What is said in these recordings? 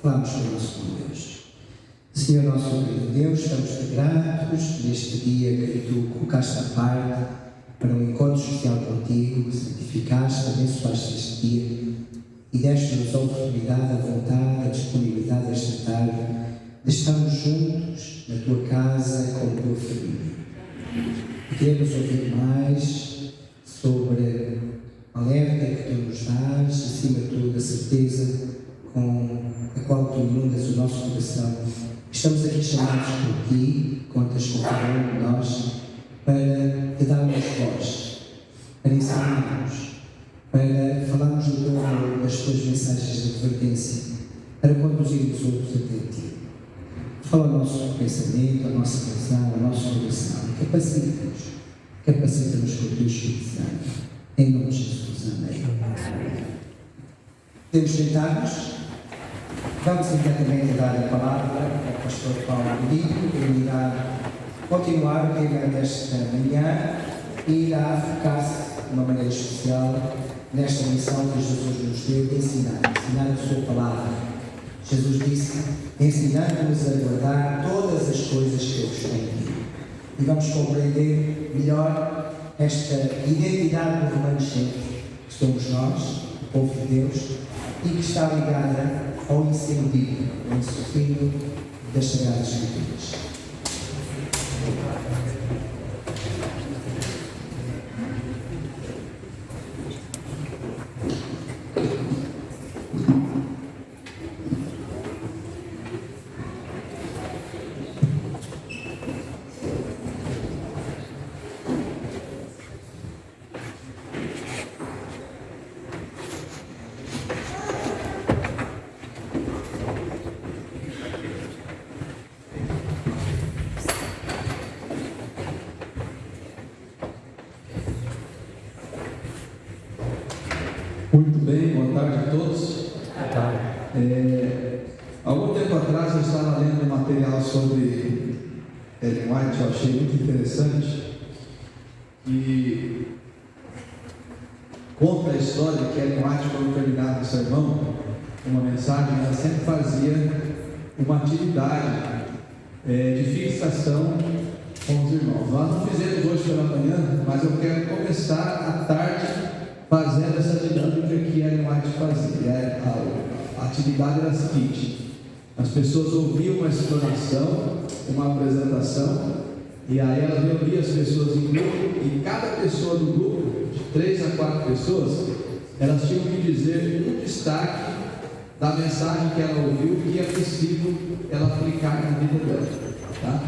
falamos com o nosso bom Deus. Senhor nosso querido Deus, estamos-te gratos neste dia que tu colocaste à parte para um encontro social contigo, santificaste, abençoaste este dia e deste-nos a oportunidade, a vontade, a disponibilidade desta tarde de estarmos juntos na tua casa com a tua família. E queremos ouvir mais sobre a alerta que tu nos dás, acima de tudo a certeza com a qual tu inundas o nosso coração. Estamos aqui chamados por ti, contas com cada um de nós, para te darmos voz, para ensinarmos, para falarmos do teu amor, das tuas mensagens de advertência, para conduzirmos outros até ti. Fala ao nosso pensamento, à nossa razão, ao nosso coração. Capacita-nos com o teu Espírito Santo. Em nome de Jesus. Amém. Podemos sentar-nos. Vamos imediatamente dar a palavra ao pastor Paulo Rodrigo, que irá continuar o tema desta manhã e irá focar-se de uma maneira especial nesta missão que Jesus nos deu de ensinar a sua palavra. Jesus disse, ensinando-nos a guardar todas as coisas que eu vos tenho dito. E vamos compreender melhor esta identidade do remanescente que somos nós, o povo de Deus, e que está ligada ao ensino bíblico, ao ensino das Sagradas Escrituras. Muito bem, boa tarde a todos. Boa tarde. Algum tempo atrás eu estava lendo um material sobre Ellen White, eu achei muito interessante, e conta a história que Ellen White, quando terminava o sermão, uma mensagem, ela sempre fazia uma atividade de fixação com os irmãos. Nós não fizemos hoje pela manhã, mas eu quero começar à tarde fazendo essa dinâmica que Ellen White fazia. A atividade era a seguinte: as pessoas ouviam uma explanação, uma apresentação, e aí ela reunia as pessoas em grupo, e cada pessoa do grupo, de 3 a 4 pessoas, elas tinham que dizer um destaque da mensagem que ela ouviu que é possível ela aplicar na vida dela. Tá?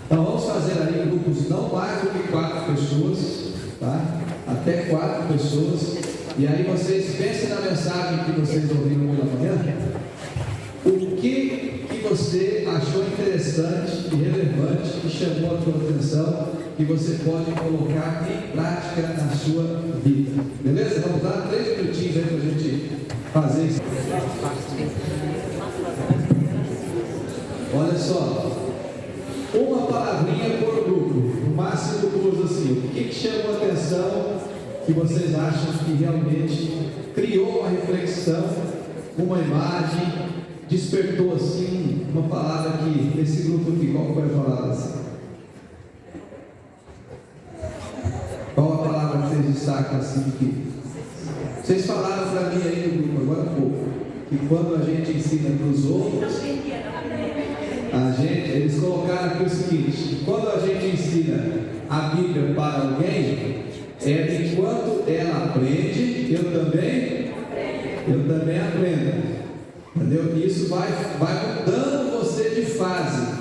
Então vamos fazer aí grupos não mais do que 4 pessoas, tá? Até 4 pessoas, e aí vocês pensem na mensagem que vocês ouviram pela manhã, o que você achou interessante e relevante, que chamou a sua atenção, que você pode colocar em prática na sua vida, beleza? Vamos dar 3 minutinhos aí para a gente fazer isso. Olha só, uma palavrinha por grupo, no máximo 2 assim. O que chamou a atenção, que vocês acham que realmente criou uma reflexão, uma imagem, despertou assim uma palavra aqui, nesse grupo aqui? Qual foi a palavra assim? Qual a palavra que vocês destacam assim aqui? Vocês falaram para mim aí no grupo agora há pouco, que quando a gente ensina para os outros, eles colocaram aqui o seguinte: quando a gente ensina a Bíblia para alguém, enquanto ela aprende, eu também aprendo. Entendeu? Isso vai mudando você de fase.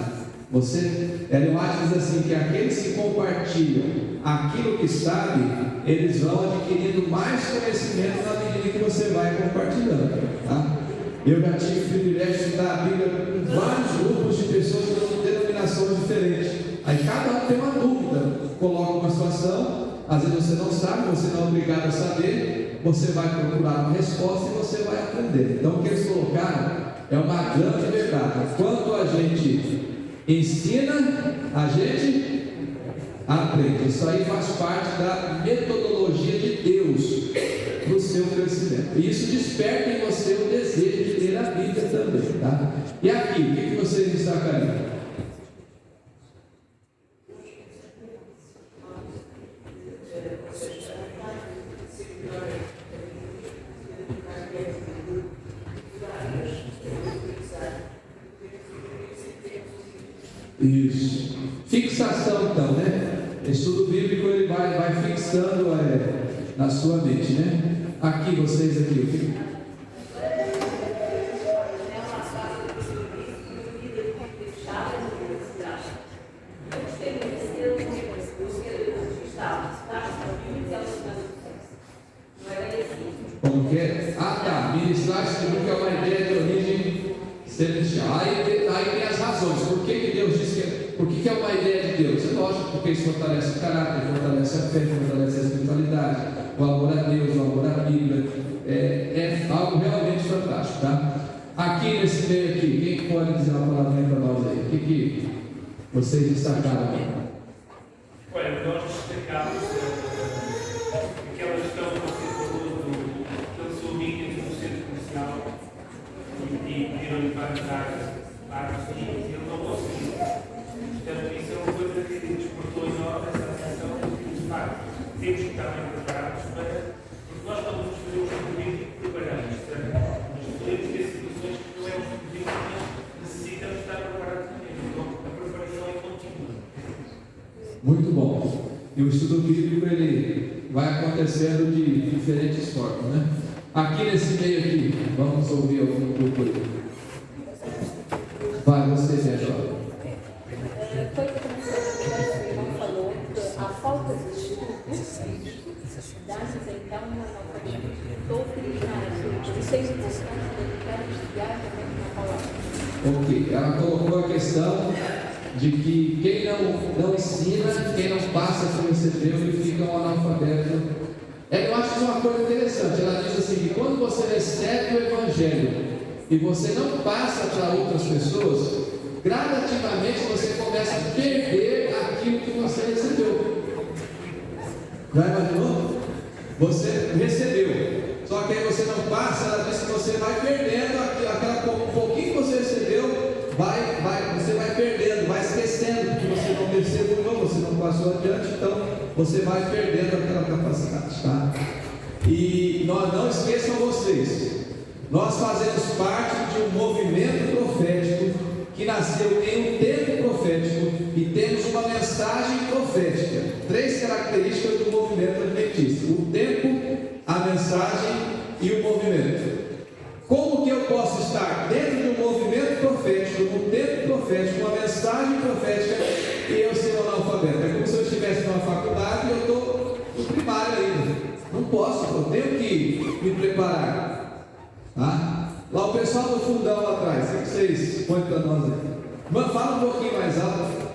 Ellen White diz assim, que aqueles que compartilham aquilo que sabe, eles vão adquirindo mais conhecimento na medida que você vai compartilhando. Tá? Eu já tive o privilégio de estudar a Bíblia com vários grupos de pessoas de denominações diferentes. Aí cada um tem uma dúvida, coloca uma situação. Às vezes você não sabe, você não é obrigado a saber, você vai procurar uma resposta e você vai aprender. Então o que eles colocaram é uma grande verdade. Quando a gente ensina, a gente aprende. Isso aí faz parte da metodologia de Deus para o seu crescimento. E isso desperta em você o desejo de ler a Bíblia também, tá? E aqui, o que vocês destacariam? Isso. Fixação, então, né? Estudo bíblico, ele vai fixando na sua mente, né? Aqui, vocês aqui. Como que é? Ah, tá. Ministrar segundo que é uma ideia de origem celestial. Aí tem as razões. Por que Deus diz por que é uma ideia de Deus? É lógico, porque isso fortalece o caráter, fortalece a fé, fortalece a espiritualidade, o amor a Deus, o amor à Bíblia. É algo realmente fantástico, tá? Aqui nesse meio aqui, quem pode dizer uma palavrinha para nós aí? O que vocês destacaram aqui? Olha, nós destacamos aquela questão que você falou do seu amigo no centro comercial e pediram-lhe para entrar e ele não conseguiu. Portanto, isso é uma coisa que despertou em nós essa atenção de facto. Temos que estar bem preparados porque nós quando nos fazer um estudo bíblico preparamos, certo? Mas podemos ter situações que não é um estudo bíblico, mas necessitamos estar preparados também. Então, a preparação é contínua. Muito bom. E o estudo bíblico ele vai acontecendo de diferentes formas, né? Aqui nesse meio aqui, vamos ouvir algum pouco aí. Vai, você, Sérgio. Foi como o irmão falou, a falta de estudo dá-nos então uma nova doutrinária. Os 6 edições dedicadas a estudar também na palavra. Ok, ela colocou a questão de que quem não ensina, quem não passa por receber, ele fica um analfabeto. Eu acho isso uma coisa interessante. Ela diz assim: que quando você recebe o Evangelho e você não passa para outras pessoas, gradativamente você começa a perder aquilo que você recebeu. Já imaginou? Você recebeu, só que aí você não passa. Ela diz que você vai perdendo aquela pouquinho que você recebeu. Você vai perdendo, vai esquecendo que você não recebeu, você não passou adiante, então você vai perdendo aquela capacidade, tá? E não esqueçam vocês, nós fazemos parte de um movimento profético que nasceu em um tempo profético e temos uma mensagem profética. 3 características do movimento adventista: o tempo, a mensagem e o movimento. Como que eu posso estar dentro de um movimento profético, num tempo profético, uma mensagem profética, e eu ser um analfabeto? É como se eu estivesse numa faculdade e eu estou no primário ainda. Não posso, eu tenho que me preparar. Tá? Lá o pessoal do fundão lá atrás, o que vocês põem para nós aí? Mas fala um pouquinho mais alto,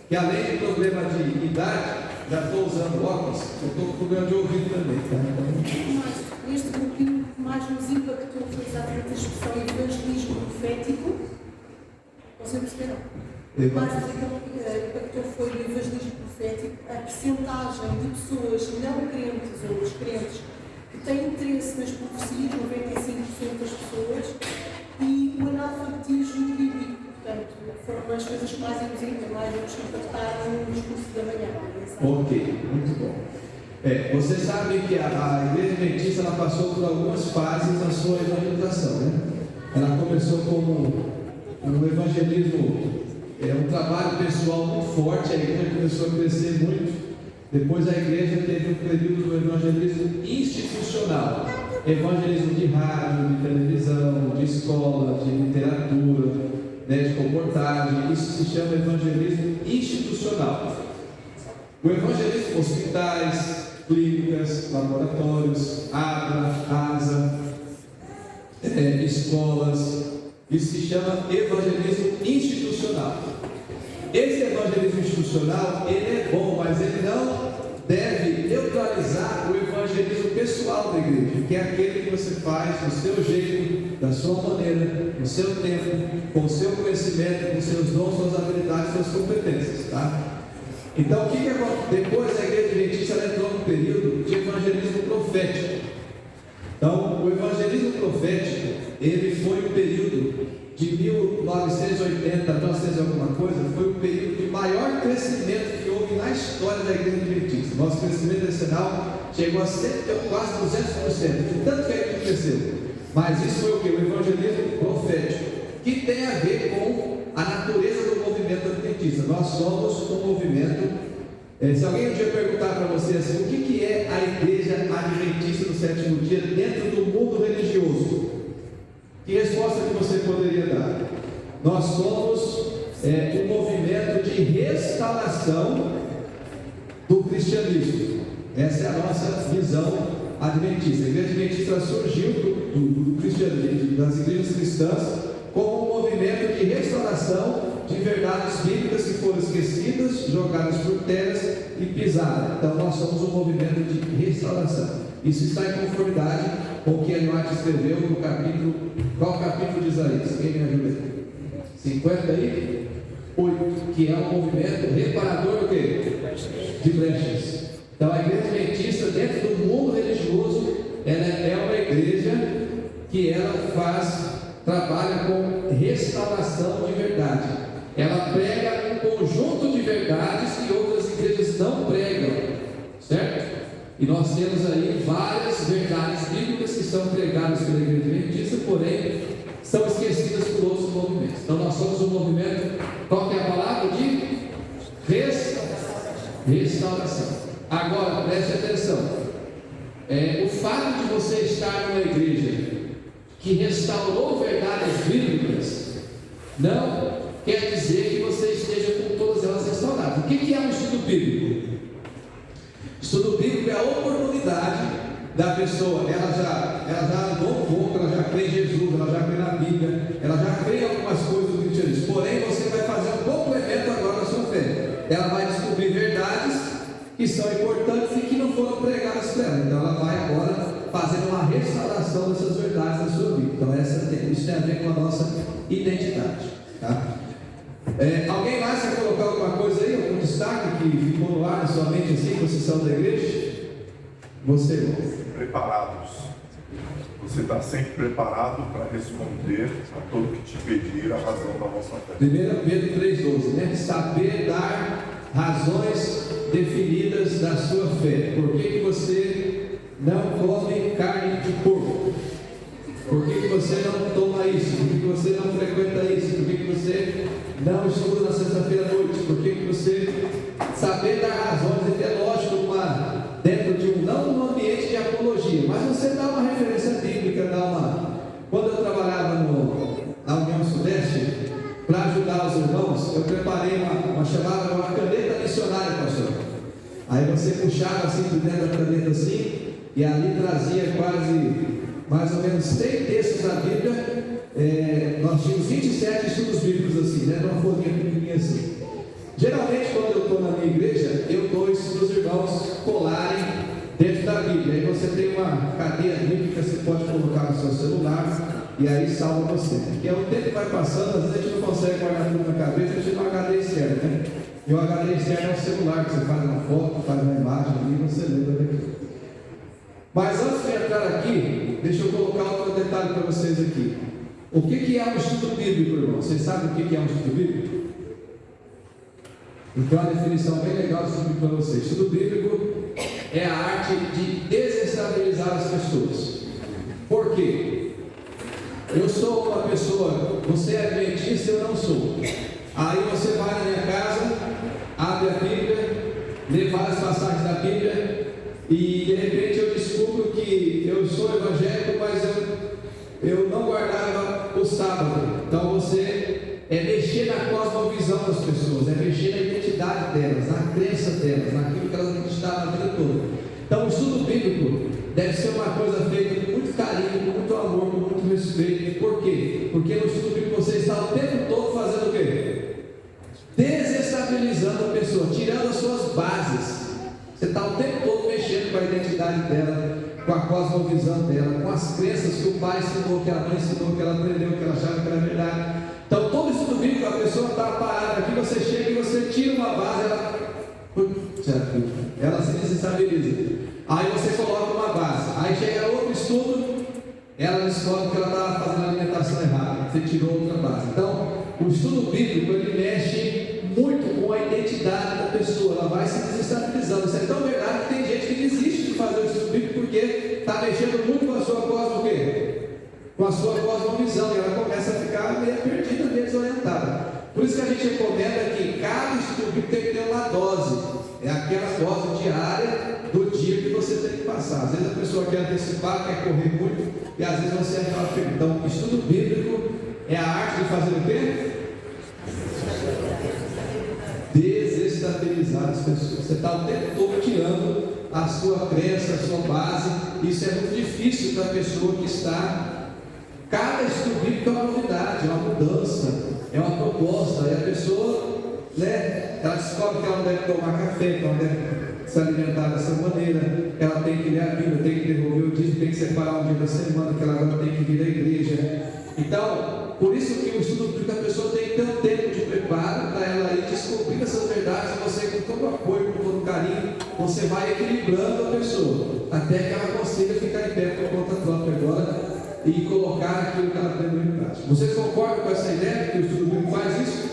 que além do problema de idade, já estou usando óculos, eu estou com problema de ouvido também. Tá? Este grupinho que mais nos impactou foi exatamente a expressão evangelismo profético. Vocês perceberam? O que mais nos impactou foi o evangelismo profético, a percentagem de pessoas não crentes ou descrentes que têm interesse nas profecias, 95% das pessoas, e o analfabetismo bíblico. Portanto, foram as coisas que mais nos impactaram no discurso da manhã. Ok, muito bom. Você sabe que a Igreja Adventista ela passou por algumas fases na sua evangelização, né? Ela começou como um evangelismo, um trabalho pessoal muito forte. A igreja começou a crescer muito. Depois a igreja teve um período do evangelismo institucional, evangelismo de rádio, de televisão, de escola, de literatura, né, de comportagem. Isso se chama evangelismo institucional. O evangelismo, hospitais, clínicas, laboratórios, ASA, escolas, isso se chama evangelismo institucional. Esse evangelismo institucional, ele é bom, mas ele não deve neutralizar o evangelismo pessoal da igreja, que é aquele que você faz do seu jeito, da sua maneira, no seu tempo, com o seu conhecimento, com seus dons, suas habilidades, suas competências, tá? Então, o que acontece? Depois a igreja adventista entrou num período de evangelismo profético. Então, o evangelismo profético, ele foi um período 1980 a 1900 alguma coisa, foi o período de maior crescimento que houve na história da Igreja Adventista. Nosso crescimento nacional chegou a quase 200%, de tanto que a igreja cresceu. Mas isso foi o que? O evangelismo profético, que tem a ver com a natureza do movimento adventista. Nós somos um movimento. Se alguém um dia perguntar para você assim, o que é a Igreja Adventista do Sétimo Dia dentro do mundo religioso, que resposta que você poderia dar? Nós somos um movimento de restauração do cristianismo. Essa é a nossa visão adventista. A Igreja Adventista surgiu do cristianismo, das igrejas cristãs, como um movimento de restauração de verdades bíblicas que foram esquecidas, jogadas por terras e pisadas. Então nós somos um movimento de restauração. Isso está em conformidade com o que Ellen White escreveu no capítulo. Qual capítulo de Isaías? Quem me ajuda aí? 58, que é um movimento reparador do quê? De brechas. Então a Igreja Adventista, dentro do mundo religioso, ela é uma igreja que ela trabalha com restauração de verdade. Ela prega um conjunto de verdades que outras igrejas não pregam, certo? E nós temos aí várias verdades bíblicas que são pregadas pela Igreja Adventista, porém são esquecidas por outros movimentos. Então nós somos um movimento, qual que é a palavra? De restauração. Agora, preste atenção. O fato de você estar numa igreja que restaurou verdades bíblicas não quer dizer que você esteja com todas elas restauradas. O que é um estudo bíblico? Estudo bíblico é a oportunidade da pessoa, ela já andou um pouco, ela já crê em Jesus, ela já crê na Bíblia, ela já crê em algumas coisas do cristianismo, porém você vai fazer um complemento agora na sua fé. Ela vai descobrir verdades que são importantes e que não foram pregadas para ela. Então ela vai agora fazendo uma restauração dessas verdades na sua vida. Então isso tem a ver com a nossa identidade, tá? Alguém mais quer colocar alguma coisa aí, algum destaque que ficou no ar na sua mente assim, com a sessão da igreja? Você, irmão. Preparados. Você está sempre preparado para responder a todo que te pedir a razão da vossa fé. 1 Pedro 3,12, né? Saber dar razões definidas da sua fé. Por que você não come carne de porco? Por que você não toma isso? Por que você não frequenta isso? Por que você não estuda na sexta-feira à noite? Por que você saber dar razões? É lógico, dentro de não um ambiente de apologia, mas você dá uma referência bíblica, Quando eu trabalhava na União Sudeste, para ajudar os irmãos, eu preparei uma caneta missionária, pastor. Aí você puxava assim por dentro da caneta assim, e ali trazia mais ou menos 3 textos da Bíblia. Nós tínhamos 27 estudos bíblicos assim, né? Numa folhinha pequenininha assim. Geralmente quando eu estou na minha igreja, eu dou isso para os irmãos colarem dentro da Bíblia. Aí você tem uma cadeia bíblica que você pode colocar no seu celular e aí salva você. Porque o tempo vai passando, às vezes a gente não consegue guardar tudo na cabeça, a gente tem um HD externo, né? E o HD externo é o celular, que você faz uma foto, faz uma imagem e você lembra daquilo. Mas antes de entrar aqui, deixa eu colocar outro detalhe para vocês aqui. O que é um estudo bíblico, irmão? Vocês sabem o que é um estudo bíblico? Então, uma definição bem legal de estudo bíblico para vocês. Estudo bíblico é a arte de desestabilizar as pessoas. Por quê? Eu sou uma pessoa, você é adventista, eu não sou. Aí você vai na minha casa, abre a Bíblia, lê várias passagens da Bíblia e de repente eu descubro que eu sou evangélico, mas eu não guardava o sábado. Então você mexer na cosmovisão das pessoas, mexer na identidade delas, na crença delas, naquilo que elas acreditavam a vida toda. Então o estudo bíblico deve ser uma coisa feita com muito carinho, com muito amor, com muito respeito. Por quê? Porque no estudo bíblico você está o tempo todo fazendo o quê? Desestabilizando a pessoa, tirando as suas bases. Você está o tempo todo mexendo com a identidade dela, com a cosmovisão dela, com as crenças que o pai ensinou, que a mãe ensinou, que ela aprendeu, que ela achava que era verdade. Então todo estudo bíblico, a pessoa está parada aqui, você chega e você tira uma base, ela se desestabiliza. Aí você coloca uma base, aí chega outro estudo, ela descobre que ela estava fazendo a alimentação errada, você tirou outra base. Então o estudo bíblico, ele mexe muito com a identidade da pessoa, ela vai se desestabilizando. Isso é tão verdade que tem gente que desiste de fazer o estudo bíblico porque está mexendo muito com a sua com a sua cosmovisão, e ela começa a ficar meio perdida, meio desorientada. Por isso que a gente recomenda que cada estudo bíblico tem que ter uma dose, é aquela dose diária do dia que você tem que passar. Às vezes a pessoa quer antecipar, quer correr muito, e às vezes você acaba perdendo. Então, estudo bíblico é a arte de fazer o quê? Desestabilizar as pessoas. Você está o tempo todo tirando a sua crença, a sua base. Isso é muito difícil para a pessoa que está. Cada estudo bíblico é uma novidade, é uma mudança, é uma proposta. E a pessoa, ela descobre que ela não deve tomar café, que ela não deve se alimentar dessa maneira, ela tem que ler a Bíblia, tem que devolver o dízimo, tem que separar um dia da semana, que ela agora tem que vir à igreja. Então, por isso que o estudo bíblico, a pessoa tem que ter um tempo de preparo para ela ir descobrir essas verdades, e você, com todo o apoio, com todo o carinho, você vai equilibrando a pessoa, até que ela consiga ficar em pé por conta própria agora e colocar aquilo que ela aprendeu em prática. Vocês concordam com essa ideia que o estudo bíblico faz isso?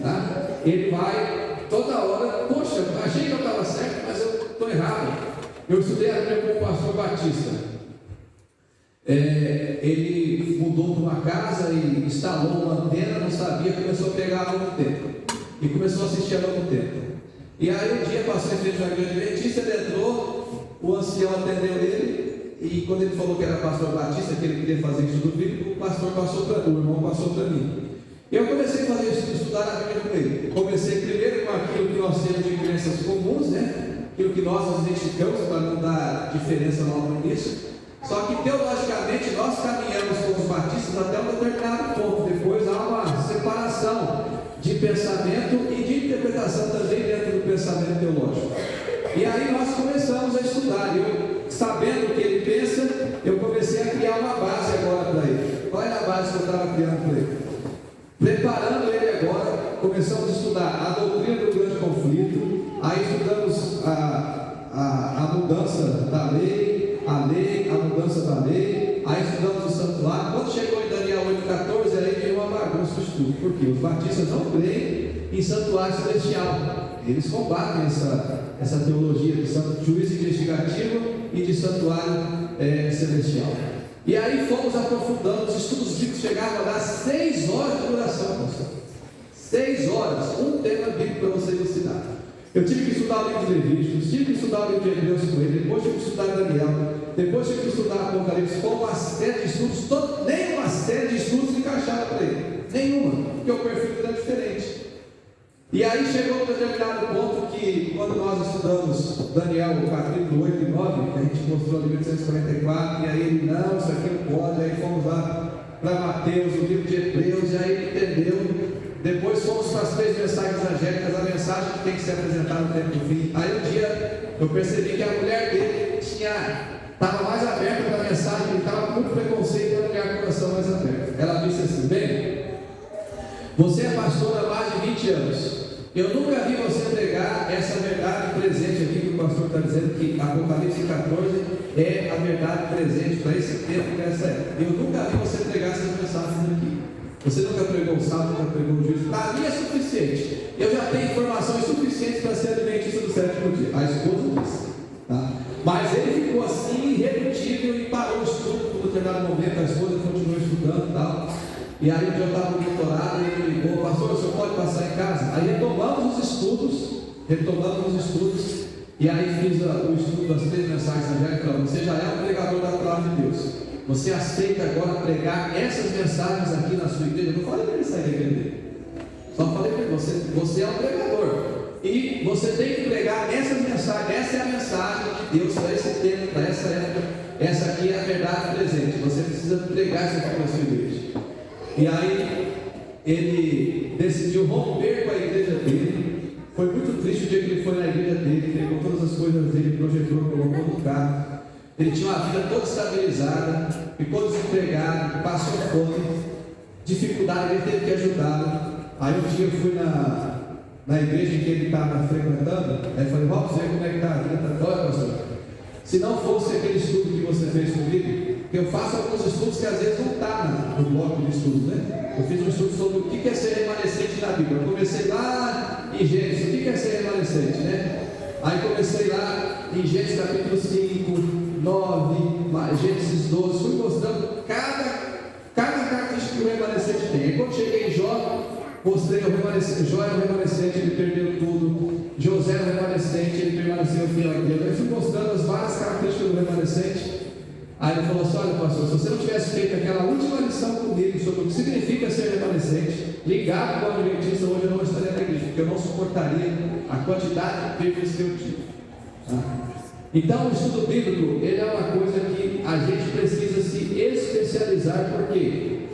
Tá? Ele vai toda hora, poxa, achei que eu estava certo, mas eu estou errado. Eu estudei a Bíblia com o pastor Batista. Ele mudou para uma casa e instalou uma antena, não sabia, começou a pegar ao novo tempo e começou a assistir ao novo tempo. E aí um dia passou em frente à igreja adventista, ele entrou, o ancião atendeu ele, e quando ele falou que era pastor Batista, que ele queria fazer estudo bíblico, o pastor passou para o irmão passou para mim. E eu comecei a fazer isso, estudar a Bíblia com ele. Comecei primeiro com aquilo que nós temos de crenças comuns, aquilo que nós nos identificamos, para não dar diferença logo no início. Só que teologicamente nós caminhamos com os batistas até um determinado ponto. Depois há uma separação de pensamento e de interpretação também dentro do pensamento teológico. E aí nós começamos a estudar. Eu, sabendo o que ele pensa, eu comecei a criar uma base agora para ele. Qual era a base que eu estava criando para ele? Preparando ele agora, começamos a estudar a doutrina do grande conflito. Aí estudamos a mudança da lei, a mudança da lei. Aí estudamos o santuário. Quando chegou em Daniel 8,14, aí veio uma bagunça o estudo. Porque os batistas não creem em santuário celestial. Eles combatem essa teologia de juízo investigativo e de santuário celestial. E aí fomos aprofundando, os estudos bíblicos chegavam a dar 6 horas de duração, pastor. 6 horas, um tema bíblico para você ensinar. Eu tive que estudar o livro de Levíticos, tive que estudar o livro de Hebreus com ele, depois tive que estudar Daniel, depois tive que estudar Apocalipse. Foi uma série de estudos, nenhuma série de estudos encaixava para ele, nenhuma, porque o perfil era diferente. E aí chegou um determinado ponto que, quando nós estudamos Daniel, capítulo 8 e 9, que a gente mostrou no 1844, e aí ele, não, isso aqui não pode, aí fomos lá para Mateus, o livro de Hebreus, e aí ele entendeu. Depois fomos para as 3 mensagens angélicas, a mensagem que tem que ser apresentada no tempo do fim. Aí um dia eu percebi que a mulher dele estava mais aberta para a mensagem, ele estava com muito preconceito, e a mulher com o coração mais aberto. Ela disse assim: bem, você é pastor há mais de 20 anos. Eu nunca vi você pregar essa verdade presente aqui que o pastor está dizendo, que Apocalipse 14 é a verdade presente para esse tempo, para essa época. Eu nunca vi você pregar essas mensagens aqui. Você nunca pregou o sábado, nunca pregou o juízo. Para mim é suficiente. Eu já tenho informações suficientes para ser adventista do 7º dia. A esposa disse. Tá? Mas ele ficou assim, irredutível, e parou o estudo. Por determinado momento, a esposa continuou estudando e tal. E aí eu estava no doutorado, e ele ligou: pastor, o senhor pode passar em casa? Aí retomamos os estudos, e aí fiz o estudo das 3 mensagens angélicas. Você já é um pregador da palavra de Deus. Você aceita agora pregar essas mensagens aqui na sua igreja? Eu não falei para ele sair da igreja dele. Só falei para ele: você é um pregador. E você tem que pregar essas mensagens. Essa é a mensagem de Deus para esse tempo, para essa época. Essa aqui é a verdade presente. Você precisa pregar isso aqui na sua igreja. E aí ele decidiu romper com a igreja dele. Foi muito triste o dia que ele foi na igreja dele, pegou todas as coisas dele, projetou, colocou no carro. Ele tinha uma vida toda estabilizada, ficou desempregado, passou fome, dificuldade, ele teve que ajudá-lo. Aí um dia eu fui na igreja em que ele estava frequentando, aí eu falei: vamos ver como é que está a vida. Olha, pastor, se não fosse aquele estudo que você fez comigo, que eu faço alguns estudos que às vezes não está no bloco de estudos, né? Eu fiz um estudo sobre o que é ser Bíblia. Eu comecei lá em Gênesis, o que é ser remanescente, né? Aí comecei lá em Gênesis capítulo 5, 9, Gênesis 12, fui mostrando cada característica que o remanescente tem. Aí quando cheguei em Jó, mostrei o remanescente. Jó era o remanescente, ele perdeu tudo. José era o remanescente, ele permaneceu fiel a Deus. Aí fui mostrando as várias características do remanescente. Aí ele falou assim: olha, pastor, se você não tivesse feito aquela última lição comigo sobre o que significa ser remanescente, ligado com o adventista, hoje eu não estaria na igreja, porque eu não suportaria a quantidade de perdas que eu tive. Então o estudo bíblico, ele é uma coisa que a gente precisa se especializar, porque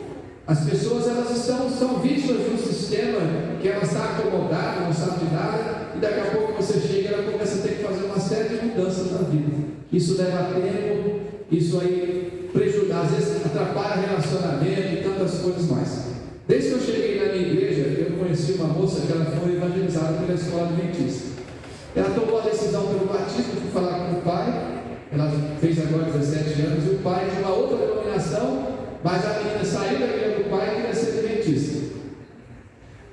as pessoas elas são vítimas de um sistema que ela está acomodada, não sabe de nada, e daqui a pouco você chega e ela começa a ter que fazer uma série de mudanças na vida. Isso leva tempo, isso aí prejudica, às vezes atrapalha relacionamento e tantas coisas mais. Desde que eu cheguei na minha igreja, eu conheci uma moça que ela foi evangelizada pela escola adventista. Ela tomou a decisão pelo batismo de falar com o pai. Ela fez agora 17 anos, e o pai de uma outra denominação, mas a menina saiu da igreja do pai e queria ser adventista.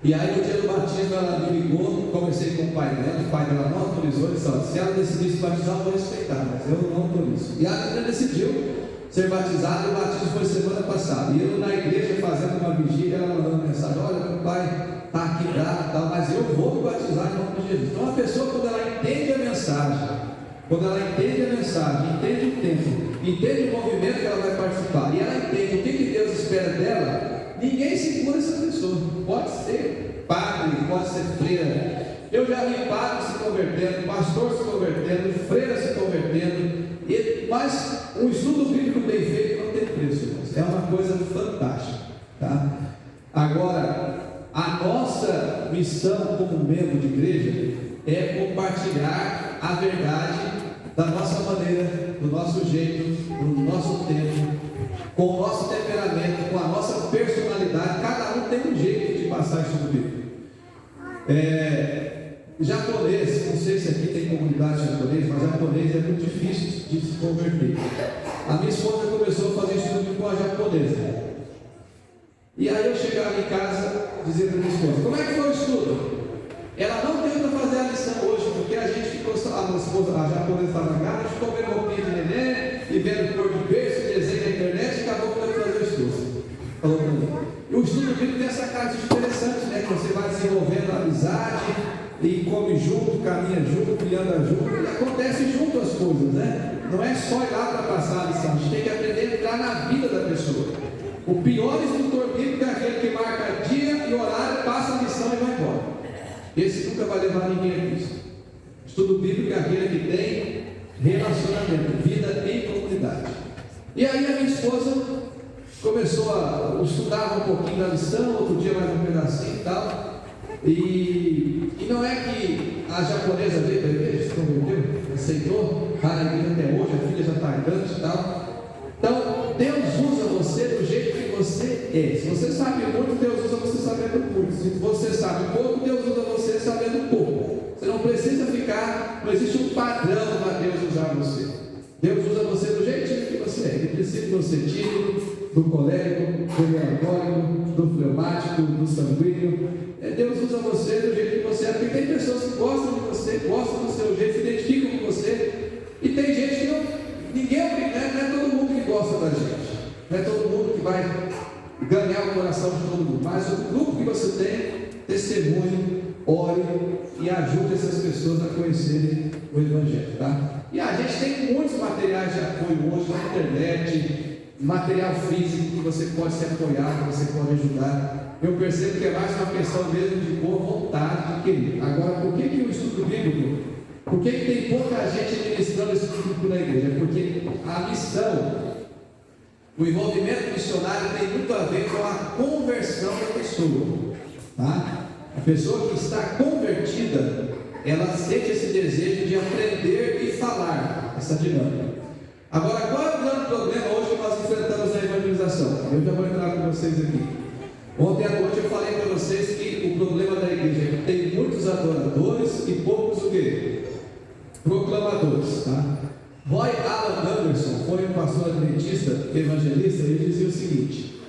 E aí no dia do batismo ela me ligou, conversei com o pai dela não autorizou, ele disse: se ela decidisse batizar, eu vou respeitar, mas eu não autorizo. E a menina decidiu ser batizada, e o batismo foi semana passada. E eu na igreja fazendo uma vigília, ela mandando mensagem: olha, meu pai está aqui bravo e tal, mas eu vou me batizar em nome de Jesus. Então a pessoa, quando ela entende a mensagem, entende o tempo, entende o movimento que ela vai participar, e ela entende o que Deus espera dela, ninguém segura essa pessoa. Pode ser padre, pode ser freira. Eu já vi padre se convertendo, pastor se convertendo, freira se convertendo, mas um estudo bíblico bem feito não tem preço, irmãos. É uma coisa fantástica, tá? Agora, a nossa missão como membro de igreja é compartilhar a verdade da nossa maneira, do nosso jeito, do nosso tempo, com o nosso temperamento, com a nossa personalidade. Cada um tem um jeito de passar isso bíblico. Japonês, não sei se aqui tem comunidade japonesa, mas japonês é muito difícil de se converter. A minha esposa começou a fazer estudo com a japonesa. E aí eu chegava em casa dizendo para minha esposa: como é que foi o estudo? Ela não teve para fazer a lição hoje, porque a gente ficou, a japonesa estava na casa, a gente ficou vendo roupinha de neném, e vendo cor de berço, desenho na internet, e acabou podendo fazer o estudo. Falou para mim. E o estudo bíblico tem essa característica interessante, né? Que você vai desenvolvendo a amizade, e come junto, caminha junto, e anda junto, e acontece junto as coisas, né? Não é só ir lá para passar a lição, a gente tem que aprender a entrar na vida da pessoa. O pior instrutor bíblico é aquele que marca dia e horário, passa a lição e vai embora. Esse nunca vai levar ninguém a Cristo. Estudo bíblico é aquele que tem relacionamento, vida em comunidade. E aí a minha esposa começou a estudar um pouquinho da lição, outro dia mais um pedacinho e tal. E não é que a japonesa veio para a igreja, se converteu, aceitou, está na igreja até hoje, a filha já está grande e tal. Então, Deus usa você do jeito que você é. Se você sabe muito, Deus usa você sabendo muito. Se você sabe pouco, Deus usa você sabendo pouco. Você não precisa ficar, não existe um padrão para Deus usar você. Deus usa você do jeitinho que você é. Ele precisa de você tímido, do colérico, do melancólico, do fleumático, do sanguíneo. Deus usa você do jeito que você é, porque tem pessoas que gostam de você, gostam do seu jeito, se identificam com você, e tem gente que não é todo mundo que gosta da gente, não é todo mundo que vai ganhar o coração de todo mundo, mas o grupo que você tem, testemunhe, ore e ajude essas pessoas a conhecerem o Evangelho, tá? E a gente tem muitos materiais de apoio hoje na internet, material físico que você pode se apoiar, que você pode ajudar. Eu percebo que é mais uma questão mesmo de boa vontade de querer. Agora, por que o estudo bíblico? Por que tem pouca gente ministrando esse estudo bíblico na igreja? Porque a missão, o envolvimento missionário tem muito a ver com a conversão da pessoa, tá? A pessoa que está convertida, ela sente esse desejo de aprender e falar, essa dinâmica. Agora, qual é o grande problema hoje que nós enfrentamos na evangelização? Eu já vou entrar com vocês aqui. Ontem à noite eu falei para vocês que o problema da igreja é que tem muitos adoradores e poucos o quê? Proclamadores, tá? Roy Alan Anderson foi um pastor adventista, evangelista, ele dizia o seguinte: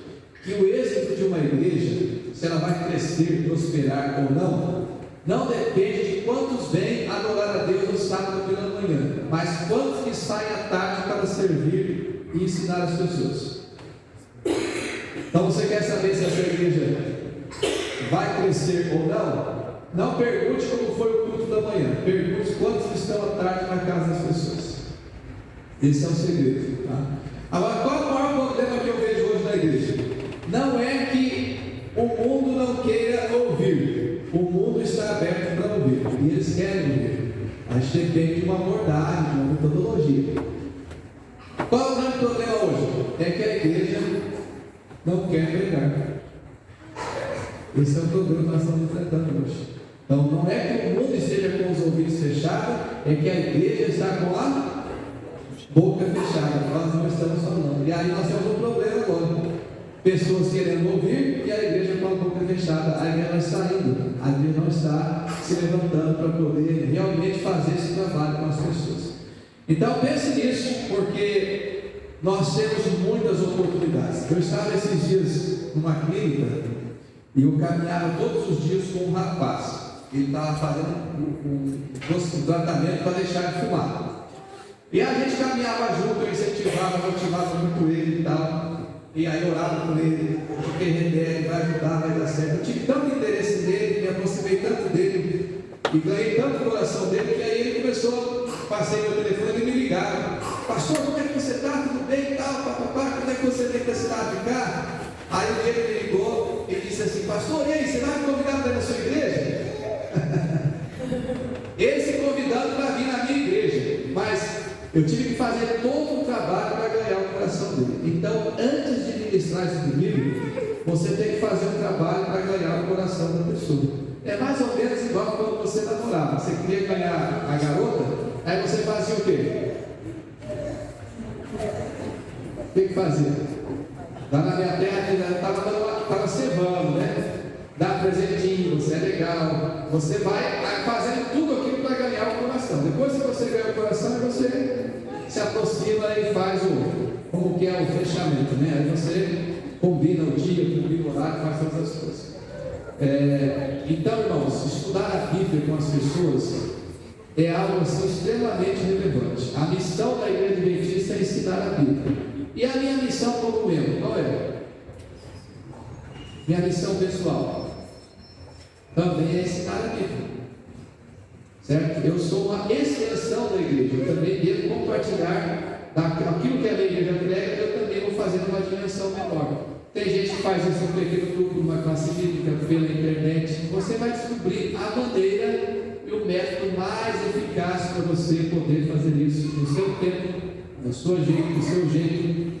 que o êxito de uma igreja, se ela vai crescer crescer, prosperar ou não depende de quantos vêm adorar a Deus no sábado pela manhã, mas quantos que saem à tarde para servir e ensinar as pessoas. Então você quer saber se a sua igreja vai crescer ou não? Não pergunte como foi o culto da manhã, pergunte quantos estão à tarde na casa das pessoas. Esse é o segredo, tá? Agora, qual é o maior problema que eu vejo hoje na igreja? Não é que o mundo não queira ouvir, o mundo está aberto para ouvir, e eles querem ouvir. A gente depende de uma abordagem, de uma metodologia. Qual é o grande problema hoje? É que a igreja não quer pregar. Esse é o problema que nós estamos enfrentando hoje. Então, não é que o mundo esteja com os ouvidos fechados, é que a igreja está com a boca fechada. Nós não estamos falando. E aí nós temos um problema agora. Pessoas querendo ouvir e a igreja com a boca fechada. A igreja não está indo. A igreja não está se levantando para poder realmente fazer esse trabalho com as pessoas. Então, pense nisso, porque nós temos muitas oportunidades. Eu estava esses dias numa clínica e eu caminhava todos os dias com um rapaz. Ele estava fazendo um tratamento para deixar de fumar. E a gente caminhava junto, eu incentivava, motivava muito ele e tal. E aí orava com ele, porque remédio, vai ajudar, vai dar certo. Eu tive tanto interesse nele, me aproximei tanto dele e ganhei tanto o coração dele, que aí ele começou, passei meu telefone e me ligava. Pastor, como é que você está? Tudo bem e tal? Papapá, quando é que você tem necessidade de ficar? Aí um dia ele me ligou e disse assim: pastor, e aí, você vai me convidar para ir na sua igreja? Ele se convidando para vir na minha igreja, mas eu tive que fazer todo o trabalho para ganhar o coração dele. Então, antes de ministrar isso comigo, você tem que fazer um trabalho para ganhar o coração da pessoa. É mais ou menos igual quando você namorava. Você queria ganhar a garota, aí você fazia o quê? O que fazia? Lá na minha terra, estava cevando, né? Dá presentinho, você é legal. Você vai fazendo tudo aquilo para ganhar o coração. Depois que você ganha o coração, você se aproxima e faz como que é o fechamento, né? Aí você combina o dia, combina o horário, faz todas as coisas. Então, irmãos, estudar a Bíblia com as pessoas é algo assim extremamente relevante. A missão da Igreja Adventista é ensinar a Bíblia. E a minha missão como membro, qual é? Minha missão pessoal também é ensinar a Bíblia, certo? Eu sou uma extensão da igreja. Eu também devo compartilhar aquilo que a igreja prega. Eu também vou fazer numa dimensão menor. Tem gente que faz isso num pequeno grupo, numa classe bíblica, pela internet. Você vai descobrir a maneira e o método mais eficaz para você poder fazer isso no seu tempo, no seu jeito,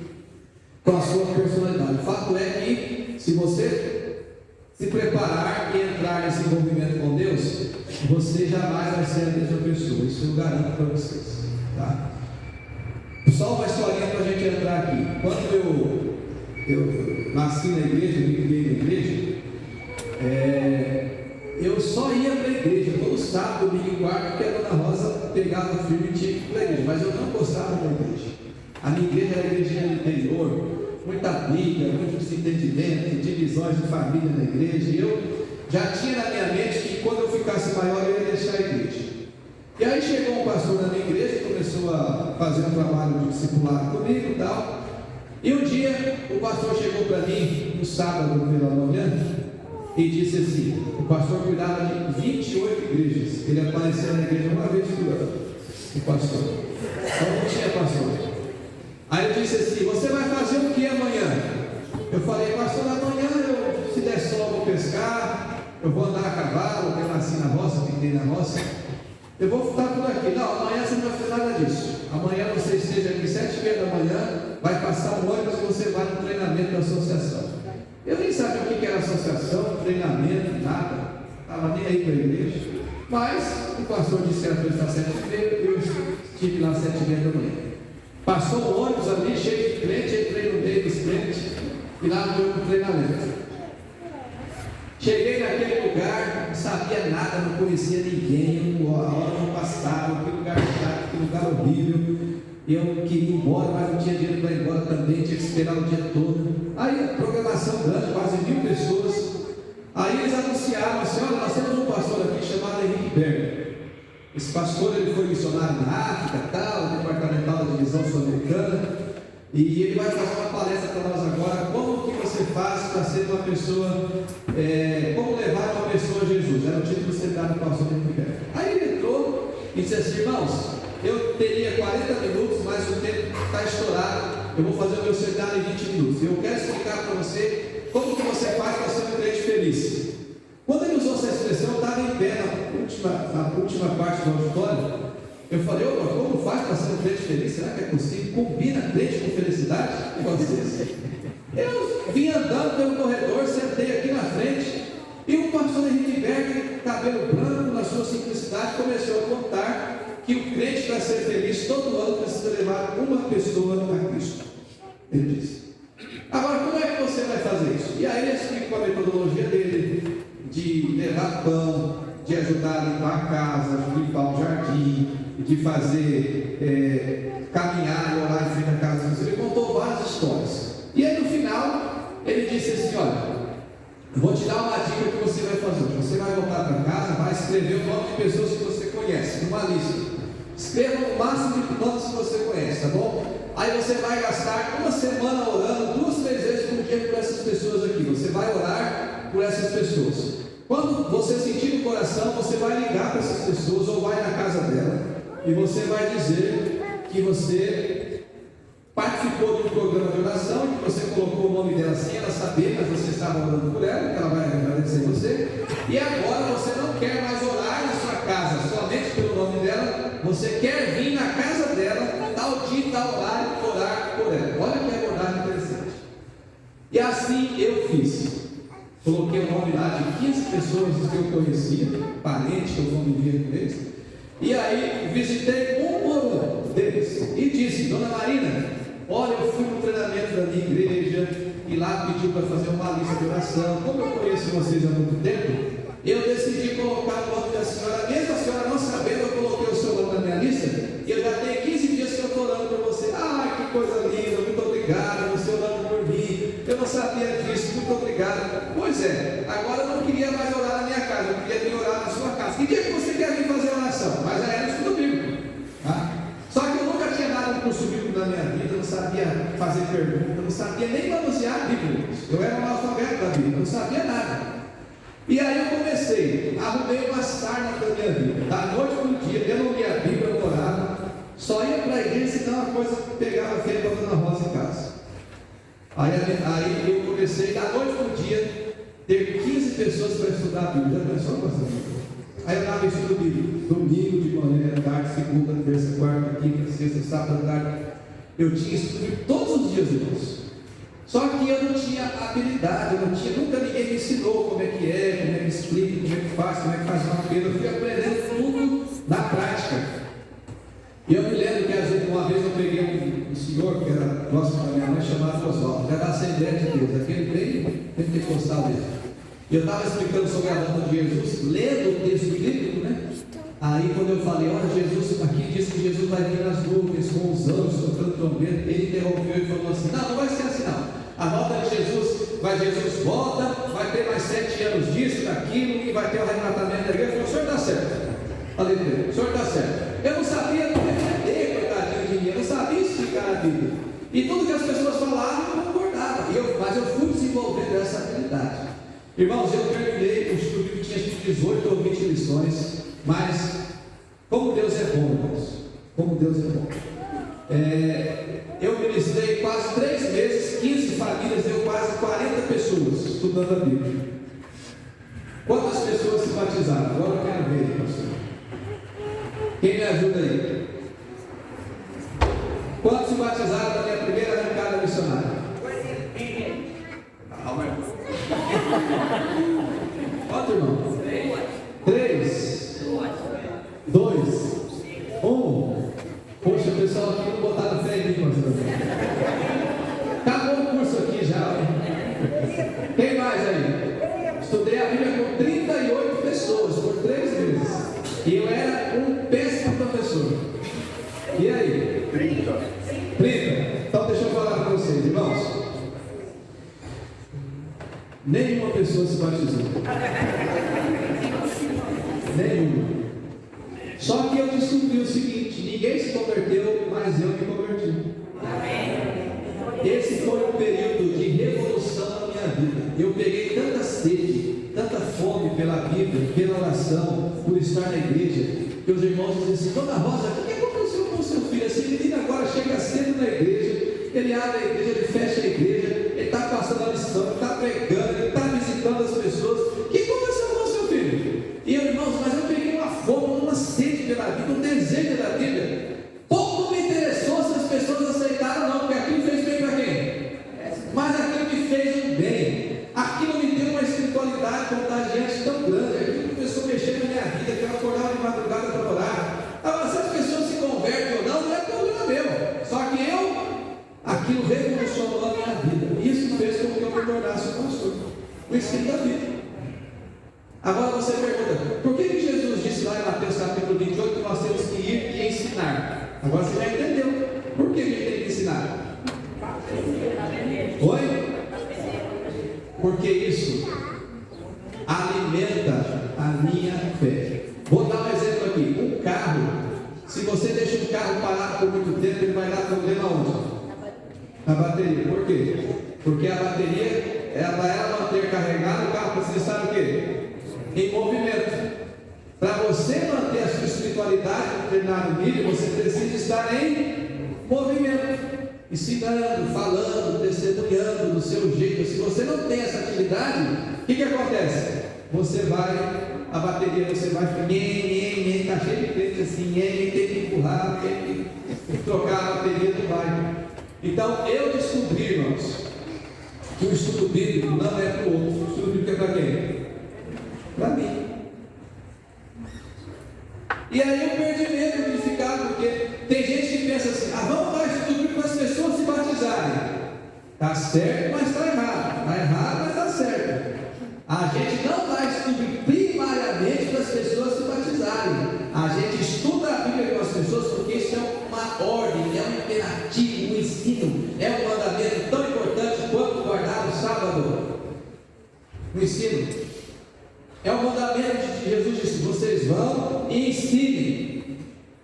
com a sua personalidade. O fato é que, se você se preparar e entrar nesse envolvimento com Deus, você jamais vai ser a mesma pessoa. Isso eu garanto para vocês, tá? Só uma historinha para a gente entrar aqui. Quando eu nasci na igreja, me criei na igreja, eu só ia para a igreja todo sábado, domingo e quarto, porque a dona Rosa pegava firme e tinha que ir para a igreja, mas eu não gostava da igreja. A minha igreja era a igreja do interior, muita briga, muito desentendimento, divisões de família na igreja, e eu já tinha na minha mente que quando eu ficasse maior eu ia deixar a igreja. E aí chegou um pastor na minha igreja, começou a fazer um trabalho de discipulado comigo e tal, e um dia o pastor chegou para mim, no sábado pela manhã, e disse assim: o pastor cuidava de 28 igrejas, ele aparecia na igreja uma vez por ano, o pastor, então não tinha pastor. Aí eu disse assim: você vai fazer o que amanhã? Eu falei: pastor, amanhã eu, se der sol, vou pescar, eu vou andar a cavalo, porque eu nasci na roça, fiquei na roça, eu vou estar tudo aqui. Não, amanhã você não vai fazer nada disso. Amanhã você esteja aqui 7h30 da manhã, vai passar um ônibus e você vai no treinamento da associação. Eu nem sabia o que era associação, treinamento, nada, estava nem aí para a igreja. Mas o pastor disse para eu estar 7h30, eu estive lá 7h30 da manhã. Passou um ônibus ali, cheio de crente, entrei no meio dos crentes e lá no meu treinamento. Cheguei naquele lugar, não sabia nada, não conhecia ninguém, a hora não passava, que lugar chato, que lugar horrível. Eu queria ir embora, mas não tinha dinheiro para ir embora também, tinha que esperar o dia todo. Aí, programação grande, quase 1000 pessoas. Aí eles anunciaram chegaram assim: olha, nós temos um pastor aqui chamado Henrique Berger. Esse pastor ele foi missionário na África, tal, departamental da divisão sul-americana, e ele vai fazer uma palestra para nós agora. Como que você faz para ser uma pessoa, como levar uma pessoa a Jesus? Era o título do seminário do pastor Henrique Berger. Aí ele entrou e disse assim: irmãos, eu teria 40 minutos, mas o tempo está estourado. Eu vou fazer o meu seminário em 20 minutos. Eu quero explicar para você como que você faz para ser um crente feliz. Quando ele usou essa expressão, eu estava em pé na última parte do auditório. Eu falei: opa, como faz para ser um crente feliz? Será que é possível? Combina crente com felicidade? Eu vim andando pelo corredor, sentei aqui na frente, e o pastor Henrique Berger, cabelo branco, na sua simplicidade, começou a contar que o crente, para ser feliz, todo ano precisa levar uma pessoa a Cristo. Ele disse. Agora, como é que você vai fazer isso? E aí ele explicou a metodologia dele, de levar pão, de ajudar a limpar a casa, de limpar o jardim, de fazer caminhar e orar em frente à casa de Deus. Ele contou várias histórias. E aí no final, ele disse assim: olha, eu vou te dar uma dica que você vai fazer. Você vai voltar para casa, vai escrever o nome de pessoas que você conhece, numa lista. Escreva o máximo de nomes que você conhece, tá bom? Aí você vai gastar uma semana orando 2, 3 vezes por dia por essas pessoas aqui. Você vai orar por essas pessoas. Quando você sentir no coração, você vai ligar para essas pessoas ou vai na casa dela e você vai dizer que você participou de um programa de oração, que você colocou o nome dela sem ela saber, mas você estava orando por ela, que ela vai agradecer você. E agora você não quer mais orar na sua casa somente pelo nome dela, você quer vir na casa dela, tal dia, tal horário, orar por ela. Olha que abordagem interessante. E assim eu fiz. Coloquei o nome lá de 15 pessoas que eu conhecia, parentes que eu convivia com eles, e aí visitei um por um deles e disse: dona Marina, olha, eu fui no treinamento da minha igreja e lá pediu para fazer uma lista de oração. Como eu conheço vocês há muito tempo, eu decidi colocar o nome da senhora, mesmo a senhora não sabendo, eu coloquei o seu nome na minha lista, e eu já tenho 15 dias que eu estou orando por você. Ah, que coisa linda, muito obrigado, você orando por mim, eu não sabia disso, muito obrigado. Pois é, agora eu não queria mais orar na minha casa, eu queria vir orar na sua casa. Que dia que você quer vir fazer oração? Mas aí era estudo bíblico, tá? Só que eu nunca tinha nada no curso bíblico na minha vida, eu não sabia fazer perguntas, eu não sabia nem manusear a Bíblia. Eu era um analfabeto da Bíblia, eu não sabia nada. E aí eu comecei, arrumei uma sarna da minha vida. Da noite para o dia, eu não lia a Bíblia, eu orava, só ia para a igreja, senão a coisa pegava feio para a Dona Rosa em casa. Aí eu comecei, da noite para o dia, ter 15 pessoas para estudar a Bíblia. Já pensou, pastor? Aí eu dava estudo bíblico, domingo de manhã, tarde, segunda, terça, quarta, quinta, sexta, sábado, tarde. Eu tinha estudo bíblico todos os dias, irmãos. Só que eu não tinha habilidade, nunca ninguém me ensinou como é que explica, como é que faz uma feira. Eu fui aprendendo tudo na prática. E eu me lembro que uma vez eu peguei um senhor que era próximo da minha mãe, chamado Oswaldo, era da Assembleia de Deus, aquele bem pentecostal mesmo. E eu estava explicando sobre a volta de Jesus, lendo o texto bíblico, né? Aí quando eu falei: olha, Jesus, aqui diz que Jesus vai vir nas nuvens com os anjos tocando trombeta, ele interrompeu e falou assim: não vai ser assim não. A volta de Jesus volta, vai ter mais 7 anos disso, daquilo, e vai ter o arrebatamento da igreja. Eu falei: o senhor está certo. Falei para ele: o senhor está certo. Eu não sabia defender, coitadinho de mim, eu não sabia explicar a Bíblia. E tudo que as pessoas falavam, eu concordava. Mas eu fui desenvolvendo essa habilidade. Irmãos, eu terminei o estudo que tinha 18 ou 20 lições, mas como Deus é bom, irmãos, como Deus é bom. Eu ministrei quase 3 meses, 15 famílias, deu quase 40 pessoas estudando a Bíblia. Quantas pessoas se batizaram? Agora eu quero ver, pastor. Quem me ajuda aí? Quantos se batizaram na minha primeira arrancada missionária? Quanto, irmão? 3, 2, 1. Poxa, o pessoal aqui não botaram fé em mim, pastor. Acabou o curso aqui já. Quem mais aí? Estudei a Bíblia com 38 pessoas por 3 meses. E eu era um péssimo professor. E aí? 30. Então deixa eu falar para vocês, irmãos. Nenhuma pessoa pessoa se batizou. Nenhuma. Só que eu descobri o seguinte: ninguém se converteu, mas eu me converti. Esse foi um período de revolução na minha vida. Eu peguei tanta sede, tanta fome pela Bíblia, pela oração, por estar na igreja, que os irmãos diziam assim: Dona Rosa, o que aconteceu com o seu filho? Esse menino agora chega cedo na igreja, ele abre a igreja, ele fecha a igreja, ele está passando a lição, ele está pregando, ele está visitando as pessoas. O que aconteceu com o seu filho? E eu, irmãos, mas eu peguei uma fome, uma sede pela Bíblia, um desejo pela Bíblia. Pouco me interessou se as pessoas aceitaram ou não, porque aquilo fez bem para quem? Mas aquilo me fez um bem. Aquilo me deu uma espiritualidade contagiante tão grande. Aquilo começou a mexer na minha vida, que eu acordava de madrugada para orar. Agora, se as pessoas se convertem ou não é problema meu. Só que aquilo revolucionou a minha vida. Isso fez com que eu me tornasse um pastor. O ensino da vida. Agora você pergunta: por que Jesus disse lá em Mateus capítulo 28 que nós temos que ir e ensinar? Agora você já entendeu. Por que a gente tem que ensinar? Oi? Porque isso alimenta a minha fé. Vou dar um exemplo aqui. Um carro, se você deixa um carro parado por muito tempo, ele vai dar problema onde? Na bateria. Por quê? Porque a bateria, ela manter carregada, o carro precisa estar o quê? Em movimento. Para você manter a sua espiritualidade em determinado nível, você precisa estar em movimento, ensinando, falando, testemunhando do seu jeito. Se você não tem essa atividade, o que acontece? Você vai, a bateria, você vai, está cheio de crente assim, tem que empurrar, tem que trocar a bateria do bairro. Então eu descobri, irmãos, que o estudo bíblico não é para o outro. O estudo bíblico é para quem? Para mim. E aí eu perdi medo de ficar, porque tem gente que pensa assim: vamos dar estudo bíblico para as pessoas se batizarem. Está certo, mas está errado. Está errado, mas está certo. A gente não dá estudo primariamente para as pessoas se batizarem. A gente estuda a Bíblia com as pessoas porque isso é uma ordem, é um imperativo, um ensino, é um mandamento tão importante quanto guardar o sábado. O ensino é um mandamento de Jesus disse: vocês vão e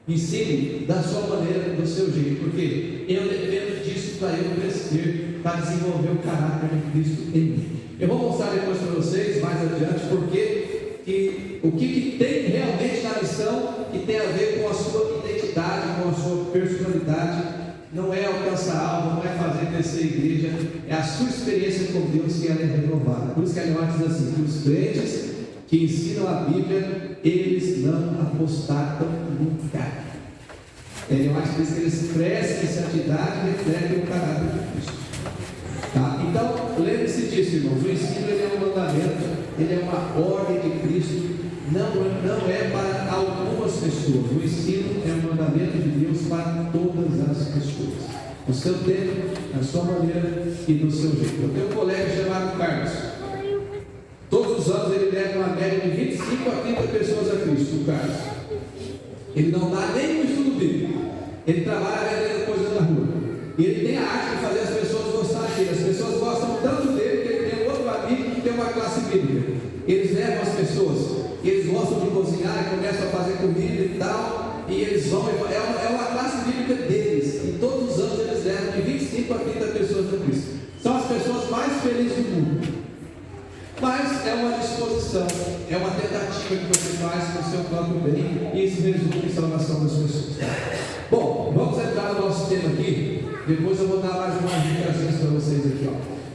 ensinem da sua maneira, do seu jeito, porque eu dependo disso para eu crescer, para desenvolver o caráter de Cristo em mim. Eu vou mostrar depois para vocês mais adiante o que tem realmente na missão que tem a ver com a sua identidade, com a sua personalidade. Não é alcançar algo, não é fazer crescer a igreja, é a sua experiência com Deus que ela é renovada. Por isso que a Ellen White diz assim: que os crentes que ensinam a Bíblia, eles não apostatam nunca. Ellen White diz que eles crescem em santidade e refletem o caráter de Cristo. Tá? Então, lembre-se disso, irmãos. O ensino ele é um mandamento, ele é uma ordem de Cristo, não é para algumas pessoas. O ensino é um mandamento de Deus para todas as pessoas, no seu tempo, na sua maneira e no seu jeito. Eu tenho um colega chamado Carlos. Todos os anos ele leva uma média de 25 a 30 pessoas a Cristo, o Carlos. Ele não dá nenhum estudo bíblico, ele trabalha vendendo coisas na rua. E ele tem a arte de fazer as pessoas gostarem dele. As pessoas gostam tanto dele que ele tem um outro amigo que tem uma classe bíblica. Eles levam as pessoas, eles gostam de cozinhar e começam a fazer comida e tal. E eles vão, é uma classe bíblica deles. E todos os anos eles levam de 25 a 30 pessoas a Cristo. São as pessoas mais felizes do mundo. Mas é uma disposição, é uma tentativa que você faz com o seu próprio bem, e isso resulta em salvação das pessoas. Bom, vamos entrar no nosso tema aqui. Depois eu vou dar mais umas indicações para vocês aqui.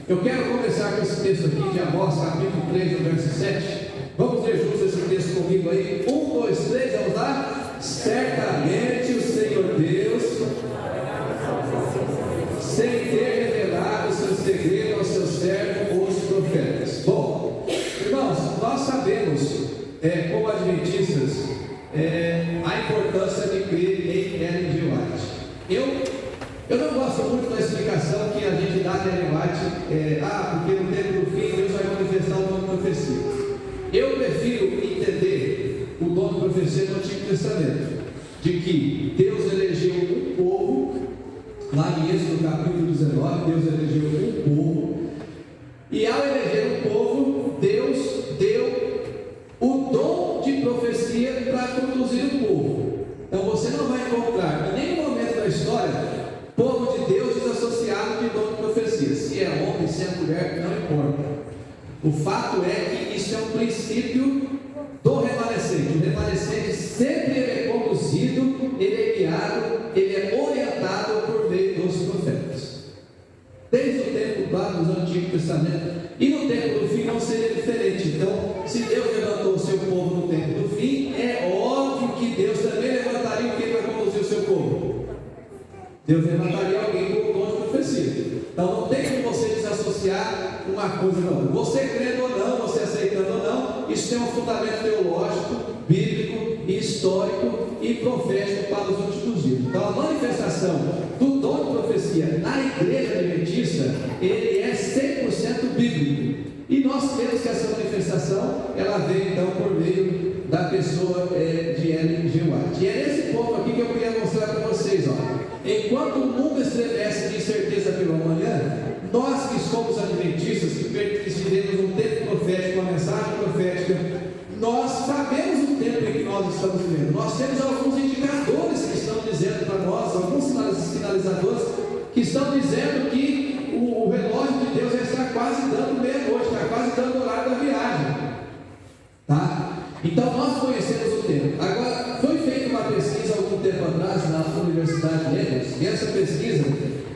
Eu quero começar com esse texto aqui de Amós, capítulo 3, verso 7. Vamos ler juntos esse texto comigo aí. 1, 2, 3, vamos lá? Certamente o Senhor Deus, sem ter revelado o seu segredo aos seus servos, os profetas. Bom, irmãos, nós sabemos, como adventistas, a importância de crer em Ellen G. White. Eu não gosto muito da explicação que a gente dá de Ellen White, porque no tempo do fim Deus vai manifestar o dom de profecia. Eu prefiro entender o dom de profecia no Antigo Testamento, de que Deus elegeu um povo, lá em Êxodo capítulo 19, Deus elegeu um povo, e ao eleger um povo, não vai encontrar em nenhum momento da história povo de Deus desassociado de dom de profecia. Se é homem, se é mulher, não importa. O fato é que isso é um princípio do remanescente. O remanescente sempre é conduzido, ele é guiado, ele é orientado por meio dos profetas. Desde o tempo lá do Antigo Testamento. E no tempo do fim não seria diferente. Então, se Deus levantou o seu povo no tempo do fim, é óbvio que Deus também levantaria o que para conduzir o seu povo. Deus levantaria alguém com o dom de profecia. Então não tem como você desassociar uma coisa não. Você crendo ou não, você aceitando ou não, isso tem um fundamento teológico, bíblico, histórico e profético para os últimos dias. Então a manifestação do dom de profecia na igreja adventista, ele é 100% bíblico. E nós temos que essa manifestação, ela vem então por meio da pessoa de Ellen G. White. E é nesse ponto aqui que eu queria mostrar para vocês, ó. Enquanto o mundo estremece de incerteza pelo amanhã, nós que somos adventistas, que pertencemos um tempo profético, uma mensagem profética, nós sabemos o tempo em que nós estamos vivendo. Nós temos alguns indicadores que estão dizendo para nós, alguns sinalizadores que estão dizendo que o relógio de Deus já está quase dando meia-noite, está quase dando o horário da viagem. Tá? Então nós conhecemos o tempo. Agora, foi feita uma pesquisa há algum tempo atrás na Universidade de Andrews, e essa pesquisa,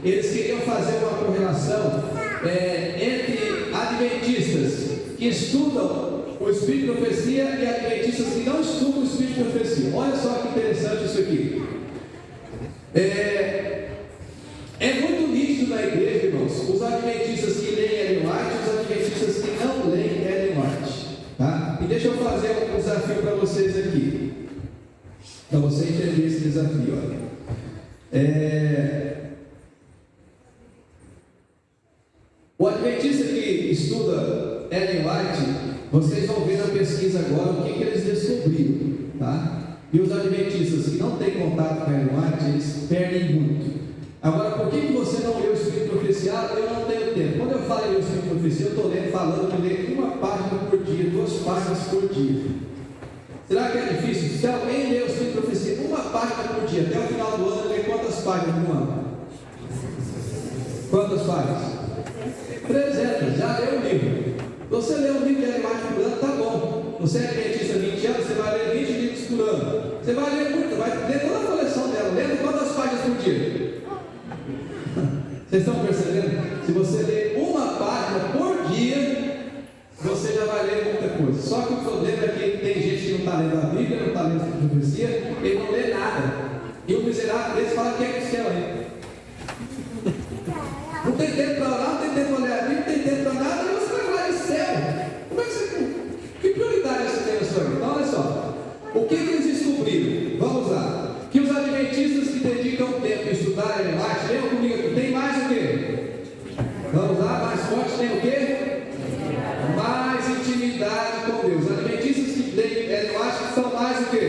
eles queriam fazer uma correlação entre adventistas que estudam o Espírito de Profecia e adventistas que não estudam o Espírito de Profecia. Olha só que interessante isso aqui. É muito nítido na igreja, irmãos, os adventistas que leem Ellen White e os adventistas que não leem Ellen White. Tá? E deixa eu fazer um desafio para vocês aqui, para você entender esse desafio. O adventista que estuda Ellen White, vocês vão ver na pesquisa agora o que eles descobriram. Tá? E os adventistas que não têm contato com Ellen White, eles perdem muito. Agora, por que você não lê o Espírito Profeciado? Eu não tenho tempo. Quando eu falo em o Espírito Profecia, eu estou falando de ler uma página por dia, 2 páginas por dia. Será que é difícil? Se alguém lê o Espírito Profecia uma página por dia, até o final do ano, lê quantas páginas no ano? Quantas páginas? 300. Já leu o livro. Você lê um livro de Ellen White por ano, tá bom. Você é adventista há 20 anos, você vai ler 20 livros por ano. Você vai ler muito, vai ler toda a coleção dela. Lendo quantas páginas por dia? Vocês estão percebendo? Se você ler uma página por dia, você já vai ler muita coisa. Só que o problema é que tem gente que não está lendo a Bíblia, não está lendo a profecia, ele não lê nada. E o miserável deles fala que é cristão ainda. Não tem tempo para orar, não tem tempo para ler a Bíblia, não tem tempo para nada, e você vai falar de céu. Como é que você. Que prioridade você tem na sua vida? Então, olha só. O que eles descobriram? Vamos lá. Que os adventistas que dedicam tempo a estudar Ellen White, leiam comigo aqui, tem mais o quê? Vamos lá, mais forte tem o quê? Mais intimidade com Deus. Os adventistas que leem Ellen White são mais o quê?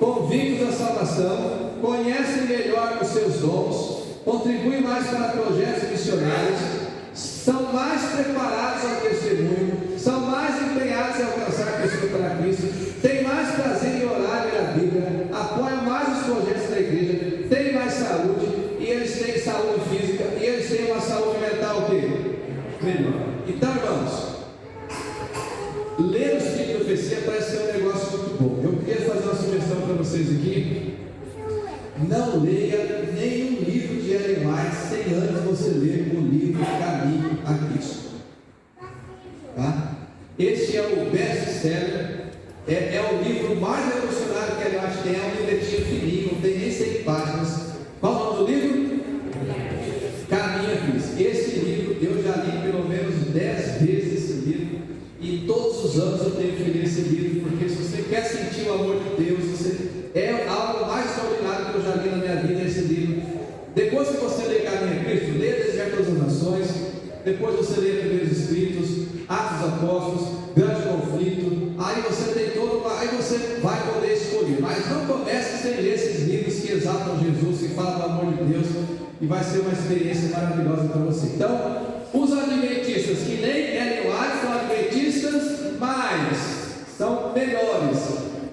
Convictos da salvação, conhecem melhor os seus dons, contribuem mais para projetos missionários, são mais preparados ao testemunho, são mais empenhados em alcançar pessoas para Cristo, têm mais prazer em orar e ler a Bíblia, apoiam mais os projetos da igreja, têm mais saúde, e eles têm saúde física, e eles têm uma saúde mental o quê? Melhor. Então, irmãos, ler o Espírito de Profecia parece ser um negócio muito bom. Eu queria fazer uma sugestão para vocês aqui. Não leia nenhum livro de Ellen White sem antes você ler o livro Caminho a Cristo. Tá? Este é o best-seller, é o livro mais revolucionário que Ellen White tem, é um livretinho fininho, não tem nem 100 páginas. Qual o nome do livro? Caminho a Cristo. Esse livro eu já li pelo menos 10 vezes esse livro, e todos os anos eu tenho que ler esse livro, porque se você quer sentir o amor de Deus, é algo mais extraordinário que eu já li na minha vida, esse livro. Depois que você lê Caminho a Cristo, lê Deserto das Nações, depois você lê Primeiros Escritos, Atos dos Apóstolos, Grande Conflito, aí você tem aí você vai poder escolher, mas não comece sem ler esses livros que exaltam Jesus, que falam do amor de Deus, e vai ser uma experiência maravilhosa para você. Então, os adventistas que nem Ellen White são adventistas, mas são melhores,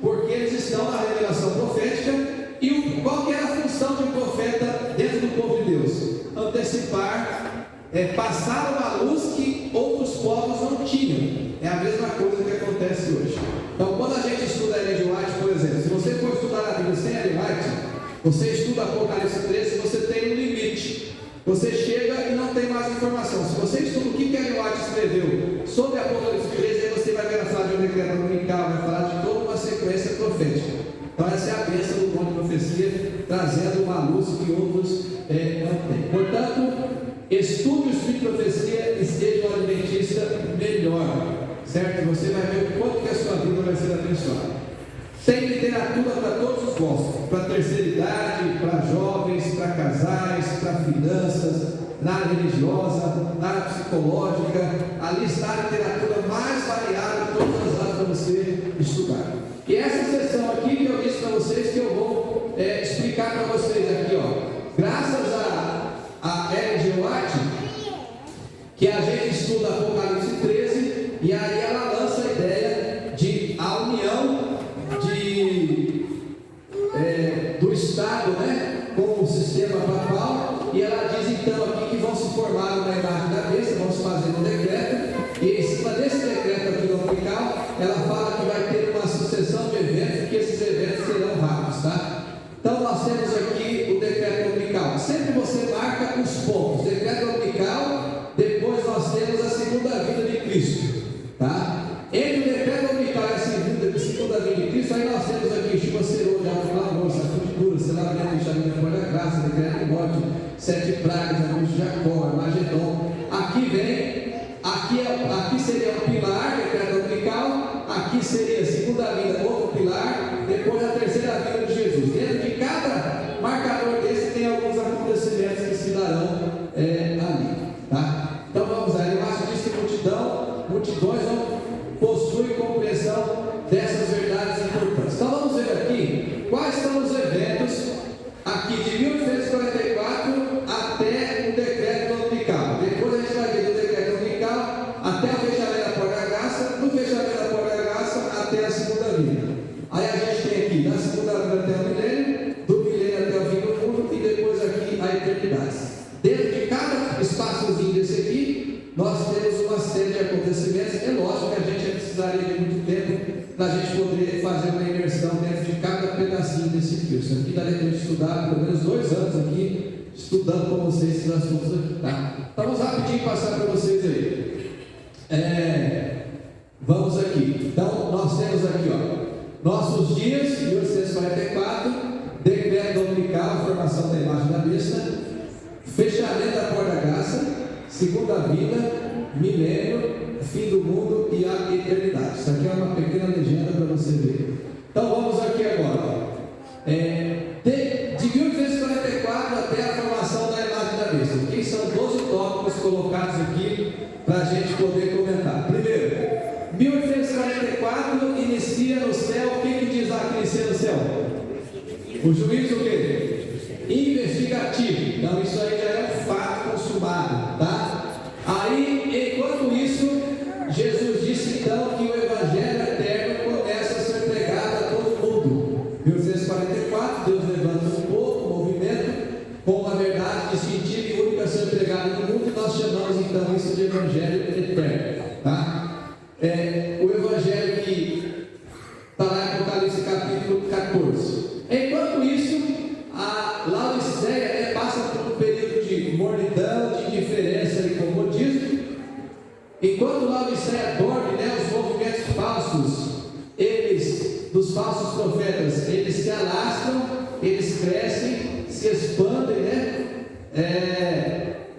porque eles estão na revelação profética, e o antecipar, passar uma luz que outros povos não tinham. É a mesma coisa que acontece hoje. Então, quando a gente estuda Ellen G. White, por exemplo, se você for estudar a Bíblia sem Ellen White, você estuda Apocalipse 13, você tem um limite. Você chega e não tem mais informação. Se você estuda o que Ellen White escreveu sobre Apocalipse 13, aí você vai ver a falar de um decreto dominical, vai falar de toda uma sequência profética. Então essa é a bênção do dom de profecia, trazendo uma luz que outros não têm. Portanto, estude o Espírito de profecia e seja um adventista melhor, certo? Você vai ver o quanto que a sua vida vai ser abençoada. Tem literatura para todos os gostos, para a terceira idade, para jovens, para casais, para finanças, na área religiosa, na área psicológica. Ali está a literatura mais variada de todas as áreas para você estudar. E essa sessão aqui que eu disse para vocês, que eu vou explicar para vocês aqui, ó. Graças a Ellen G. White, que a gente estuda Apocalipse 13, e aí ela lança a ideia de a união do Estado, com o sistema papal, e ela diz então aqui que vão se formar uma imagem da besta, vão se fazer um decreto, e em cima desse decreto aqui dominical, ela fala que vai ter uma sucessão de eventos, que esses eventos serão rápidos, tá? Então nós temos aqui o decreto dominical. Sempre você marca os pontos. Decreto dominical, depois nós temos a segunda vinda de Cristo, tá? Entre o decreto dominical e a segunda vinda de Cristo, aí nós temos aqui chuva serôdia, alto clamor, sacuditura, selamento, enxamento, fora da graça, decreto de morte, 7 pragas, angústia de Jacó, Armagedon. Aqui seria um pilar, decreto dominical. Aqui seria a segunda vinda, outro pilar. Depois a terceira vinda de Jesus. Dentro de cada marcador desse tem alguns acontecimentos que se darão ali, tá? Então vamos lá. Eu acho disso que multidões não possuem compreensão dessas verdades importantes. Então vamos ver aqui quais são os eventos aqui de 1844 até o decreto dominical. Depois a gente vai ver do decreto dominical até o fechamento da porta da graça, do fechamento da porta da graça até a segunda vinda. Aí a gente tem aqui da segunda vinda até o milênio, do milênio até o fim do mundo, e depois aqui a eternidade. Dentro de cada espaçozinho desse aqui, nós temos uma série de acontecimentos. É lógico que a gente precisaria de muito tempo para a gente poder fazer uma imersão dentro de cada pedacinho desse fio. Isso aqui daria para estudar pelo menos 2 anos aqui, estudando com vocês esses assuntos aqui, tá? Então vamos rapidinho passar para vocês aí. Vamos aqui. Então nós temos aqui, ó, nossos dias, 1844, decreto dominical, formação da imagem da besta, fechamento da porta da graça, segunda vinda, milênio, fim do mundo e a eternidade. Isso aqui é uma pequena legenda para você ver. Então vamos aqui agora. De 1844 até a formação da imagem da besta. Aqui são 12 tópicos colocados aqui para a gente poder comentar. Primeiro, 1844 inicia no céu. O que diz lá que inicia no céu? O juízo o quê? Investigativo. Então isso aí já é um fato consumado, tá? Aí, enquanto isso, Jesus disse então que o Evangelho eterno começa a ser pregado a todo mundo. 1844, Deus levanta um povo, um movimento, com uma verdade distintiva e única a ser pregada no mundo, e nós chamamos então isso de Evangelho eterno, tá? O Evangelho que está lá em Apocalipse capítulo 14. Enquanto isso, a Laodiceia passa por um período de mornidão, de indiferença e comodismo. Enquanto Laodiceia dorme, os movimentos falsos, dos falsos profetas, eles se alastram, eles crescem, se expandem,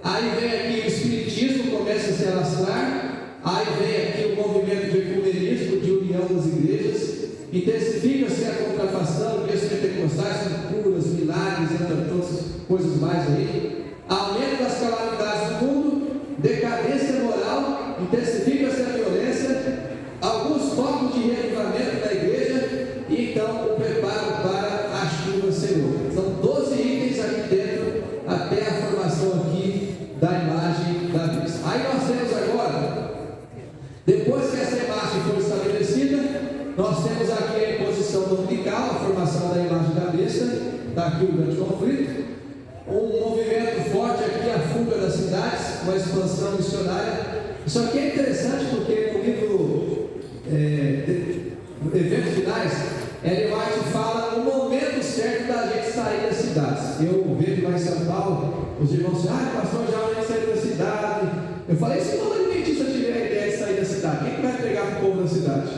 Aí vem aqui o espiritismo, começa a se alastrar. Aí vem aqui o movimento de ecumenismo, de união das igrejas. Intensifica-se a contrafação, dias pentecostais, curas, milagres, entre outras coisas mais aí. Aumento das calamidades do mundo, decadência moral, intensifica-se a violência, alguns focos de reavivamento da igreja, e então o preparo para a chuva serôdia. São 12 itens aqui dentro, até a formação aqui da imagem da besta. Aí nós temos agora, depois que essa imagem for estabelecida, nós temos aqui a imposição dominical, a formação da imagem da besta, está aqui o grande conflito, um movimento forte pode aqui a fuga das cidades, uma expansão missionária. Isso aqui é interessante porque no livro Eventos Finais, Ellen White fala o momento certo da gente sair das cidades. Eu vejo lá em São Paulo, os irmãos dizem, pastor, já vai sair da cidade. Eu falei, se o adventista tiver a ideia de sair da cidade, quem que vai pregar para o povo da cidade?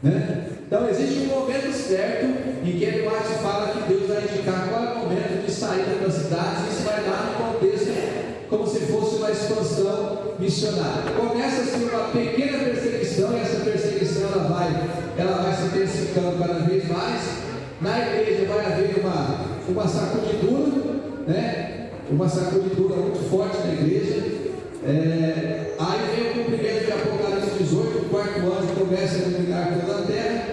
Né? Então existe um momento certo em que Ellen White fala que Deus vai indicar qual é o momento de saída das cidades. Isso vai dar no contexto como se fosse uma expansão missionária. Começa-se uma pequena perseguição, e essa perseguição ela vai se intensificando cada vez mais. Na igreja vai haver uma sacudidura, né? Uma sacudidura muito forte na igreja. Aí vem o cumprimento de Apocalipse 18, o quarto anjo começa a iluminar toda a terra.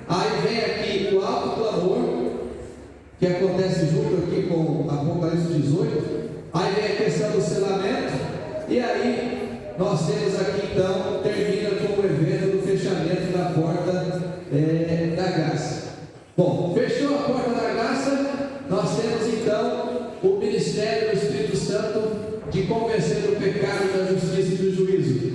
Aí vem aqui o alto clamor, que acontece junto aqui com Apocalipse 18. Aí vem a questão do selamento. E aí nós temos aqui então, termina com o evento do fechamento da porta da graça. Bom, fechou a porta da graça, nós temos então o ministério do Espírito Santo de convencer do pecado, da justiça e do juízo.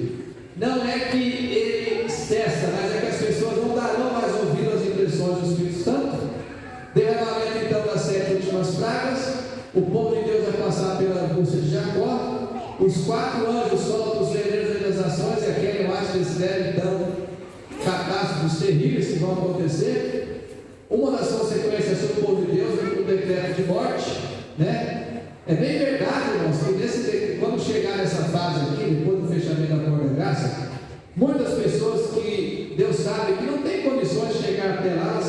Não é que ele cessa, mas é que as pessoas não darão mais ouvido às impressões do Espírito Santo. Derramamento então das 7 últimas pragas. O povo de Deus vai passar pela angústia de Jacó. Os 4 anjos soltam os venenos das ações, e aquele eu acho que eles devem então catástrofes terríveis que vão acontecer. Uma das consequências sobre o povo de Deus é o decreto de morte, né? É bem verdade, irmãos, que quando chegar nessa fase aqui, depois do fechamento da porta da graça, muitas pessoas que Deus sabe que não tem condições de chegar até lá,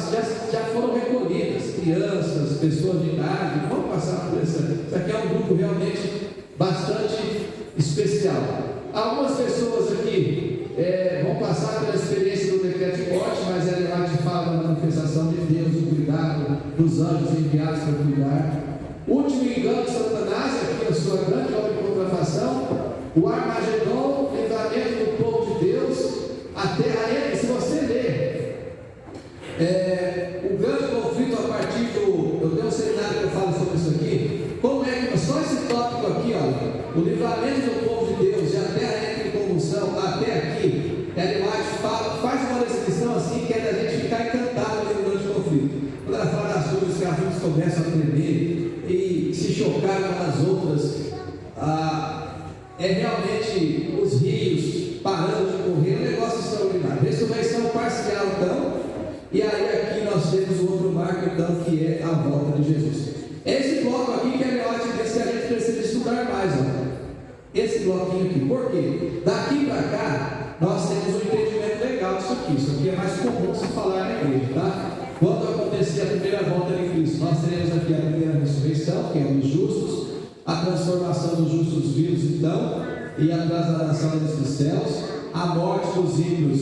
já foram recolhidas, crianças, pessoas de idade, vão passar por isso aqui é um grupo realmente bastante especial. Algumas pessoas aqui vão passar pela experiência do decreto de morte, mas ela lá te fala da manifestação de Deus, do cuidado dos anjos enviados para cuidar. O último engano de Satanás, aqui a sua grande obra de contrafação, o Armagedon, o livramento do povo de Deus, a terra, se você ler o grande conflito a partir do. Eu tenho um seminário que eu falo sobre isso aqui. Como é que. Só esse tópico aqui, ó, o livramento do povo de Deus e a terra entra em convulsão, até aqui, Ellen White faz uma descrição assim que é da gente ficar encantado com o grande conflito. Quando ela fala das coisas que as coisas começam a tremer e se chocar umas nas outras, é realmente os rios parando de correr, um negócio extraordinário. Ressurreição parcial, então, e aí aqui nós temos o outro marco, então, que é a volta de Jesus. Esse bloco aqui que é melhor de ver se a gente precisa estudar mais, ó. Esse bloquinho aqui, por quê? Daqui para cá, nós temos um entendimento legal disso aqui. Isso aqui é mais comum se falar na igreja, tá? Quando acontecer a primeira volta de Cristo, nós teremos aqui a primeira ressurreição, que é os justos, a transformação dos justos vivos, então, e a trasladação dos céus, a morte dos ímpios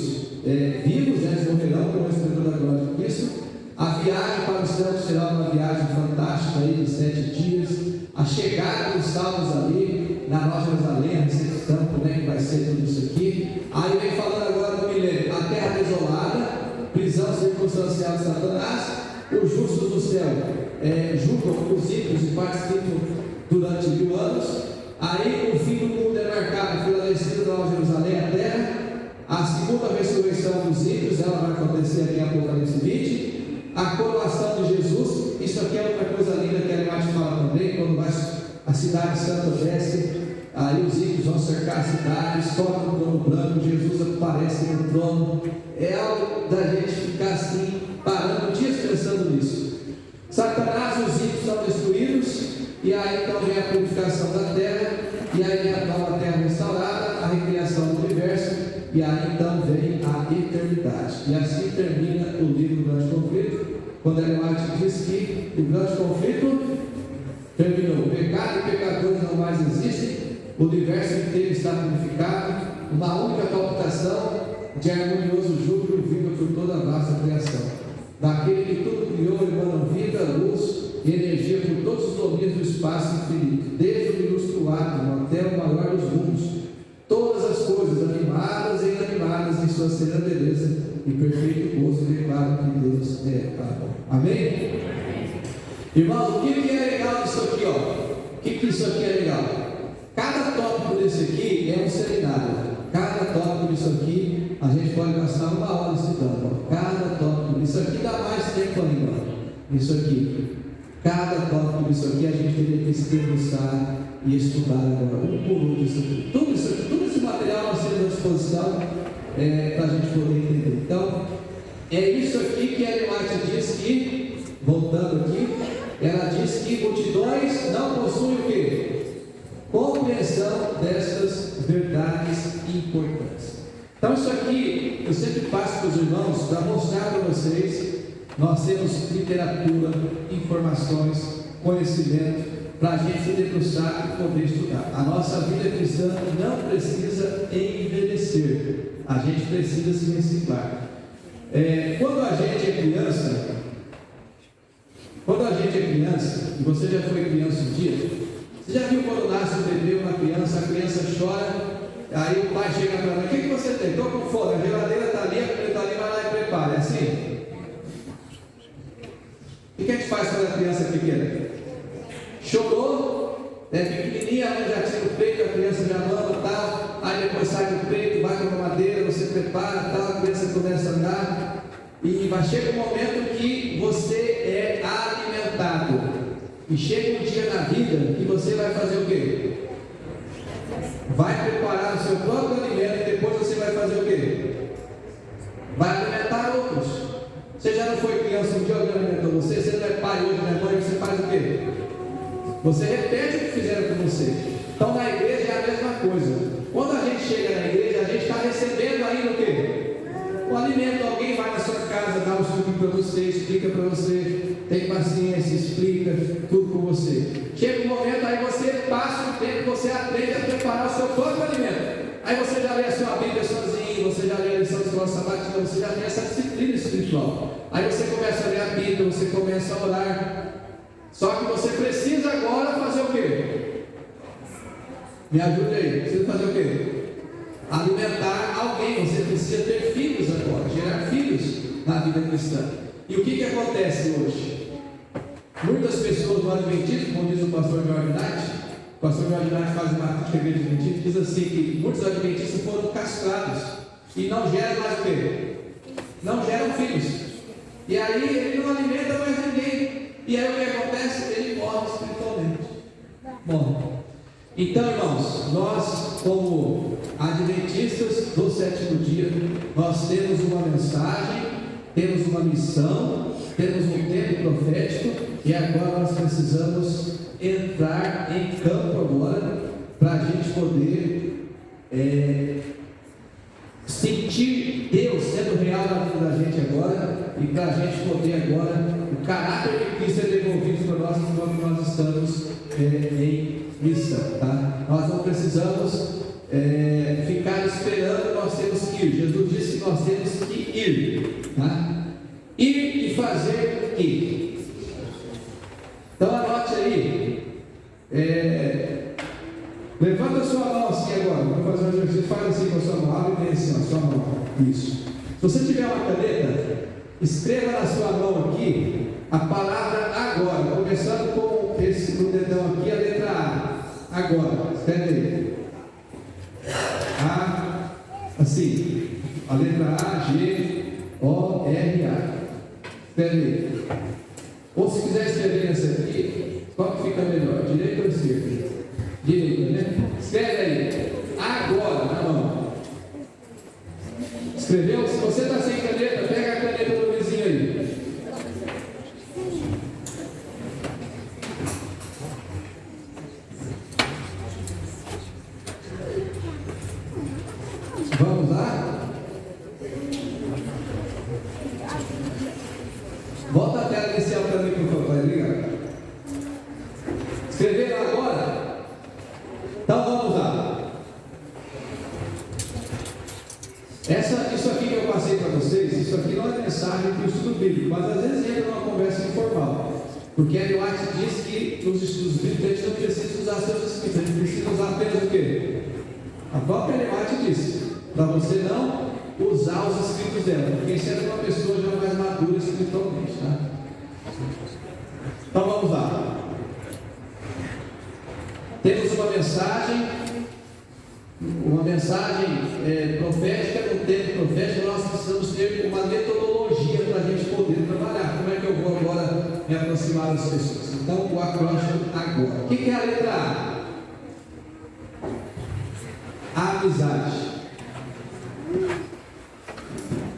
vivos, eles morrerão com o esplendor da glória de Cristo, a viagem para o céu, que será uma viagem fantástica aí de 7 dias, a chegada dos salvos ali, na Nova Jerusalém, a recepção, como é que vai ser tudo isso aqui. Aí vem falando agora do milênio, a terra desolada, prisão circunstancial de Satanás, os justos do céu julgam os ímpios e participam durante 1000 anos. Aí o fim do mundo é marcado pela descida da Nova Jerusalém à terra, a segunda ressurreição dos ímpios, ela vai acontecer aqui em Apocalipse 20, a coroação de Jesus. Isso aqui é outra coisa linda que a Ellen fala também, quando a cidade santa desce, aí os ímpios vão cercar a cidade, tocam no trono branco, Jesus aparece no trono. É algo da gente ficar assim, parando dias pensando nisso. Satanás, os ímpios são destruídos, e aí então vem a purificação da terra, e aí vem a nova terra restaurada, a recriação do universo, e aí então vem a eternidade. E assim termina o livro do grande conflito, quando Ellen White diz que o grande conflito terminou. O pecado e pecadores não mais existem, o universo inteiro está purificado, uma única palpitação de harmonioso júbilo vindo por toda a vasta criação. Daquele que tudo criou, emanam vida, luz e energia por todos os domínios do espaço infinito, desde o minúsculo átomo até o maior dos mundos. Todas as coisas, animadas e inanimadas, em sua serena beleza e perfeito gozo, declaram que Deus é Pai. Amém? Irmão, o que é legal disso aqui, ó? que isso aqui é legal? Cada tópico desse aqui é um seminário. Cada tópico disso aqui, a gente pode gastar 1 hora estudando. Cada tópico disso aqui dá mais tempo ainda. Isso aqui. Cada tópico disso aqui a gente teria que se debruçar e estudar agora, um por um disso aqui. Tudo esse material nós temos à disposição para a gente poder entender. Então, é isso aqui que a Ellen White diz que, voltando aqui, ela diz que multidões não possuem o quê? Compreensão destas verdades importantes. Então, isso aqui eu sempre passo para os irmãos para mostrar para vocês. Nós temos literatura, informações, conhecimento para a gente se debruçar e poder estudar. A nossa vida cristã não precisa envelhecer, a gente precisa se reciclar. Quando a gente é criança, e você já foi criança um dia, você já viu quando nasce um bebê ou uma criança, a criança chora, aí o pai chega para ela: o que você tem? Estou com fome, a geladeira está ali, a comida está ali, vai lá e prepara. É assim? O que a gente faz quando a criança é pequena? Chorou, pequenininha, a mãe já tira o peito, a criança já mama, tal, aí depois sai do peito, vai com a mamadeira, você prepara, tal, a criança começa a andar, e vai chegar um momento que você é alimentado. E chega um dia na vida que você vai fazer o quê? Vai preparar o seu próprio alimento e depois você vai fazer o quê? Vai alimentar outros. Você já não foi criança um dia, alguém alimentou você? Você não é pai hoje, não é mãe, você faz o quê? Você repete o que fizeram com você. Então na igreja é a mesma coisa. Quando a gente chega na igreja, a gente está recebendo ainda o quê? O alimento. Alguém vai na sua casa, dá um suco para você, explica para você, tem paciência, explica tudo com você. Chega um momento, aí você passa um tempo, você aprende a preparar o seu próprio alimento. Aí você já lê a sua Bíblia sozinho, você já lê a lição de escola sabatina, você já tem essa disciplina espiritual. Aí você começa a ler a Bíblia, você começa a orar. Só que você precisa agora fazer o quê? Me ajude aí, precisa fazer o quê? Alimentar alguém. Você precisa ter filhos agora, gerar filhos na vida cristã. E o que acontece hoje? Muitas pessoas do Adventismo, como diz o pastor George Knight, o pastor George Knight faz uma crítica à igreja adventista, diz assim que muitos adventistas foram castrados e não geram mais o quê? Não geram filhos. E aí ele não alimenta mais ninguém. E aí o que acontece? Ele morre espiritualmente. Morre. Então, irmãos, nós como adventistas do sétimo dia, nós temos uma mensagem, temos uma missão, temos um tempo profético, e agora nós precisamos entrar em campo agora, para a gente poder sentir Deus sendo real na vida da gente agora, e para a gente poder agora, o caráter de Cristo ser devolvido para nós enquanto nós estamos em missão, tá? Nós não precisamos ficar esperando, nós temos que ir. Jesus disse que nós temos que ir, tá? Ir e fazer o quê? Então anote aí, levanta a sua mão assim agora, vamos fazer um exercício, faz assim com a sua mão, abre bem assim, a sua mão, isso. Se você tiver uma caneta, escreva na sua mão aqui a palavra agora, começando com esse no dedão aqui, a letra A. Agora, escreve aí. A, assim, a letra A, G, O, R, A. Escreve aí. Ou se quiser escrever nessa aqui, qual que fica melhor? Direita ou esquerda? Direita, né? Escreve aí. Agora, na mão. Escreveu? Se você está sem caneta, pega a caneta do vizinho aí. Vamos lá? Volta a tela inicial para mim, por favor, liga. Escreveram agora? Então vamos lá. Isso aqui que eu passei para vocês, isso aqui não é mensagem para o estudo bíblico, mas às vezes entra numa conversa informal. Porque a White diz que nos estudos bíblicos a gente não precisa usar seus escritos, a gente precisa usar apenas o quê? A própria White disse, para você não usar os escritos dela, porque isso é uma pessoa já mais madura espiritualmente, tá? Então vamos lá. mensagem profética, no tempo profético, nós precisamos ter uma metodologia para a gente poder trabalhar. Como é que eu vou agora me aproximar das pessoas? Então, o acróstico agora. O que é a letra A? A amizade.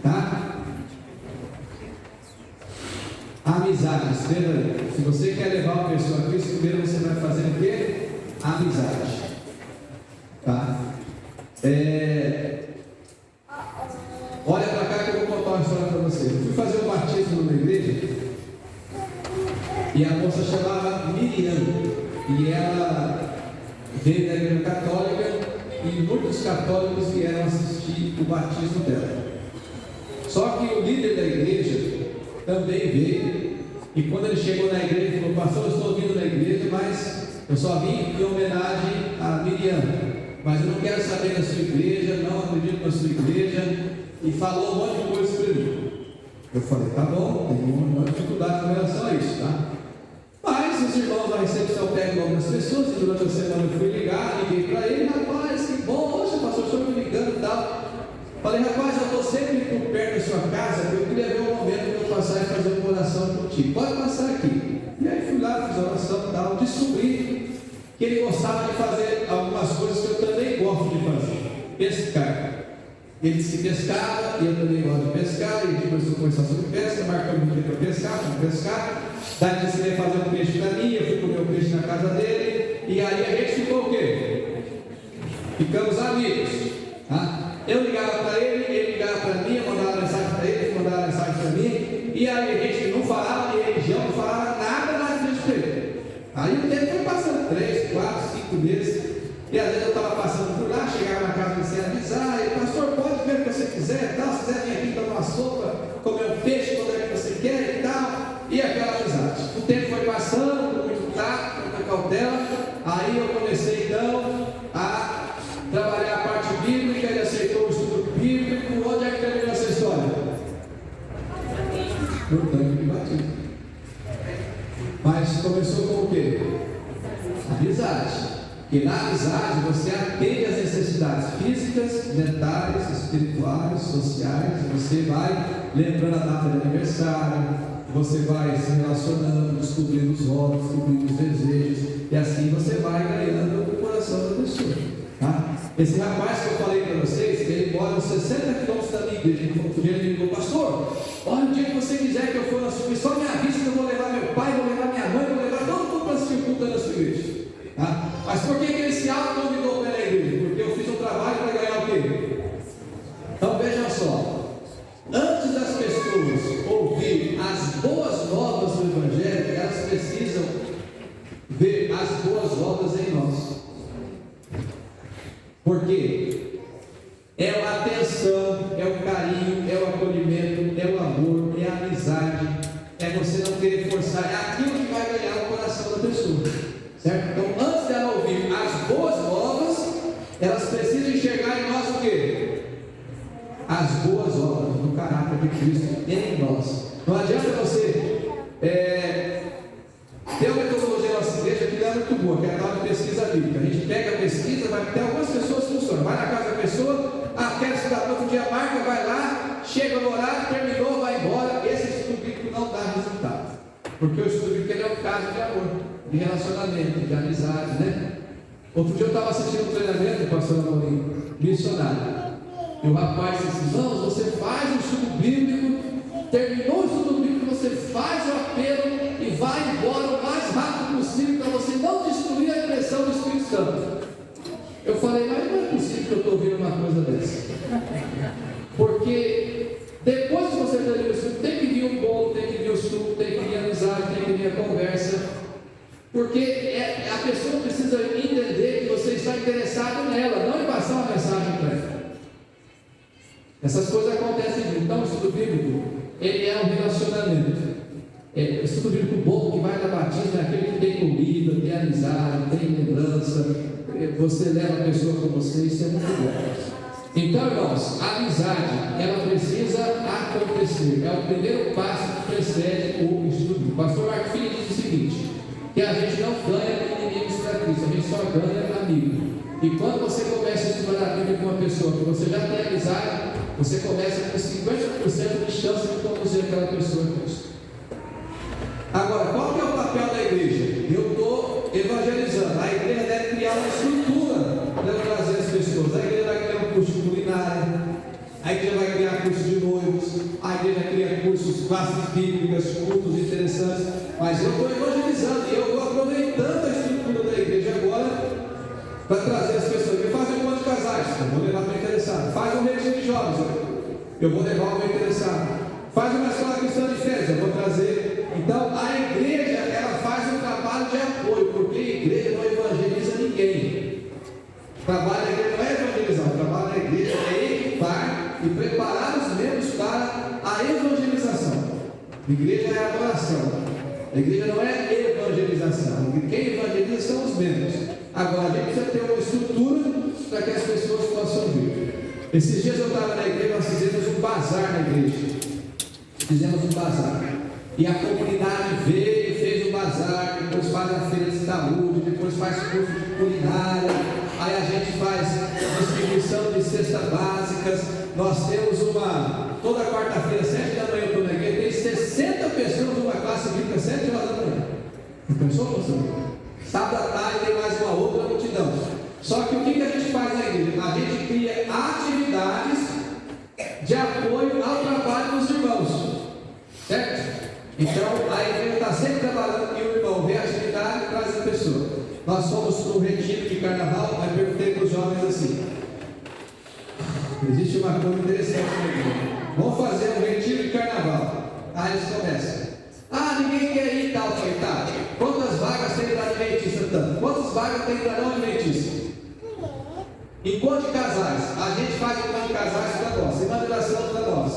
Tá? Amizade, escreva aí. Se você quer levar uma pessoa a Cristo, primeiro você vai fazer o quê? Amizade. Tá? Olha para cá que eu vou contar uma história para vocês. Eu fui fazer um batismo numa igreja e a moça chamava Miriam e ela veio da igreja católica e muitos católicos vieram assistir o batismo dela. Só que o líder da igreja também veio e quando ele chegou na igreja ele falou: pastor, eu estou vindo da igreja, mas eu só vim em homenagem a Miriam, mas eu não quero saber da sua igreja, não acredito na sua igreja, e falou um monte de coisas para mim. Eu falei: tá bom, tem uma dificuldade com relação a isso, tá? Mas os irmãos da recepção pegam algumas pessoas, e durante a semana eu fui ligar, liguei para ele: rapaz, que bom, hoje o pastor estou me ligando e tal. Falei: rapaz, eu estou sempre por perto da sua casa, eu queria ver o momento de eu passar e fazer uma oração contigo, pode passar aqui. E aí fui lá, fiz a oração e tal, descobri que ele gostava de fazer algumas coisas que eu também gosto de fazer: pescar. Ele se pescava e eu também gosto de pescar, e depois eu conversar sobre pesca, marcamos um dia para pescar, fui pescar. Daí ele ensinei a fazer um peixe para mim, eu fui comer o peixe na casa dele, e aí a gente ficou o quê? Ficamos amigos. Tá? Eu ligava para ele ligava para mim, eu mandava mensagem para ele mandava mensagem para mim, e aí a gente não falava de religião, não falava nada mais de respeito. Aí o tempo foi passando 3, 4, 5 meses, e às vezes eu estava passando por lá, chegava na casa sem avisar, e pastor, pode ver o que você quiser, tal, se quiser vir aqui tomar uma sopa, comer um peixe, quando é que você quer e tal, e aquela amizade. O tempo foi passando, com muito tato, com muita cautela, aí eu comecei então a trabalhar a parte bíblica, ele aceitou o estudo bíblico. Onde é que terminou essa história? No tanque de batismo. Mas começou com o quê? Amizade. E na amizade você atende às necessidades físicas, mentais, espirituais, sociais. Você vai lembrando a data de aniversário, você vai se relacionando, descobrindo os hobbies, descobrindo os desejos, e assim você vai ganhando o coração da pessoa. Tá? Esse rapaz que eu falei para vocês, ele mora a 60 quilômetros da minha igreja. Ele me ligou: pastor, olha, o dia que você quiser que eu for na sua igreja, só me avisa que eu vou levar meu pai, vou levar minha mãe, vou levar todo mundo para assistir o culto na sua igreja. Tá? Mas por que ele se auto-convidou para a igreja? Porque eu fiz um trabalho para ganhar o quê? Então vejam só, antes das pessoas ouvir as boas novas do Evangelho, elas precisam ver as boas obras em nós. Porque é a atenção, é o carinho, é o acolhimento, é o amor, é a amizade, é você não querer forçar, é aquilo que vai ganhar o coração da pessoa, certo? Então, antes dela ouvir as boas novas, elas precisam enxergar em nós o quê? As boas obras do caráter de Cristo em nós. Não adianta você ter uma metodologia da nossa igreja que não é muito boa, que é a tal de pesquisa bíblica. A gente pega a pesquisa, vai ter algumas pessoas que funcionam. Vai na casa da pessoa, quer estudar outro dia, marca, vai lá, chega no horário, terminou, vai embora. Esse estudo bíblico não dá resultado. Porque o estudo bíblico é um caso de amor, de relacionamento, de amizade, né? Outro dia eu estava assistindo um treinamento do pastor Amorim, missionário. E o rapaz disse assim: irmãos, você faz o estudo bíblico, terminou o estudo bíblico, você faz o apelo e vai embora o mais rápido possível para você não destruir a impressão do Espírito Santo. Eu falei: mas não é possível que eu estou ouvindo uma coisa dessa. Porque depois que você termina o estudo, tem que vir um bolo, tem que vir o suco, tem que vir a amizade, tem que vir a conversa. Porque a pessoa precisa entender que você está interessado nela, não em passar uma mensagem para ela. Essas coisas acontecem junto. Então o estudo bíblico, ele é um relacionamento. O estudo bíblico bom que vai dar batismo é aquele que tem comida, tem amizade, tem lembrança, você leva a pessoa com você, isso é muito bom. Então, irmãos, a amizade, ela precisa acontecer. É o primeiro passo que precede o estudo. O pastor Marco Filho diz o seguinte: que a gente não ganha inimigos para Cristo, a gente só ganha amigo. E quando você começa a estudar a Bíblia com uma pessoa que você já tem amizade, você começa com 50% de chance de conduzir aquela pessoa a Cristo. Agora, qual que é o papel da igreja? Eu estou evangelizando. A igreja deve criar uma estrutura para trazer as pessoas. A igreja vai criar um curso de culinária, a igreja vai criar curso de noivos, a igreja cria cursos, classes bíblicas, cultos interessantes. Mas eu estou evangelizando e eu vou aproveitando a estrutura da igreja agora para trazer as pessoas. Eu faço um monte de casais, eu vou levar o meu interessado. Faz um retiro de jovens, eu vou levar o meu interessado. Faz uma escola cristã de férias, eu vou trazer. Então a igreja, ela faz um trabalho de apoio, porque a igreja não evangeliza ninguém. O trabalho da igreja não é evangelizar, o trabalho da igreja é equipar e preparar os membros para a evangelização. A igreja é adoração, a igreja não é evangelização. Quem evangeliza são os membros. Agora a gente precisa ter uma estrutura para que as pessoas possam vir. Esses dias eu estava na igreja, nós fizemos um bazar na igreja. Fizemos um bazar. E a comunidade veio e fez o bazar, depois faz a feira de saúde, depois faz curso de culinária, aí a gente faz distribuição de cestas básicas. Nós temos toda quarta-feira, 7 da manhã, eu estou na igreja, tem 60 pessoas numa classe bíblica, 7 horas da manhã. Não pensou, pastor? Sábado à tarde tem mais uma outra multidão. Só que o que a gente faz na igreja? A gente cria atividades de apoio ao trabalho dos irmãos, certo? Então a igreja está sempre trabalhando e o irmão vê a atividade e traz a pessoa. Nós fomos para um retiro de carnaval, aí perguntei para os jovens assim: existe uma coisa interessante na igreja, vamos fazer um retiro de carnaval. Aí eles começam: ninguém quer ir e tal. Eu falei: tá, quantas vagas tem para adventista? Tanto. Quantas vagas tem para não adventista? Encontro de casais, a gente faz encontro de casais para nós, evangelização para nós,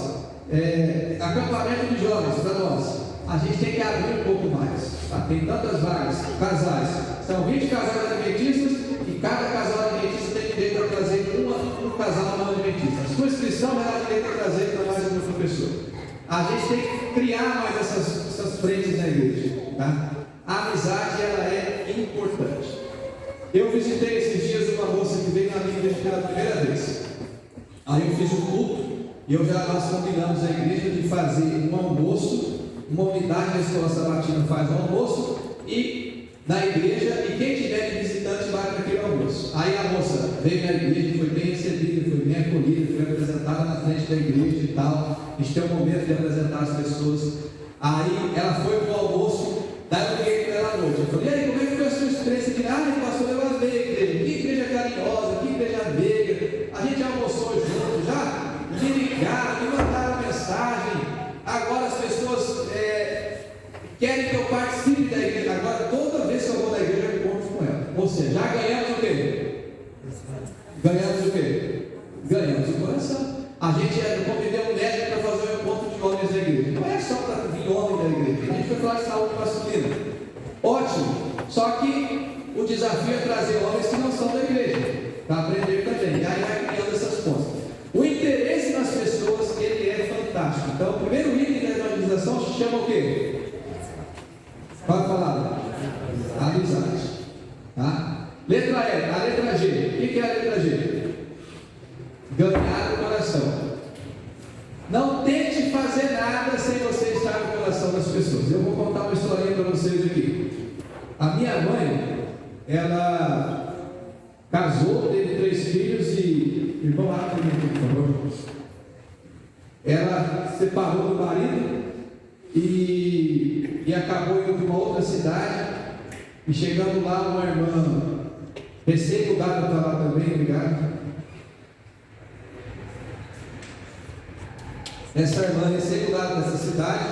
acampamento de jovens para nós. A gente tem que abrir um pouco mais, tá? Tem tantas vagas, casais, são 20 casais adventistas e cada casal adventista tem direito a trazer um casal não adventista. A sua inscrição ela tem direito a trazer para mais uma pessoa. A gente tem que criar mais essas frentes na igreja, tá? A amizade ela é importante. Eu visitei esses dias uma moça que veio na minha igreja pela primeira vez. Aí eu fiz um culto e nós combinamos a igreja de fazer um almoço. Uma unidade da escola sabatina faz um almoço e na igreja, e quem tiver de visitante vai para aquele almoço. Aí a moça veio na igreja, foi bem recebida, foi bem acolhida, foi apresentada na frente da igreja e tal. A gente tem um momento de apresentar as pessoas. Aí ela foi para o almoço, daí eu liguei para ela à noite. Eu falei: e aí, como é que foi a sua experiência aqui? Pastor, eu amei a igreja. Que igreja carinhosa, que igreja amiga. A gente almoçou junto já, me ligaram, me mandaram mensagem. Agora as pessoas querem que eu participe da igreja. Agora, toda vez que eu vou na igreja, eu encontro com ela. Ou seja, já ganhamos o quê? Ganhamos o quê? Ganhamos o coração. A gente convidou um médico para fazer um encontro de homens da igreja. Não é só para vir homem da igreja. A gente foi falar de saúde masculina. Ótimo. Só que o desafio é trazer homens que não são da igreja, para aprender também. E aí vai criando essas pontes. O interesse nas pessoas, ele é fantástico. Então, o primeiro item da evangelização se chama o quê? Qual a palavra? Amizade. Tá? Letra E, a letra G. O que é a letra G? Ganhar o coração. Não tente fazer nada sem você estar no coração das pessoas. Eu vou contar uma historinha para vocês aqui. A minha mãe, ela casou, teve 3 filhos e... Irmão, abre aqui, por favor. Ela separou do marido e acabou indo para uma outra cidade. E chegando lá, uma irmã recém-mudada para lá também, obrigado. Essa irmã recém-mudada dessa cidade,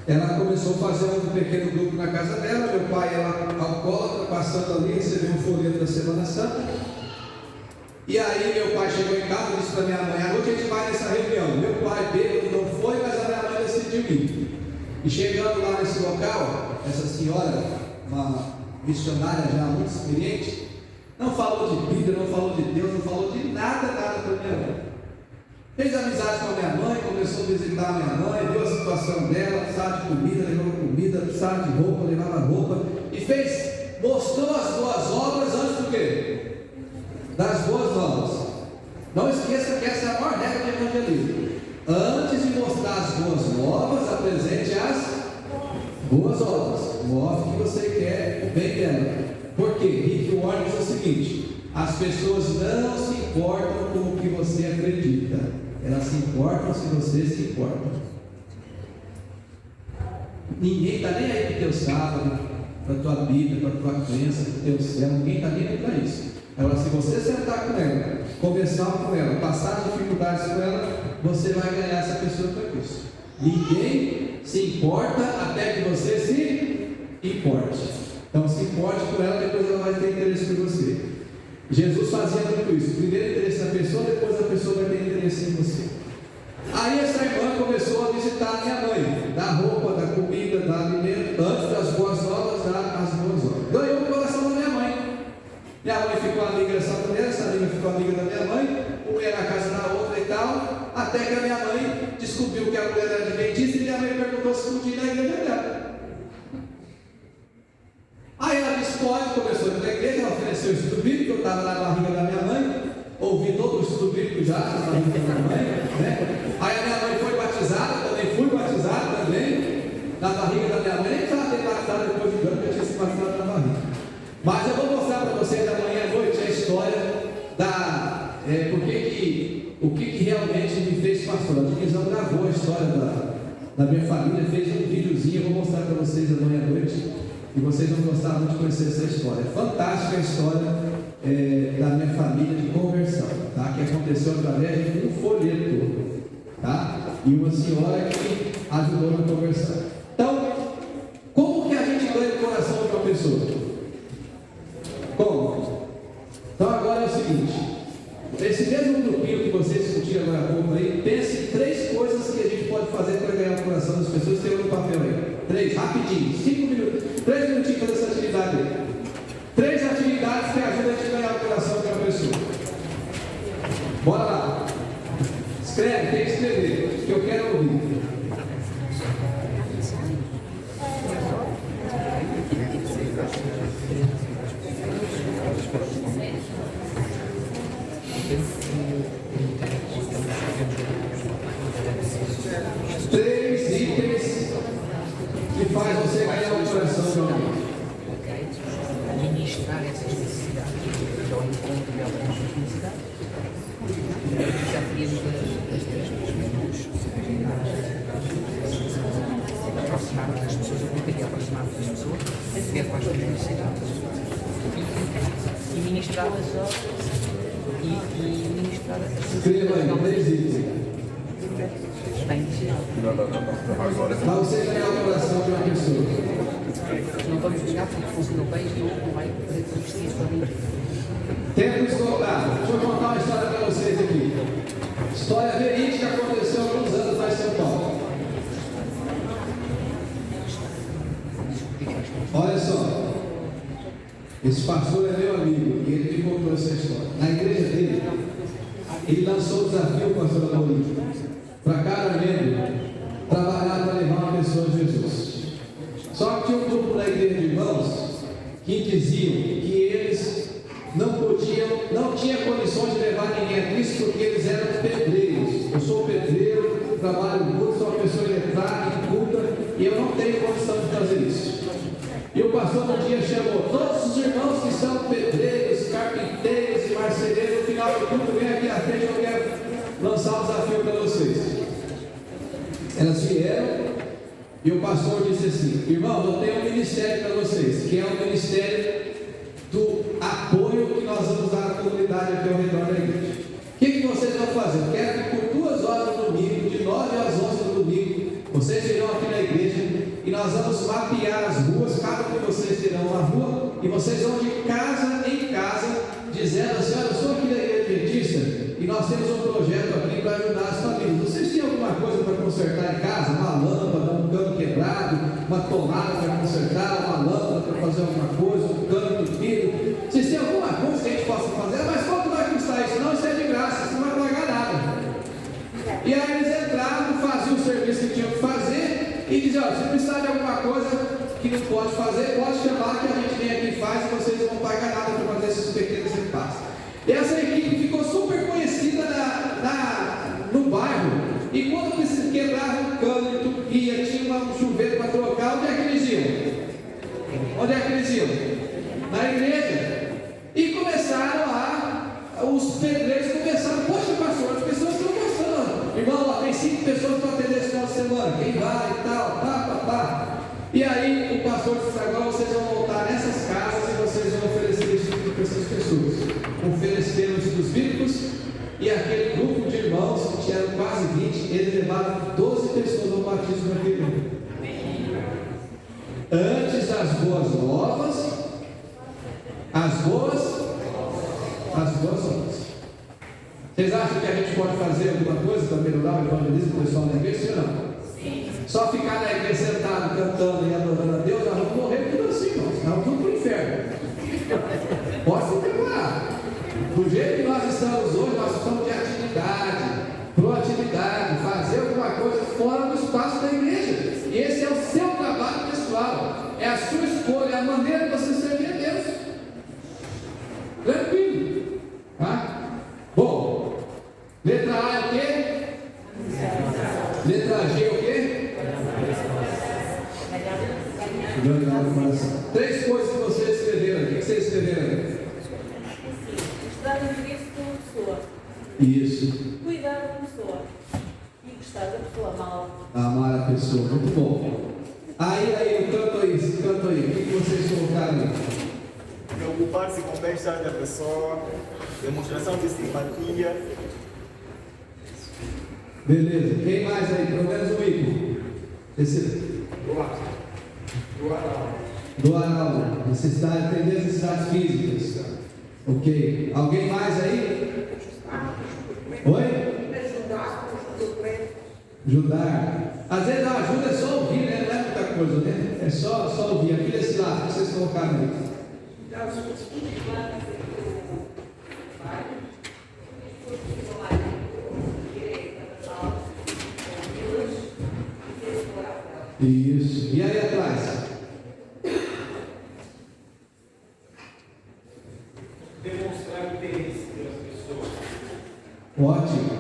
ela começou a fazer um pequeno grupo na casa dela. Meu pai era alcoólatra, passando ali, recebeu um folheto da Semana Santa. E aí meu pai chegou em casa e disse para minha mãe: à noite a gente vai nessa reunião. Meu pai bêbado não foi, mas a minha mãe decidiu ir. E chegando lá nesse local, essa senhora, uma missionária já muito experiente, não falou de Bíblia, não falou de Deus, não falou de nada para minha mãe. Fez amizade com a minha mãe, começou a visitar a minha mãe, viu a situação dela, precisava de comida, levava comida, precisava de roupa, levava roupa, e mostrou as boas obras antes do quê? Das boas novas. Não esqueça que essa é a maior regra do evangelismo. Antes de mostrar as boas novas, apresente as boas obras. Mostre que você quer o bem dela. Por quê? Rick Warren diz o seguinte: as pessoas não se importam com o que você acredita, elas se importam se você se importa. Ninguém está nem aí para o teu sábado, para a tua Bíblia, para a tua crença, para o teu céu. Ninguém está nem aí para isso. Agora, se você sentar com ela, conversar com ela, passar dificuldades com ela, você vai ganhar essa pessoa para Cristo. Ninguém se importa até que você se importe. Então, se importe com ela, depois ela vai ter interesse por você. Jesus fazia muito isso. Primeiro interesse na pessoa, depois a pessoa vai ter interesse em você. Aí essa irmã começou a visitar a minha mãe, dar roupa, dar comida, dar alimento, antes das boas novas, dar as boas obras. Ganhou o coração da minha mãe. Minha mãe ficou amiga dessa mulher, essa amiga ficou amiga da minha mãe, uma ia na casa da outra e tal, até que a minha mãe descobriu que a mulher era adventista e minha mãe perguntou se podia ir na igreja dela. Aí ela disse: pode, começou a ir na igreja, ela ofereceu o estudo bíblico, eu estava na barriga da minha mãe, ouvi todo o estudo bíblico já na barriga da minha mãe, né? Aí a minha mãe foi batizada, também fui batizado também, na barriga da minha mãe, nem precisava ter batizado depois de ano, que eu tinha se batizado na barriga. Mas eu vou mostrar para vocês amanhã à noite a história o que realmente me fez pastor. A divisão gravou a história da minha família, fez um videozinho, eu vou mostrar para vocês amanhã à noite, e vocês vão gostar muito de conhecer essa história. É fantástica a história da minha família de conversão, tá? Que aconteceu através de um folheto, tá? E uma senhora que ajudou na conversão. Então, como que a gente ganha o coração de uma pessoa? Como? Então agora é o seguinte: esse mesmo grupinho que vocês discutiram agora há pouco aí, pense em 3 coisas que a gente pode fazer para ganhar o coração das pessoas. Tem no papel aí. 3, rapidinho, 5 minutos, 3 minutinhos para essa atividade aí. 3 atividades que ajudam a gente a ganhar o coração de uma pessoa. Bora lá. Escreve, tem que escrever, que eu quero ouvir. Três itens que faz você ganhar o coração de alguém. Administrar essas necessidades, ao encontro delas nas suas necessidades. Já temos das 3 pessoas. Aproximar-nos das pessoas, eu queria aproximar-nos das pessoas, ver quais são as necessidades e ministrá-las e ministrar-las. Escreva aí, 3 itens. Está iniciado. Para você ganhar o coração de uma pessoa. Não vamos chegar porque funcionou bem, não vai poder resistir isso para mim. Tempo esgotado. Deixa eu contar uma história para vocês aqui. História verídica que aconteceu há alguns anos lá em São Paulo. Olha só. Esse pastor é meu amigo e ele me contou essa história. Na igreja dele, ele lançou o desafio, pastor Maurício, para cada membro trabalhar para levar uma pessoa a Jesus. Só que tinha um grupo na igreja de irmãos que diziam que eles não tinham condições de levar ninguém a Cristo porque eles eram pedreiros. Eu sou pedreiro, trabalho muito, sou uma pessoa letrada, culta, e eu não tenho condição de fazer isso. E o pastor um dia chamou todos os irmãos que são pedreiros, carpinteiros e marceleiros. No final do culto, vem aqui à frente, eu quero lançar um desafio para vocês. Elas vieram e o pastor disse assim: irmão, eu tenho um ministério para vocês, que é o ministério do apoio que nós vamos dar à comunidade aqui ao redor da igreja. O que vocês vão fazer? Eu quero que por 2 horas no domingo, de 9 às 11 do domingo, vocês virão aqui na igreja e nós vamos mapear as ruas. Cada um de vocês terá uma rua e vocês vão de casa em casa dizendo assim: olha, eu sou aqui da igreja adventista e nós temos um projeto aqui para ajudar as famílias. Vocês têm alguma coisa para consertar em casa? Uma lâmpada, um cano quebrado, uma tomada para consertar, uma lâmpada para fazer alguma coisa, um cano entupido. Vocês têm alguma coisa que a gente possa fazer? Mas quanto vai custar isso? Não, isso é de graça, você não vai pagar nada. E aí eles entravam, faziam não pode fazer, pode chamar que a gente vem aqui e faz e vocês não vão pagar nada para fazer esses pequenos repasses. Essa equipe ficou super conhecida no bairro. E quando eles quebravam um cano, entupia, tinha um chuveiro para trocar, onde é que eles iam? Onde é que eles iam? Na igreja. E começaram os pedreiros começaram, poxa pastor, as pessoas estão gostando. Irmão, lá tem 5 pessoas para atender esse final de semana. Quem vai e tal, pá. E aí o pastor disse, agora vocês vão voltar nessas casas e vocês vão oferecer isso para essas pessoas. Ofereceram os dos bíblicos. E aquele grupo de irmãos, que tinham quase 20, eles levaram 12 pessoas ao batismo naquele grupo. Antes das boas novas, as boas novas. Vocês acham que a gente pode fazer alguma coisa para melhorar o evangelismo do pessoal da igreja ou não? Sim. Só ficar na igreja sentado, cantando e adorando a Deus, nós vamos morrer tudo assim, nós vamos tudo para o inferno. Pode se preparar. Do jeito que nós estamos hoje, nós estamos de atividade, proatividade, fazer alguma coisa fora do espaço da igreja. E esse é o seu trabalho pessoal, é a sua escolha, é a maneira de você servir a Deus. Tranquilo. Tá? Bom, letra A é o quê? Letra G é o quê? Ganhar o coração. 3 coisas que vocês escreveram aqui. O que vocês escreveram aqui? Dar interesse pela pessoa. Isso. Cuidar da pessoa. E gostar da pessoa, amá-la. Amar a pessoa, muito bom. Aí, canto aí. O que vocês colocaram aí? Preocupar-se com o bem-estar da pessoa, demonstração de simpatia. Beleza. Quem mais aí? Pelo menos o Ico. Doar algo. Necessidade, atender as necessidades físicas. Ok. Alguém mais aí? Oi? Ajudar. Às vezes a ajuda é só ouvir, né? Não é muita coisa, né? É só ouvir. Aqui desse lado, que vocês colocaram aí. Isso. E aí atrás? Demonstrar interesse pelas pessoas. Ótimo.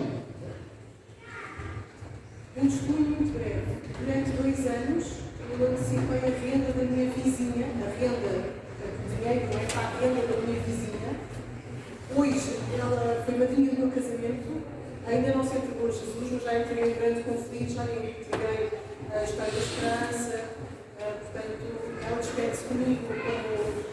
Um testemunho muito breve. Durante 2 anos, eu antecipei a renda da minha vizinha, a renda, o dinheiro não é para a renda da minha vizinha. Hoje, ela foi madrinha do meu casamento, ainda não se entregou a Jesus, mas já entrei em grande conflito, já entreguei a história da esperança, portanto, ela despede-se comigo como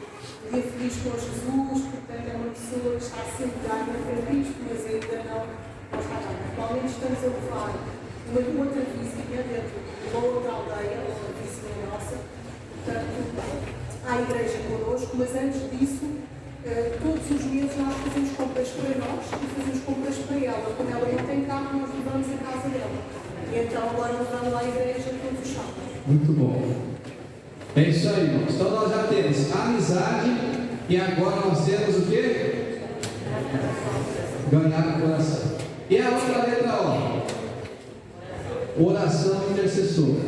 dia feliz com Jesus, portanto, é uma pessoa que está sempre dada para Cristo, mas ainda não está lá. Atualmente estamos a levar uma outra vizinha dentro de uma outra aldeia, uma vizinha nossa, portanto, há igreja connosco, mas antes disso, todos os meses nós fazemos compras para nós e fazemos compras para ela. Quando ela não tem carro, nós levamos a casa dela. E então agora levamos lá à igreja todos os sábados. Muito bom. É isso aí, irmãos. Então nós já temos amizade e agora nós temos o quê? Ganhar o coração. E a outra letra O? Oração intercessora.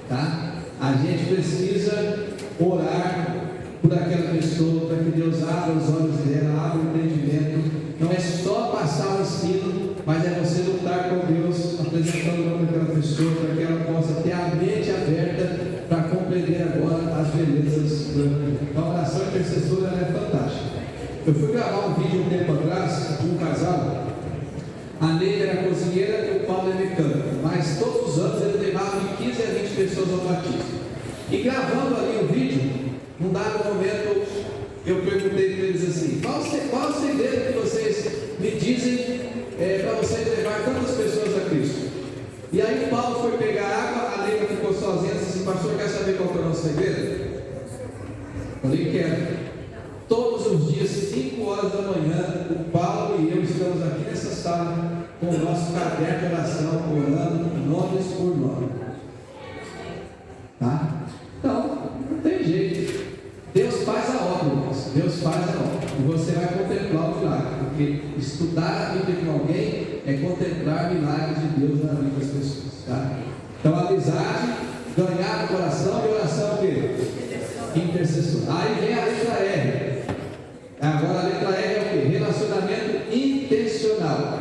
Tá? A gente precisa orar por aquela pessoa, para que Deus abra os olhos dela, abra o entendimento. Não é só passar o ensino, mas é você lutar com Deus, apresentando o nome daquela pessoa, para que ela possa ter a mente aberta para compreender agora as belezas do Evangelho. A oração intercessora é fantástica. Eu fui gravar um vídeo um tempo atrás com um casal. A Neide era cozinheira e o Paulo é mecânico, mas todos os anos ele levava de 15 a 20 pessoas ao batismo. E gravando ali o vídeo, num dado momento, eu perguntei para eles assim: qual o segredo que vocês me dizem para vocês levar tantas pessoas a Cristo? E aí Paulo foi pegar água, a Neida ficou sozinha e disse assim: pastor, quer saber qual que é o nosso segredo? Eu falei: quero. Todos os dias, 5 horas da manhã, o Paulo e eu estamos aqui nessa sala com o nosso caderno de oração, orando nomes por nome. Tá? Então, não tem jeito. Deus faz a obra, irmãos. Deus faz a obra. E você vai contemplar o milagre. Porque estudar a Bíblia com alguém é contemplar milagres de Deus na vida das pessoas. Tá? Então, amizade, ganhar o coração e oração o quê? intercessor. Aí vem a letra R. Agora a letra R é o quê? Relacionamento intencional.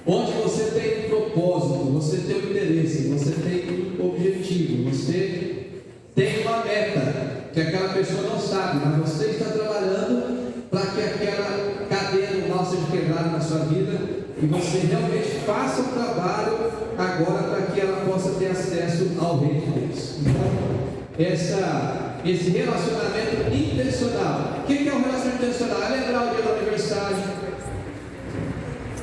Onde você tem um propósito, você tem um interesse, você tem um objetivo, você tem uma meta que aquela pessoa não sabe, mas você está trabalhando para que aquela cadeia do mal seja quebrada na sua vida e você realmente faça o trabalho agora para que ela possa ter acesso ao reino de Deus. Então, esse relacionamento intencional. O que é um relacionamento intencional? É lembrar o dia do aniversário,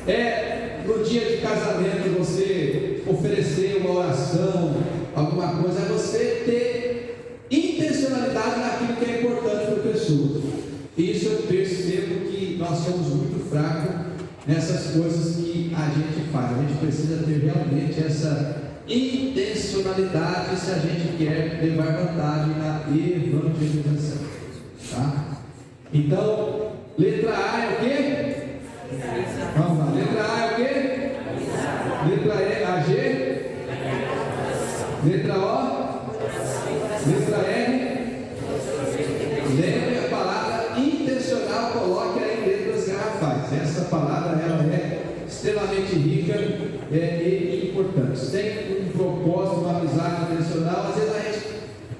é no dia de casamento você oferecer uma oração, alguma coisa, é você ter intencionalidade naquilo que é importante para a pessoa. E isso eu percebo que nós somos muito fracos nessas coisas que a gente faz. A gente precisa ter realmente essa intencionalidade se a gente quer levar vantagem na evangelização, tá? Então, letra A é o quê? Vamos lá, letra A é o quê? Letra E, A, G? Letra O? Letra R? Lembre a palavra intencional, coloque aí em letras garrafais. Essa palavra ela é extremamente rica e importante. Tem um propósito, uma amizade intencional. Às vezes a gente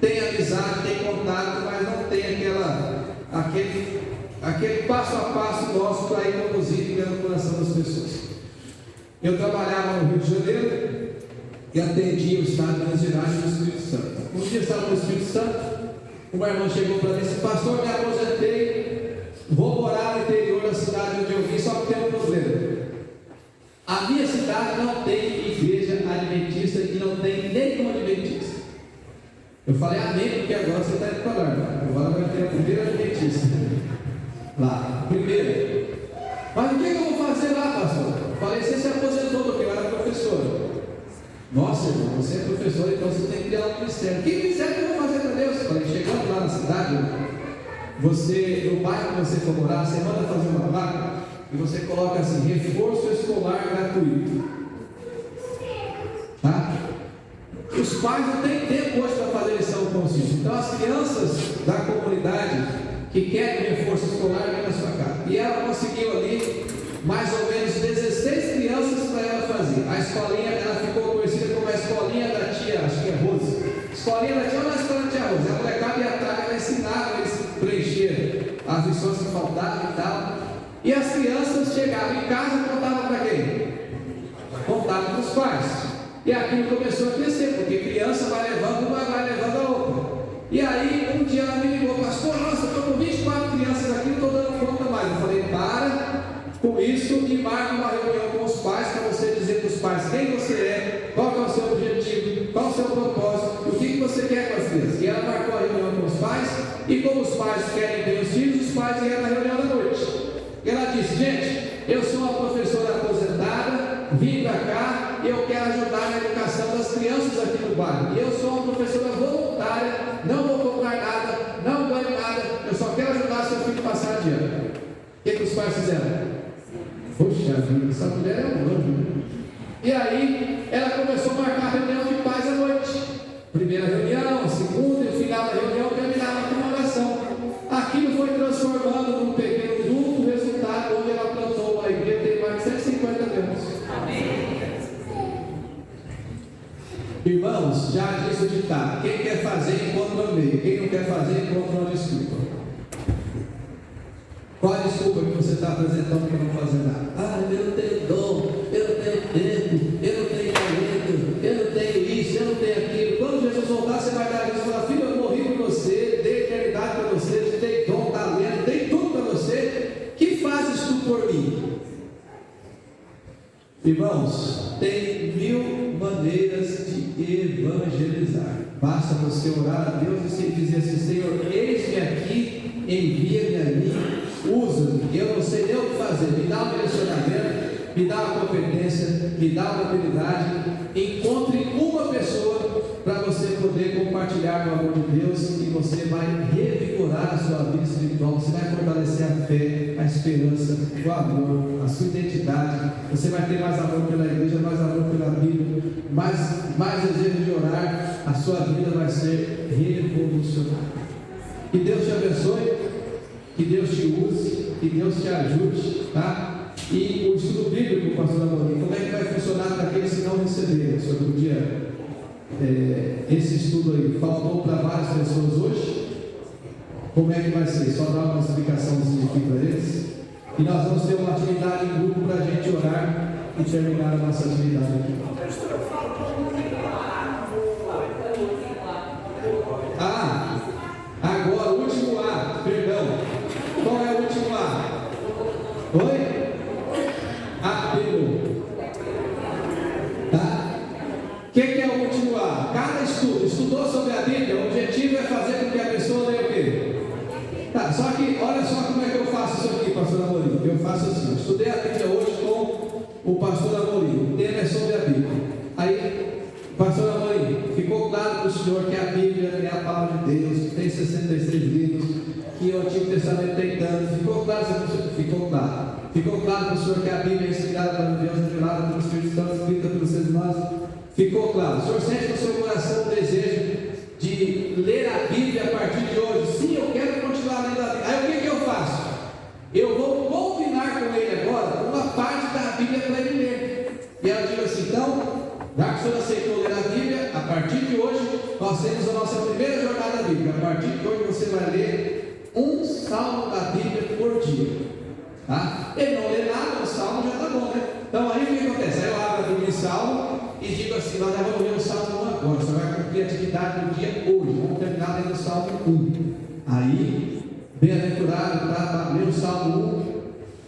tem amizade, tem contato, mas não tem aquele passo a passo nosso para ir conduzindo pelo coração das pessoas. Eu trabalhava no Rio de Janeiro e atendia o estado de Minas Gerais e do Espírito Santo. Um dia eu estava no Espírito Santo, uma irmã chegou para mim e disse: pastor, me aposentei, vou morar no interior da cidade onde eu vim, só que tem um problema. A minha cidade não tem igreja adventista e não tem nenhum adventista. Eu falei amém, porque agora você está indo para lá. Agora vai ter a primeira adventista lá, primeiro. Mas o que eu vou fazer lá, pastor? Eu falei: você se aposentou, porque eu era professor. Nossa, irmão, você é professor, então você tem que criar um ministério. Que ministério que eu vou fazer para Deus? Eu falei: chegando lá na cidade, no bairro que você for morar, você manda fazer uma vaga e você coloca assim: reforço escolar gratuito, tá? Os pais não têm tempo hoje para fazer lição com os filhos. Então as crianças da comunidade que querem reforço escolar vêm na sua casa. E ela conseguiu ali mais ou menos 16 crianças para ela fazer. A escolinha, ela ficou conhecida como a escolinha da tia, acho que é Rose. Escolinha da tia, ou na escola da tia Rose. A molecada ia atrás, ela ensinava eles a preencher as lições que faltavam e tal. E as crianças chegavam em casa e contavam para quem? Contavam para os pais. E aquilo começou a crescer, porque criança vai levando uma, vai levando a outra. E aí, um dia ela me ligou: pastor, nossa, eu estou com 24 crianças aqui, não estou dando conta mais. Eu falei: para com isso e marca uma reunião com os pais, para você dizer para os pais quem você é, qual é o seu objetivo, qual é o seu propósito, o que você quer com as crianças. E ela marcou a reunião com os pais, e como os pais querem ter os filhos, os pais iam na reunião da noite. E ela disse: gente, eu sou uma professora aposentada, vim para cá e eu quero ajudar na educação das crianças aqui no bairro. E eu sou uma professora voluntária, não vou cobrar nada, não ganho nada, eu só quero ajudar seu filho a passar adiante. O que os pais fizeram? Poxa vida, essa mulher é um anjo. E aí, ela começou a marcar a reunião de pais à noite. Primeira reunião, segunda, e o final da reunião terminava com uma oração. Aquilo foi transformando num pequeno grupo, o resultado onde ela plantou uma igreja, tem mais de 150 membros. Amém. Irmãos, já disse o ditado: quem quer fazer encontra no meio, quem não quer fazer encontra uma desculpa. Qual a desculpa que você está apresentando para não fazer nada? Ah, eu não tenho dom, eu não tenho tempo, eu não tenho talento, eu não tenho isso, eu não tenho aquilo. Quando Jesus voltar, você vai dar isso e falar: filho, eu morri por você, dei eternidade para você, dei dom, talento, dei tudo para você. Que fazes tu por mim? Irmãos, tem 1000 maneiras de evangelizar. Basta você orar a Deus e dizer assim: Senhor, eis-me aqui, envia-me a mim, usa-me. Eu não sei nem o que fazer, me dá um direcionamento, me dá uma competência, me dá uma habilidade. Encontre uma pessoa para você poder compartilhar o amor de Deus, e você vai revigorar a sua vida espiritual, você vai fortalecer a fé, a esperança, o amor, a sua identidade. Você vai ter mais amor pela igreja, mais amor pela Bíblia, mais desejo de orar. A sua vida vai ser revolucionária. Que Deus te abençoe, que Deus te use, que Deus te ajude, tá? E o estudo bíblico, pastor Amorim, como é que vai funcionar para aqueles que não receberam? O senhor podia, esse estudo aí, faltou para várias pessoas hoje? Como é que vai ser? Só dar uma explicaçãozinha aqui para eles. E nós vamos ter uma atividade em grupo para a gente orar e terminar a nossa atividade aqui. Agora o último A, perdão. Qual é o último A? Oi? Apelo. Tá? O que é o último A? Cada estudou sobre a Bíblia, o objetivo é fazer com que a pessoa leia o quê? Tá, só que olha só como é que eu faço isso aqui, pastor Amorim. Eu faço assim, eu estudei a Bíblia hoje com o pastor Amorim. O tema é sobre a Bíblia. Aí, pastor Amorim, ficou claro para o senhor que a Bíblia é a palavra de Deus, que tem 63 livros, que o Antigo Testamento tem tantos. Ficou claro? Ficou claro. Ficou claro para o senhor que a Bíblia é inspirada por Deus, revelada pelo Espírito Santo, escrita pelos seres humanos? Ficou claro. O senhor sente no seu coração o desejo de ler a Bíblia a partir de hoje? Sim, eu quero continuar lendo a Bíblia. Aí o que eu faço? Eu vou combinar com ele agora uma parte da Bíblia para ele ler. E eu digo assim, então, já que o senhor aceitou ler a Bíblia, a partir de hoje nós temos a nossa primeira jornada bíblica. A partir de hoje você vai ler um salmo da Bíblia por dia. Tá? Ele não lê nada, o salmo já está bom, né? Então aí o que acontece? Aí eu abro a Bíblia em salmo e digo assim, nós já vamos ler o salmo 1 agora. Você vai cumprir a atividade do dia hoje. Vamos terminar lendo o salmo 1. Aí, bem-aventurado para ler o salmo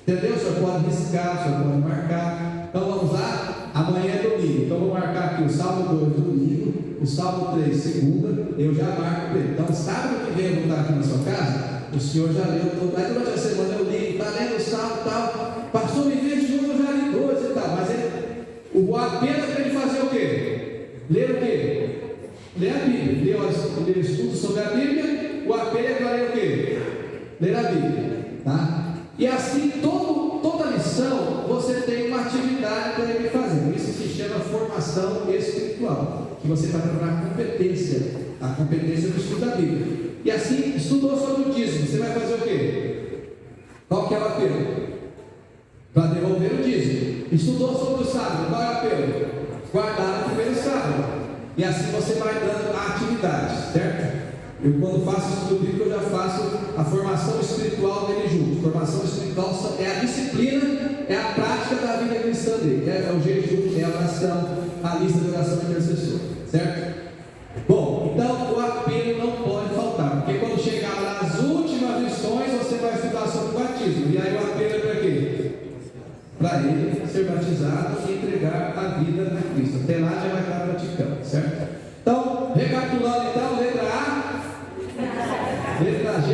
1. Entendeu? O senhor pode riscar, o senhor pode marcar. Então vamos lá. Amanhã é domingo. Então vou marcar aqui o salmo 2 domingo, o salmo 3 segunda. Eu já marco ele. Então sábado que vem eu vou estar aqui na sua casa. O senhor já leu todo. Aí durante a semana eu li, está lendo o salmo e tal. Passou me vez de um, eu já li 2 e tal. Mas o apelo é para ele fazer o quê? Ler o quê? Ler a Bíblia. Ler estudo sobre a Bíblia. O apelo é para ler o quê? Ler a Bíblia. Tá? E assim, toda lição, você tem uma atividade para ele fazer. Isso se chama formação espiritual. Que você vai trabalhar a competência do estudo da Bíblia. E assim, estudou sobre o dízimo. Você vai fazer o quê? Qual que é o apelo? Para devolver o dízimo. Estudou sobre o sábado. Qual é o apelo? Guardar o primeiro sábado. E assim você vai dando a atividade, certo? Eu quando faço estudo bíblico, eu já faço a formação espiritual dele junto. Formação espiritual é a disciplina, é a prática da vida cristã dele. É o jejum, é a oração, a lista de oração intercessora, certo? Bom, então o apelo não pode faltar, porque quando chegar lá nas últimas lições, você vai estudar sobre o batismo. E aí o apelo é para quê? Para ele ser batizado e entregar a vida a Cristo. Até lá já vai estar praticando, certo? Então, recapitulando então, letra A, letra G,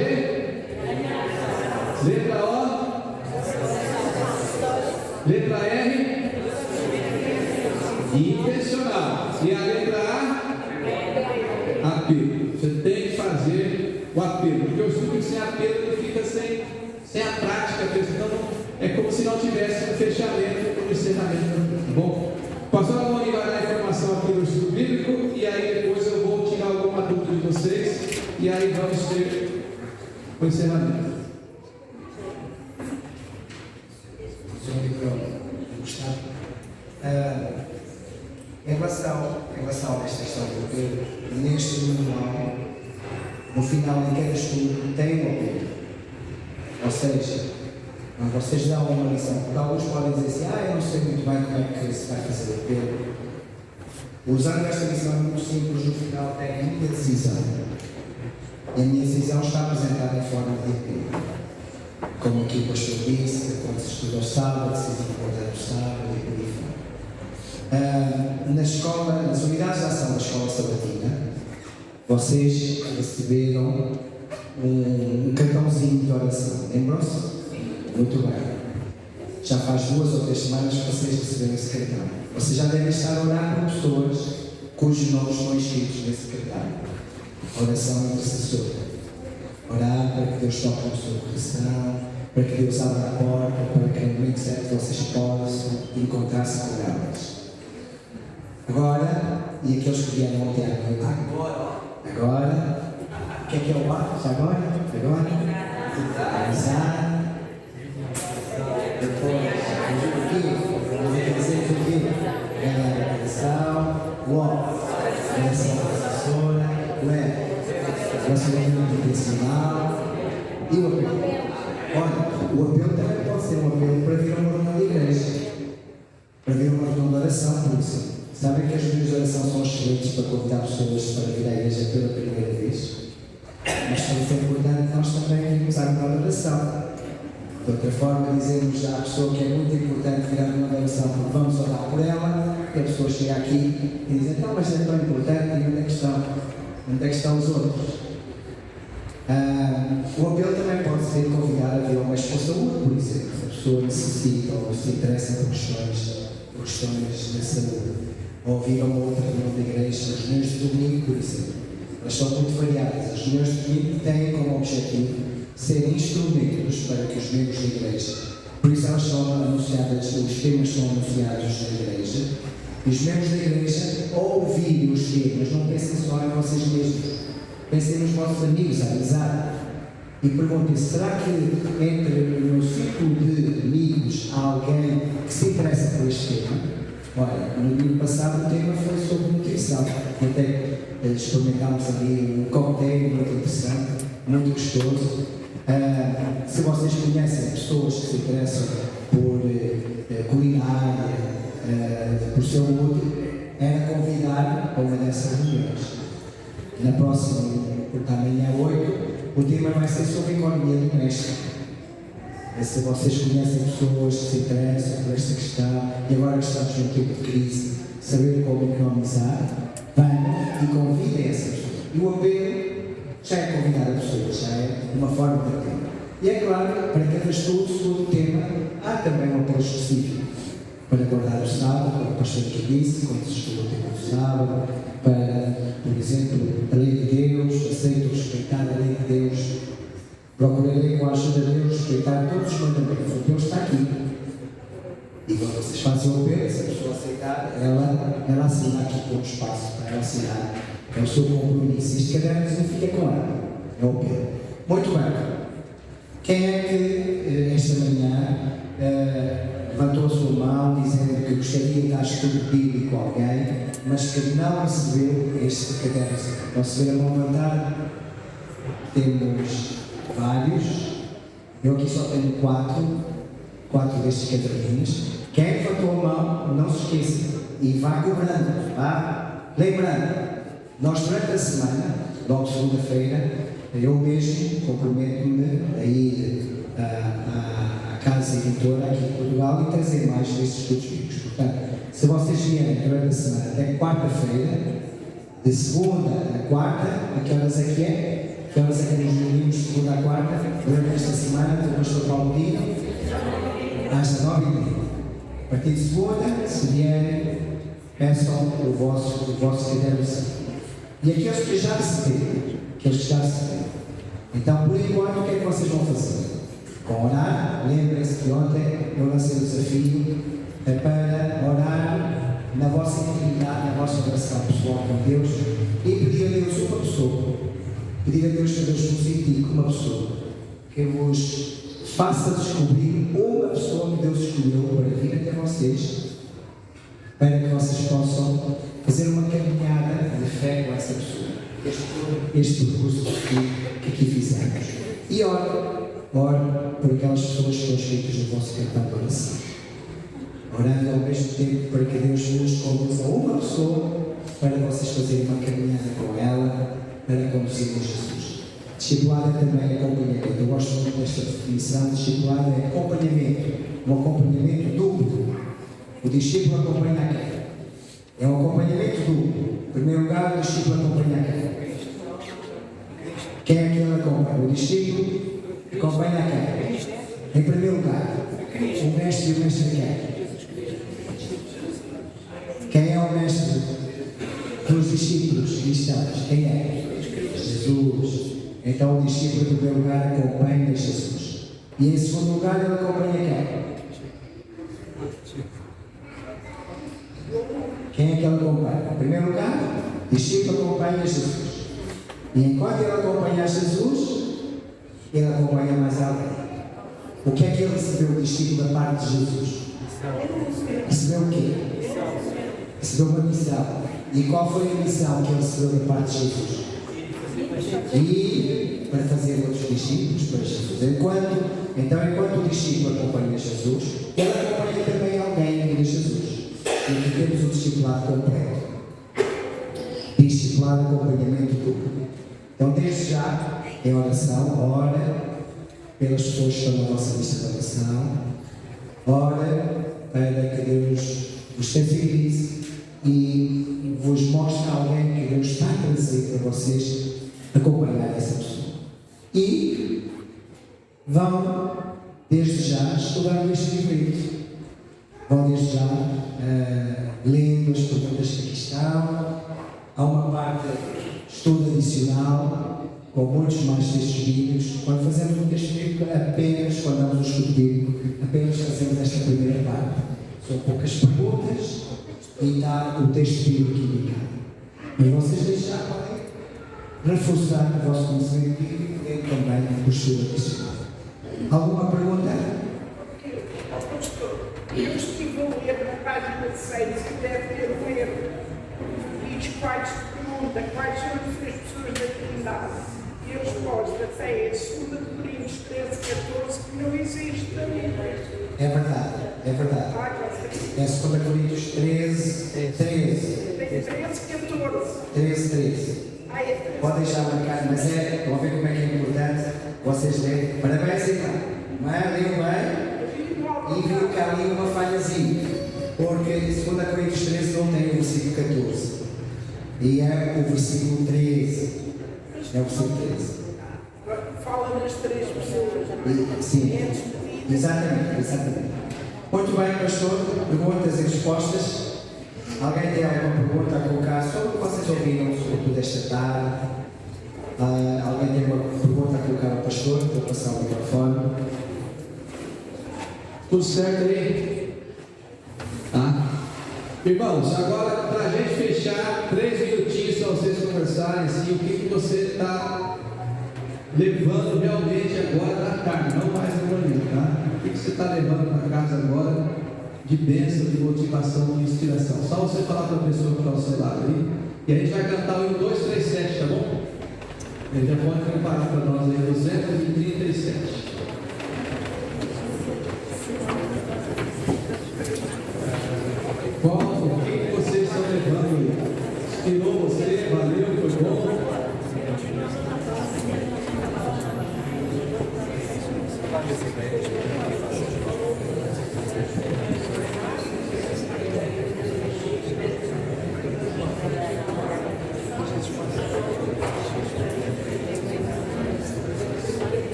letra O, letra R, intencional. E a letra A, apelo. Você tem que fazer o apelo, porque eu estudo que sem apelo ele fica sem a prática, então é como se não tivesse um fechamento ou um encerramento. Bom, o pastor Amorim vai dar a informação aqui do estudo bíblico e aí depois eu vou tirar alguma dúvida de vocês e aí vamos ter o encerramento. Gustavo, em relação a esta questão do apelo, neste manual, no final de cada estudo tem um apelo. Ou seja, vocês dão uma lição, porque alguns podem dizer assim, eu não sei muito bem como é que se vai fazer o apelo. Usando esta lição é muito simples, no final tem a minha decisão. E a minha decisão está apresentada em forma de apelo. Como aqui o pastor disse, quando se estuda o sábado, se encontra o sábado e por aí fora. Na escola, nas unidades de ação da escola sabatina, vocês receberam um cartãozinho de oração. Lembram-se? Muito bem. Já faz 2 ou 3 semanas que vocês receberam esse cartão. Vocês já devem estar a orar por pessoas cujos nomes estão inscritos nesse cartão. Oração intercessora. Orar para que Deus toque no seu coração, para que Deus abra a porta, para que no momento certo vocês possam encontrar-se com elas. Agora, e aqueles que vieram ontem à noite, Agora, o que é o ato? Agora? Avançar. Depois, a atenção, o off, a assessora, o relacionamento intencional e o apelo. Olha, o apelo também pode ser um apelo para vir a uma reunião de igreja, para vir a uma reunião de oração, por isso. Sabem que as reuniões de oração são excelentes para convidar pessoas para vir à igreja pela primeira vez? Mas parece importante nós também irmos à reunião de oração. De outra forma, dizemos à pessoa que é muito importante vir à reunião de oração porque vamos orar por ela, e a pessoa chega aqui e diz, então, mas é tão importante, e onde é que estão? Onde é que estão os outros? O apelo também pode ser convidar a vir a uma expo-saúde, por exemplo, se a pessoa necessita ou se interessa por questões da saúde, ou vir a uma outra reunião da igreja, as reuniões de domingo, por exemplo. Elas são muito variadas. As reuniões de domingo têm como objetivo ser instrumentos para que os membros da igreja, por isso elas são anunciadas, os temas são anunciados na igreja, e os membros da igreja, ao ouvirem os temas, não pensem só em vocês mesmos. Pensem nos vossos amigos, a amizade, e perguntem, será que entre no círculo de amigos há alguém que se interessa por este tema? Olha, no domingo passado o tema foi sobre nutrição, até experimentámos ali um cocktail muito interessante, muito gostoso. Se vocês conhecem pessoas que se interessam por culinária, por saúde, era convidar a uma dessas reuniões. Na próxima, porque amanhã 8, o tema vai ser sobre economia doméstica. Se vocês conhecem pessoas que se interessam por esta questão e agora que estamos num tempo de crise, saber como economizar, venham e convidem essas pessoas. E o apelo já é convidar a pessoas, já é uma forma de apelo. E é claro, para cada estudo, segundo o tema, há também um apelo específico. Para guardar o sábado, como o pastor que disse, quando se estuda o tempo do sábado, para, por exemplo, a lei de Deus, aceito respeitar a lei de Deus, procurarei com a ajuda de Deus respeitar todos os mandamentos. O Deus está aqui. E quando vocês fazem o apelo, se a pessoa aceitar, ela assina aqui com um espaço para ela assinar. É o seu compromisso. Este caderno significa com ela. É o apelo. Muito bem. Quem é que esta manhã levantou a sua mão dizendo que gostaria de dar estudo bíblico a alguém, mas que não recebeu este caderno? Posso ver a mão levantada? Temos vários. Eu aqui só tenho 4 destes caderninhos. Quem levantou a mão, não se esqueça e vá cobrando, vá lembrando. Nós durante a semana, logo segunda-feira, eu mesmo comprometo-me a ir à casa editora aqui em Portugal e trazer mais destes estudos bíblicos. Portanto, se vocês vierem durante a semana até quarta-feira, de segunda a quarta, a que horas é que é? Que horas é que nos reunimos de segunda a quarta? Durante esta semana, do pastor Paulo Dino, às 19h30. A partir de segunda, se vierem, peçam o vosso caderno. E aqueles que já receberam, então, por enquanto, o que é que vocês vão fazer? Com orar, lembrem-se que ontem eu lancei o desafio para orar na vossa intimidade, na vossa oração pessoal com Deus e pedir a Deus uma pessoa, pedir a Deus que Deus vos indique uma pessoa que vos faça descobrir uma pessoa que Deus escolheu para vir até vocês, para que vocês possam fazer uma caminhada de fé com essa pessoa. Este percurso que aqui fizemos. E ore por aquelas pessoas que estão escritas no vosso cartão de oração. Orando ao mesmo tempo para que Deus vos conduza a uma pessoa para vocês fazerem uma caminhada com ela para conduzir a Jesus. Discipulado é também acompanhamento. Eu gosto muito desta definição. Discipulado é acompanhamento. Um acompanhamento duplo. O discípulo acompanha a quem? É um acompanhamento duplo. Em primeiro lugar, o discípulo acompanha a quem? Quem é que ele acompanha? O discípulo acompanha a quem? Em primeiro lugar, o mestre e o mestre quem? Quem é o mestre dos discípulos cristãos? Quem é? Jesus. Então o discípulo, em primeiro lugar, acompanha Jesus. E em segundo lugar, ele acompanha quem? Quem é que ele acompanha? Em primeiro lugar, o discípulo acompanha Jesus. E enquanto ele acompanha Jesus, ele acompanha mais alguém. O que é que ele recebeu o discípulo da parte de Jesus? Recebeu o quê? Recebeu uma missão. E qual foi a missão que ele recebeu da parte de Jesus? E para fazer outros discípulos para Jesus. Enquanto o discípulo acompanha Jesus, ele acompanha também alguém em Jesus. E aqui temos o discipulado completo. Discipulado, acompanhamento duplo. Então, desde já, em oração, ora pelas pessoas que estão na nossa lista de oração, ora para que Deus vos sensibilize e vos mostre alguém que Deus está a trazer para vocês acompanhar essa pessoa. E vão, desde já, estudando este livro. Vão, desde já, lendo as perguntas que aqui estão. Há uma parte de estudo adicional, com muitos mais textos bíblicos. Quando fazemos um texto bíblico, apenas, quando damos um estudo bíblico, apenas fazemos esta primeira parte. São poucas perguntas e dá o texto bíblico indicado. Mas vocês deixar podem reforçar o vosso conhecimento bíblico dentro também do estudo adicional. Alguma pergunta? Eu estive a ler na página 6 e deve ter um erro. Diz pergunta quais são as três pessoas da Trindade. E a resposta até é 2 Coríntios 13:14, que não existe na Bíblia. É verdade, é verdade. É 2 Coríntios 13. 13. Pode deixar marcar, mas vão ver como é que é importante vocês lerem. Parabéns, irmão. Leiam bem e viram que há ali uma falhazinha. Porque 2 Coríntios 13 não tem o versículo 14. E é o versículo 13. É o versículo 13. Fala nas três pessoas. Sim, exatamente. Muito bem, pastor. Perguntas e respostas. Alguém tem alguma pergunta a colocar sobre o que vocês ouviram sobre desta tarde? Alguém tem uma pergunta a colocar ao pastor? Vou passar o microfone. Tudo certo aí? Tá? Irmãos, agora para a gente fechar 3 minutinhos para vocês conversarem assim, o que você está levando realmente agora na tarde, não mais no manhã, tá? O que você está levando para casa agora de bênção, de motivação, de inspiração? Só você falar para a pessoa que está ao seu lado aí, e a gente vai cantar o 1, 2, 3, 7, tá bom? Ele já pode preparar para nós aí 237. O que vocês estão levando? Inspirou você? Valeu? Foi bom?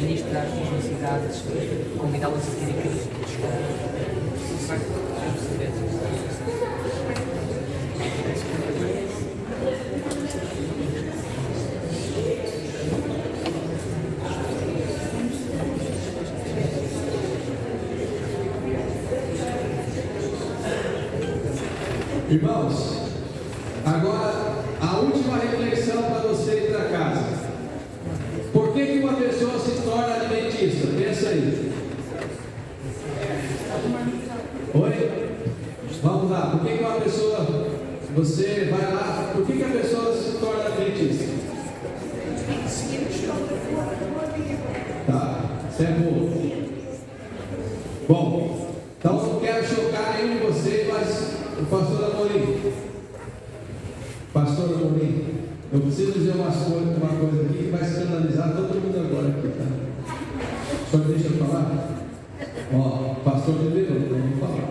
Ministrar as suas necessidades, convidá-las a serem Cristo. Irmãos, agora a última reflexão para você ir para casa. Por que uma pessoa se torna adventista? Pensa aí. Oi? Vamos lá. Por que uma pessoa, você vai lá, por que a pessoa se torna adventista? Tá, isso é bom. Bom, então não quero chocar nenhum de vocês, mas o pastor Amorim, eu preciso dizer uma coisa aqui que vai escandalizar todo mundo agora aqui, tá? O senhor deixa eu falar? Ó, o pastor liberou, vamos falar.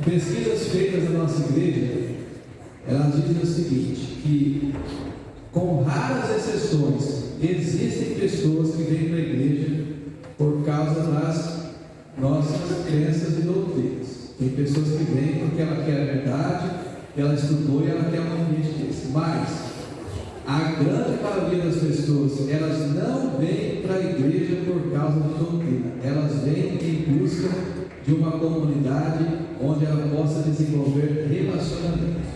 Pesquisas feitas na nossa igreja, elas dizem o seguinte, que com raras exceções, existem pessoas que vêm para a igreja por causa das nossas crenças pessoas que vêm porque ela quer a verdade, ela estudou e ela quer um ambiente desse. Mas a grande maioria das pessoas, elas não vêm para a igreja por causa de doutrina, elas vêm em busca de uma comunidade onde ela possa desenvolver relacionamentos.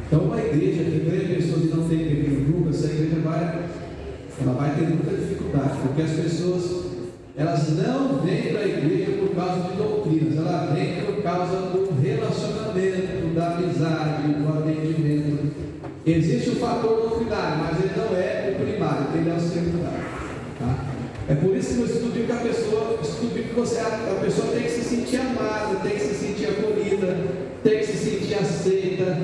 Então, uma igreja que ganha pessoas e não tem pequeno grupo, essa igreja vai ter muita dificuldade, porque as pessoas, elas não vêm para a igreja por causa de doutrinas, elas vêm por causa do relacionamento, da amizade, do atendimento. Existe o fator doutrinário, mas ele não é o primário, ele é o secundário. Tá? É por isso que eu estudo que a pessoa tem que se sentir amada, tem que se sentir acolhida, tem que se sentir aceita,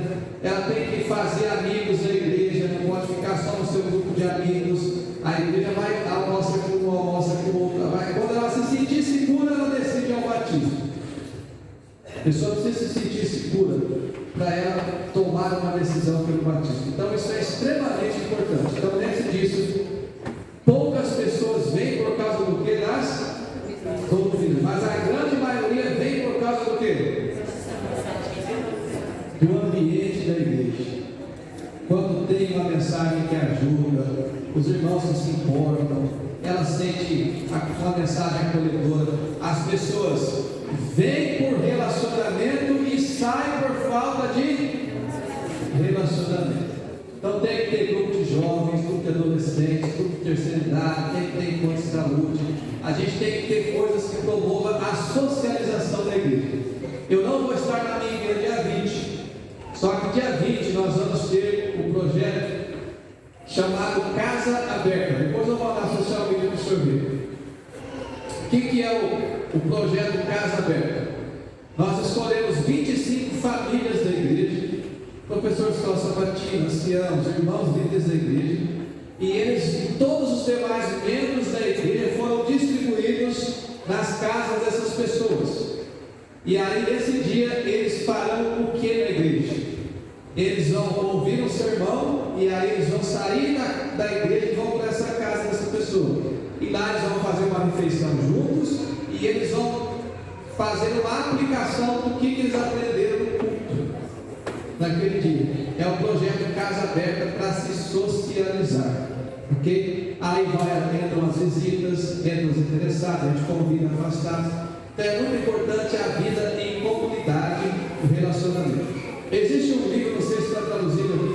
ela tem que fazer amigos na igreja, não pode ficar só no seu grupo de amigos. A igreja vai almoça com um, almoça com o outro. Quando ela se sentir segura, ela decide ao batismo. A pessoa precisa se sentir segura para ela tomar uma decisão pelo batismo. Então isso é extremamente importante. Então lembre-se disso. Poucas pessoas vêm por causa do que? Das doutrinas, mas a grande maioria vem por causa do que? Do ambiente da igreja. Quando tem uma mensagem que ajuda, os irmãos que se importam, ela sente uma mensagem acolhedora. As pessoas vêm por relacionamento e saem por falta de relacionamento. Então tem que ter grupo de jovens, grupo de adolescentes, grupo de terceira idade, tem que ter encontro de saúde. A gente tem que ter coisas que promovam a socialização da igreja. Eu não vou estar na minha igreja dia 20, só que dia 20 nós vamos ter um projeto chamado Casa Aberta. Depois eu vou mandar social media para o senhor ver. O que é o projeto Casa Aberta? Nós escolhemos 25 famílias da igreja, professores de escola sabatina, anciãos, irmãos líderes da igreja, e eles e todos os demais membros da igreja foram distribuídos nas casas dessas pessoas. E aí nesse dia eles farão o que na igreja? Eles vão ouvir um sermão e aí eles vão sair da igreja e vão para essa casa dessa pessoa. E lá eles vão fazer uma refeição juntos e eles vão fazer uma aplicação do que eles aprenderam no culto naquele dia. É o projeto Casa Aberta para se socializar. Porque aí entram as visitas, entram os interessados, a gente convida afastados. Então é muito importante a vida em comunidade e relacionamento. Existe um livro, não sei se está traduzido aqui,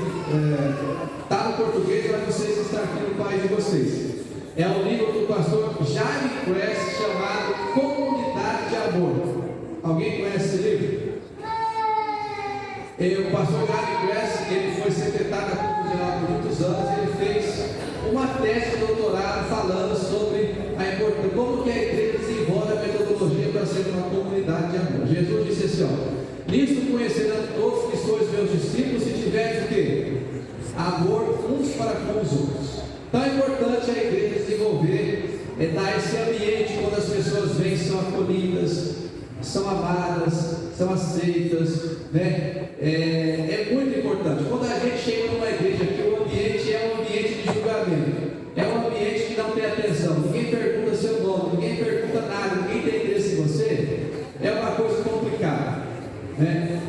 está no português, mas não sei se está aqui no país de vocês. É um livro do pastor Jaime Cress chamado Comunidade de Amor. Alguém conhece esse livro? O pastor Jaime Cress, ele foi secretário da Cultura Geral por muitos anos, ele fez uma tese de doutorado falando sobre a importância, como que a igreja desenvolve a metodologia para ser uma comunidade de amor. Jesus disse assim, nisto conhecerão todos que sois meus discípulos, se tiveres o quê? Amor uns para com os outros. Então é importante a igreja desenvolver, dar esse ambiente quando as pessoas vêm, são acolhidas, são amadas, são aceitas, né? É muito importante. Quando a gente chega numa igreja que o ambiente é um ambiente de julgamento, é um ambiente que não tem atenção, ninguém pergunta seu nome, ninguém pergunta nada, ninguém tem interesse em você, é uma coisa complicada, né?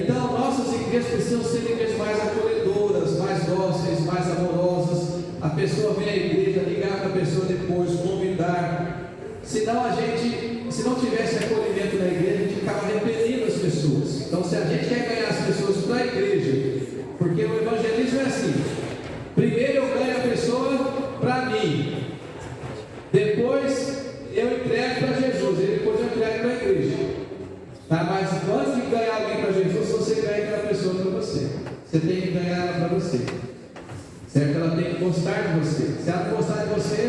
Então nossas igrejas precisam ser igrejas mais acolhedoras, mais dóceis, mais amorosas. A pessoa vem à igreja, ligar para a pessoa depois, convidar. Se não tivesse acolhimento na igreja, a gente ficava repelindo as pessoas. Então se a gente quer ganhar as pessoas para a igreja, porque o evangelismo é assim, primeiro eu ganho a pessoa para mim, depois eu entrego para Jesus, e depois eu entrego para a igreja. Tá? Mas antes de ganhar alguém para Jesus, você ganha aquela pessoa para você. Você tem que ganhar ela para você. Certo? Ela tem que gostar de você. Se ela não gostar de você,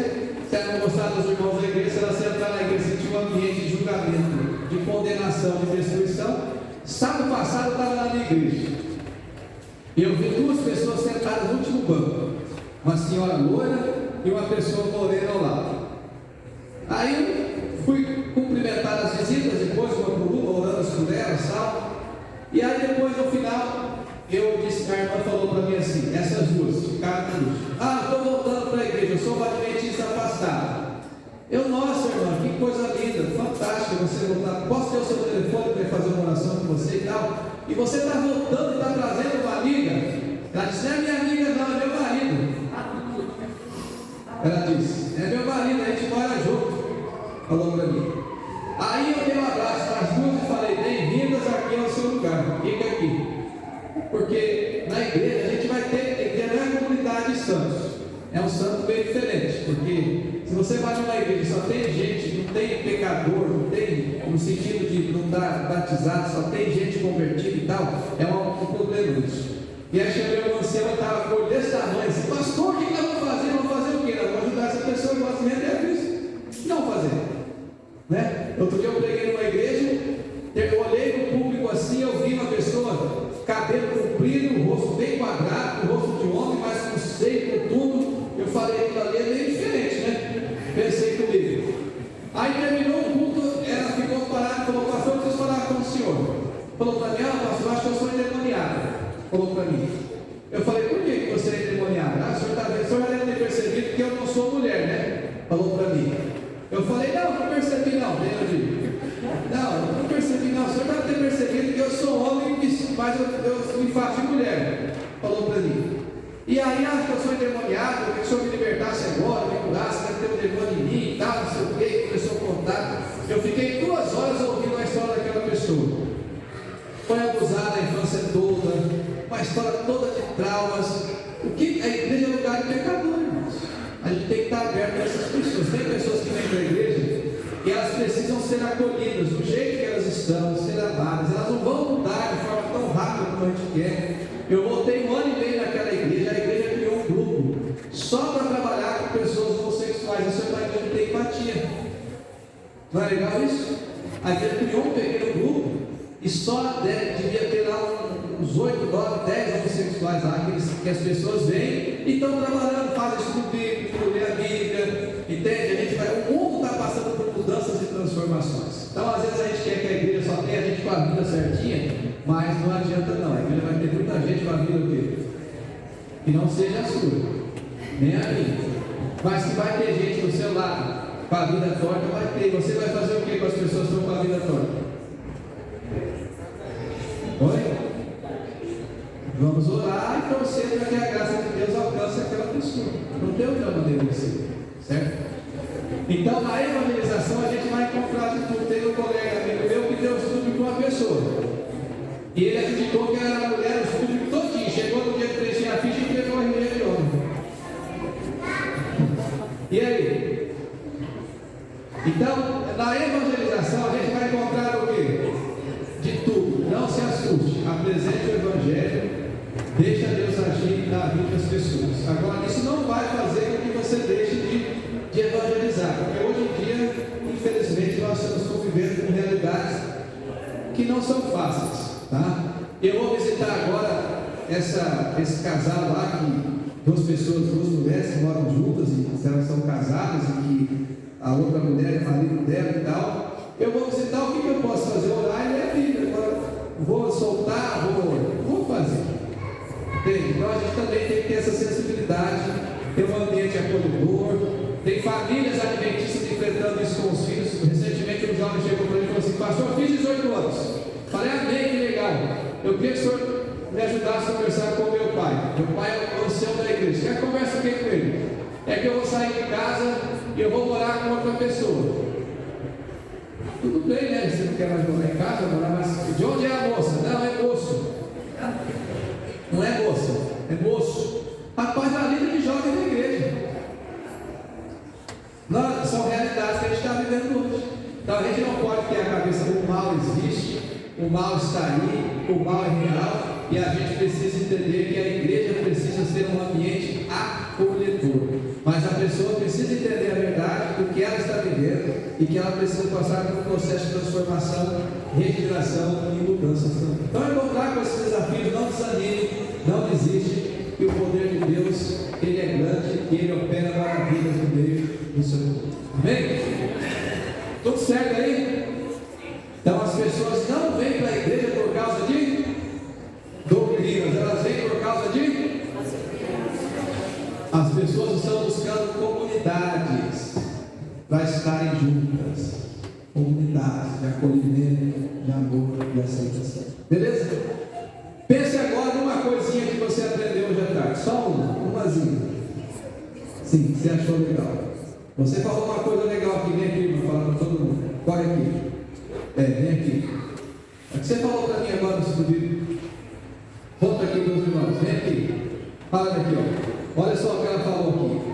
se ela não gostar dos irmãos da igreja, se ela se entrar na igreja e sentir um ambiente de julgamento, de condenação, de destruição. Sábado passado eu estava na minha igreja. E eu vi duas pessoas sentadas no último banco. Uma senhora loira e uma pessoa morena ao lado. Aí eu fui cumprimentar as visitas, depois uma por uma, orando por elas, tal. E aí depois no final, eu disse, a irmã falou para mim assim, essas duas, ficaram por último. Estou voltando para a igreja, eu sou um adventista afastado. Nossa irmã, que coisa linda, fácil você voltar. Posso ter o seu telefone para fazer uma oração com você e tal? E você está voltando e está trazendo uma amiga. Ela disse: não é minha amiga, não, é meu marido. Ela disse: é meu marido, a gente mora junto. Falou para mim. Aí eu dei um abraço para as duas e falei: bem-vindas aqui ao seu lugar, fica aqui. Porque na igreja a gente vai ter, a igreja não é a comunidade de santos, é um santo bem diferente. Porque se você vai numa igreja e só tem gente, não tem pecador, não tem, no sentido de não estar batizado, só tem gente convertida e tal, é um problema isso. E aí chegou uma anciã, estava com desse tamanho, assim: pastor, o que nós vamos fazer? Vamos fazer o quê? Nós vamos ajudar essa pessoa que gosta de render a Cristo. Não fazer. Né? Outro dia eu preguei numa igreja, eu olhei no público assim, eu vi uma pessoa, cabelo comprido, rosto bem quadrado, rosto de homem, mas com seio, com tudo. Eu falei: aquilo ali é meio diferente, né? Pensei comigo. Aí terminou o culto, ela ficou parada e falou: pastor, eu preciso falar com o senhor. Falou para mim: pastor, acho que eu sou endemoniada. Falou para mim. Eu falei: por que você é endemoniada? O senhor já deve ter percebido que eu não sou mulher, né? Falou para mim. Eu falei: não percebi não. Eu digo: não percebi não. O senhor deve ter percebido que eu sou homem, mas eu me faço de mulher. Falou para mim. E aí, acho que eu sou endemoniado, eu queria que o senhor me libertasse agora, me curasse, deve ter um demônio em mim e tal, não sei o que. Começou a contar. Eu fiquei 2 horas ouvindo a história daquela pessoa. Foi abusada a infância toda, uma história toda de traumas. O que a igreja é lugar de pecador, irmãos. A gente tem que estar aberto a essas pessoas. Tem pessoas que vêm para a igreja e elas precisam ser acolhidas do jeito que elas estão, ser amadas. Elas não vão mudar de forma tão rápida como a gente quer. Eu voltei 1 ano e meio naquela igreja. A igreja criou um grupo só para trabalhar com pessoas homossexuais. Isso é uma igreja que tem empatia. Não é legal isso? A igreja criou um pequeno grupo e só devia ter lá uns 8, 9, 10 homossexuais lá, que as pessoas vêm e estão trabalhando, fazem estudo bíblico, lê a Bíblia, entende? O mundo está passando por mudanças e transformações. Então, às vezes a gente quer que a igreja só tenha a gente com a vida certinha, mas não adianta não. A igreja vai ter muita gente com a vida o quê? Que não seja a sua, nem a minha, mas que vai ter gente do seu lado com a vida torta, vai ter. Você vai fazer o que com as pessoas que estão com a vida torta? Oi? Vamos orar e torcer para que a graça de Deus alcance aquela pessoa. Não tem outra maneira de ser, certo? Então, na evangelização, a gente vai encontrar de tudo. Tem um colega amigo meu que deu estudo com uma pessoa. E ele acreditou que era mulher, o estudo todinho. Chegou no dia que preenchia a ficha e pegou a RG de homem. E aí? Então, na evangelização, a gente vai encontrar o quê? De tudo. Não se assuste. Apresente o Evangelho. Deixa Deus agir na vida das pessoas. Agora, isso não vai fazer com que você deixe de evangelizar. Porque hoje em dia, infelizmente, nós estamos convivendo com realidades que não são fáceis. Tá? Eu vou visitar agora esse casal lá, que 2 pessoas, 2 mulheres que moram juntas, e elas são casadas, e que a outra mulher é marido dela e tal. Eu vou visitar, o que eu posso fazer? Orar e ler a Bíblia. Agora, vou soltar, vou fazer. Entende? Então a gente também tem que ter essa sensibilidade, ter um ambiente acolhedor. Tem famílias adventistas enfrentando isso com os filhos. Recentemente um jovem chegou para mim e falou assim: pastor, eu fiz 18 anos. Falei: amém, que legal. Eu queria que o senhor me ajudasse a conversar com o meu pai. Meu pai é o ancião da igreja. Quer conversa o que com ele? É que eu vou sair de casa e eu vou morar com outra pessoa. Tudo bem, né? Você não quer mais morar em casa, morar mais. De onde é a moça? Não, é moço. Não é moça, é moço. Rapaz, a vida de jovem da igreja. Não, são realidades que a gente está vivendo hoje. Então a gente não pode ter a cabeça: o mal existe, o mal está aí, o mal é real, e a gente precisa entender que a igreja precisa ser um ambiente acolhedor. Mas a pessoa precisa entender a verdade do que ela está vivendo e que ela precisa passar por um processo de transformação, regeneração e mudanças também. Então, encontrar com esses desafios, não desanime, não desiste, que o poder de Deus, ele é grande e ele opera maravilhas no meio do seu povo. Amém? Tudo certo aí? Então, as pessoas não vêm para a igreja por causa de doutrinas, elas vêm por causa de... As pessoas estão buscando comunidades para estarem juntas. comunidade, de acolhimento, de amor e aceitação. Beleza? Pense agora numa coisinha que você aprendeu hoje à tarde. Só umazinha. Sim, você achou legal. Você falou uma coisa legal aqui, vem aqui, vou falar para todo mundo. Corre aqui. Vem aqui. O que você falou para mim agora nesse vídeo? Volta aqui, meus irmãos, vem aqui. Fala aqui, ó. Olha só o que ela falou aqui.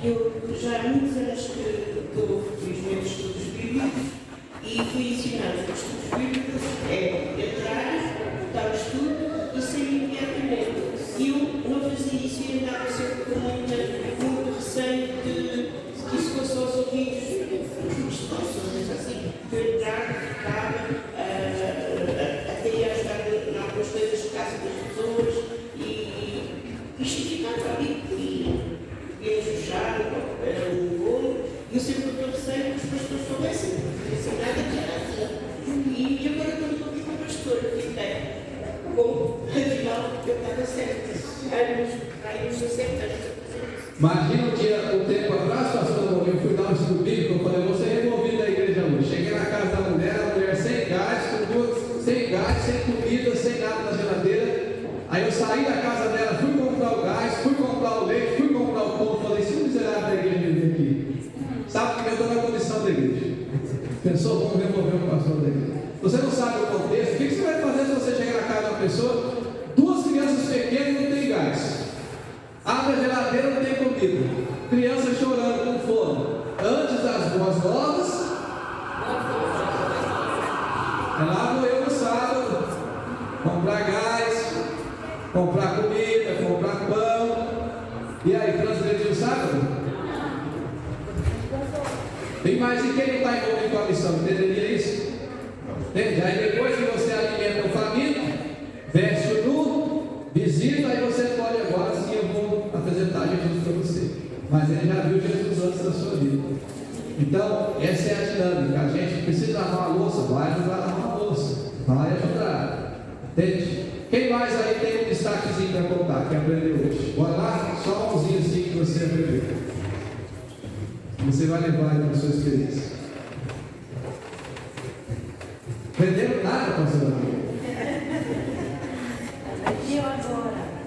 Eu já há muitos anos que estou, felizmente, estudos bíblicos e fui ensinada os estudos bíblicos entrar, dar o estudo e sair imediatamente. E eu não fazia isso e andava sempre com muito receio de que isso fosse aos ouvidos dos pessoas, assim, que eu entrava, ficava, até ia ajudar em algumas coisas de casa das pessoas e isto ficava ali. E ajujar um bolo, e eu sempre estou receio que os pastores soubessem, não sei nada que era assim. E agora quando estou aqui com o pastor, fiquei como, afinal, eu estava certa. Aí uns 60 anos. Imagina um tempo atrás, pastor, eu fui dar um estudo bíblico, eu falei, você é removido da igreja hoje. Cheguei na casa da mulher, a mulher sem gás, sem comida, sem nada na geladeira. Aí eu saí da casa dela, fui comprar o gás, fui comprar o leite, fui comprar o pão, falei, se o miserável da igreja vem aqui, sabe que eu estou na comissão da igreja. Pensou, vamos remover o pastor da igreja. Você não sabe o contexto, o que você vai fazer se você chegar na casa de uma pessoa, 2 crianças pequenas não tem gás, abre a geladeira, não tem comida, criança chorando com fome, antes das boas novas, lá vou eu no sábado, comprar gás, comprar comida, comprar pão, e aí, transgredir o sábado? Tem mais, e quem não está envolvido com a missão, entenderia isso? Entende? Aí depois que você alimenta o faminto, veste o nu, visita, aí você pode agora sim, eu vou apresentar Jesus para você. Mas ele já viu Jesus antes da sua vida. Então, essa é a dinâmica. A gente precisa lavar a louça, vai ajudar a lavar a louça, vai ajudar. Entende? Quem mais aí tem um destaquezinho para contar, que aprendeu hoje? Bora lá, só uma mãozinha assim que você aprendeu. Você vai levar aí para a sua experiência. Aprenderam nada, pastor Amigo?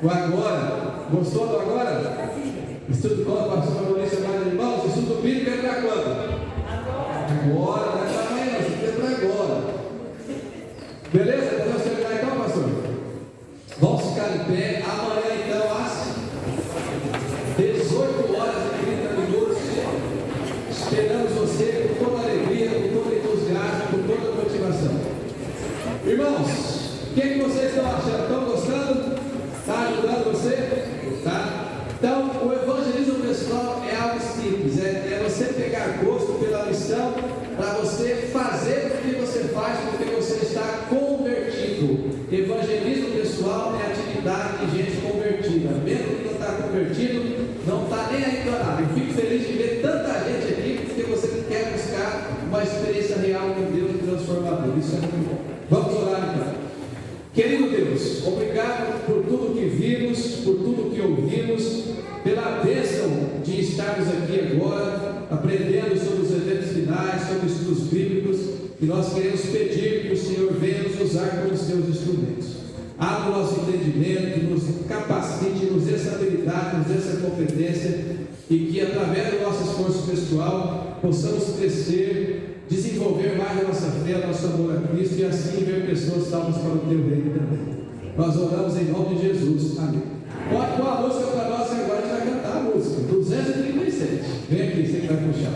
O agora. Gostou do agora? Estudo quando, pastor Maurício, mais irmãos, estudo bíblico é para quando? Agora, não é para amanhã, é para agora. Beleza? Podemos terminar então, pastor? Vamos ficar em pé. Amanhã, então, às 18 horas e 30 minutos. Esperamos você com toda alegria, com todo entusiasmo, com toda motivação. Irmãos, o que vocês estão achando? Estão gostando? Está ajudando você? Tá? Então, o evangelismo pessoal é algo simples. É você pegar gosto pela missão, para você fazer o que você faz, porque você está convertido. Evangelismo pessoal é atividade de gente convertida. Mesmo que não está convertido, não está nem aí para nada. Eu fico feliz de ver tanta gente aqui, porque você quer buscar uma experiência real com Deus transformador. Isso é muito bom. Vamos orar então. Querido Deus, obrigado por tudo que vimos, por tudo que ouvimos, pela bênção de estarmos aqui agora, aprendendo sobre os eventos finais, sobre estudos bíblicos, e nós queremos pedir que o Senhor venha nos usar como seus instrumentos. Abra o nosso entendimento, nos capacite, nos dê essa habilidade, nos dê essa competência, e que através do nosso esforço pessoal possamos crescer, desenvolver mais a nossa fé, nosso amor a Cristo, e assim ver pessoas salvas para o teu reino também. Nós oramos em nome de Jesus. Amém. Pode pôr a música para nós e agora a gente vai cantar a música 237. Vem aqui, você que vai puxar.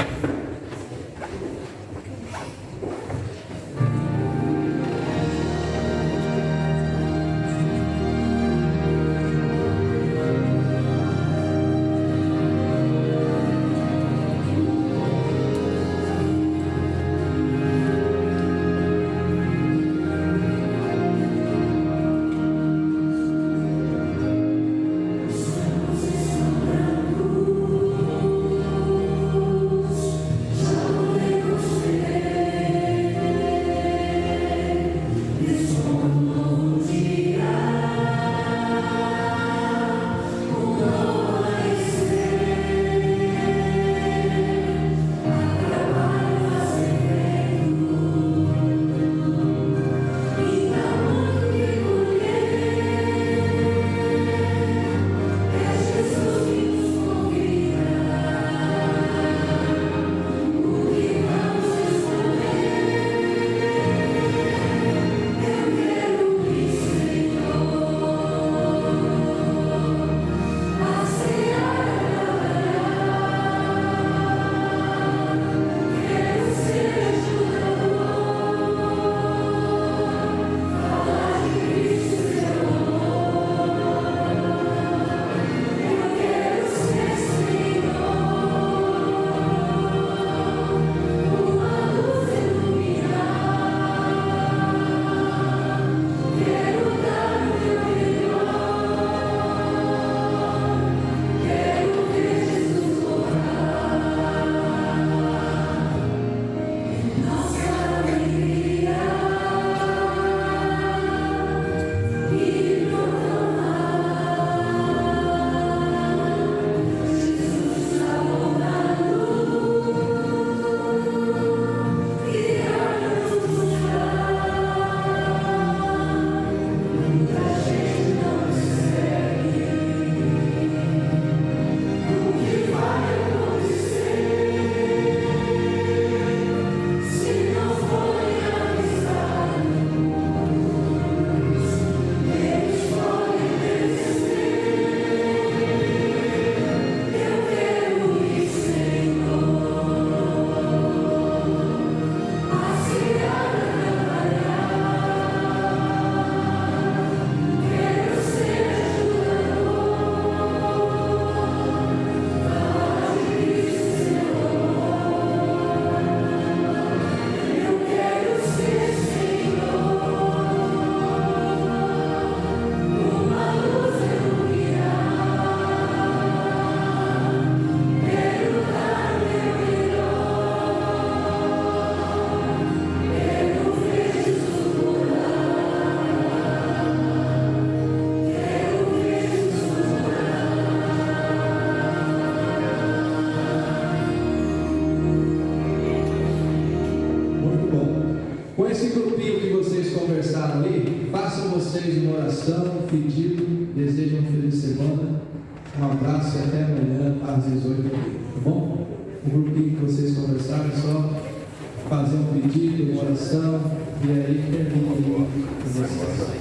oração, pedido, desejo uma feliz semana. Um abraço e até amanhã às 18h, tá bom? O grupinho que vocês conversaram é só fazer um pedido, uma oração, e aí termina com vocês.